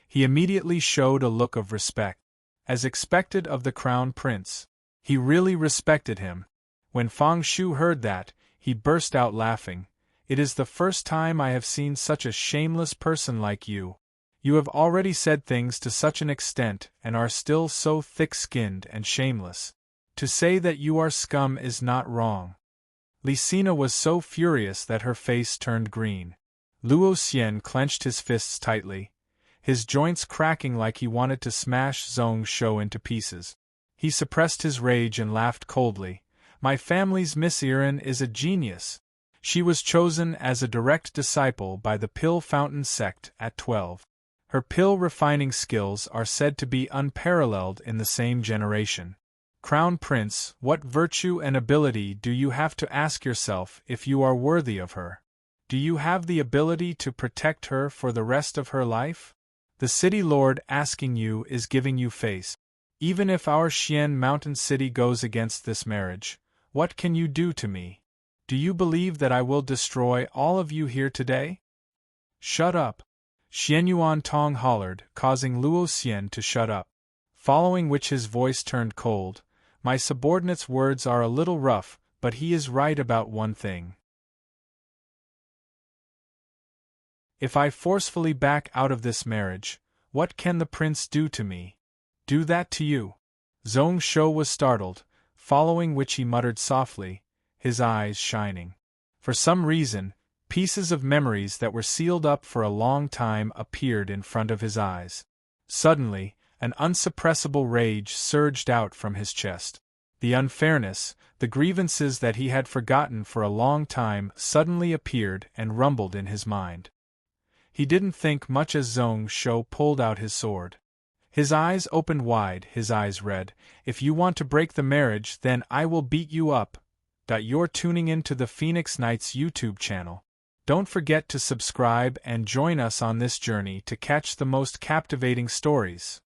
he immediately showed a look of respect. As expected of the crown prince, he really respected him. When Fang Shu heard that, he burst out laughing. "It is the first time I have seen such a shameless person like you. You have already said things to such an extent and are still so thick-skinned and shameless. To say that you are scum is not wrong." Li Sina was so furious that her face turned green. Luo Xian clenched his fists tightly, his joints cracking like he wanted to smash Zhong Shou into pieces. He suppressed his rage and laughed coldly. "My family's Miss Erin is a genius. She was chosen as a direct disciple by the Pill Fountain sect at 12. Her pill refining skills are said to be unparalleled in the same generation. Crown Prince, what virtue and ability do you have to ask yourself if you are worthy of her? Do you have the ability to protect her for the rest of her life? The city lord asking you is giving you face. Even if our Xian mountain city goes against this marriage, what can you do to me? Do you believe that I will destroy all of you here today?" "Shut up!" Xianyuan Tong hollered, causing Luo Xian to shut up. Following which his voice turned cold. "My subordinate's words are a little rough, but he is right about one thing. If I forcefully back out of this marriage, what can the prince do to me? Do that to you?" Zhong Shou was startled, following which he muttered softly, his eyes shining. For some reason, pieces of memories that were sealed up for a long time appeared in front of his eyes. Suddenly, an unsuppressible rage surged out from his chest. The unfairness, the grievances that he had forgotten for a long time suddenly appeared and rumbled in his mind. He didn't think much as Zhong Shou pulled out his sword. His eyes opened wide, his eyes read, "If you want to break the marriage, then I will beat you up." You're tuning in to the Phoenix Knights YouTube channel. Don't forget to subscribe and join us on this journey to catch the most captivating stories.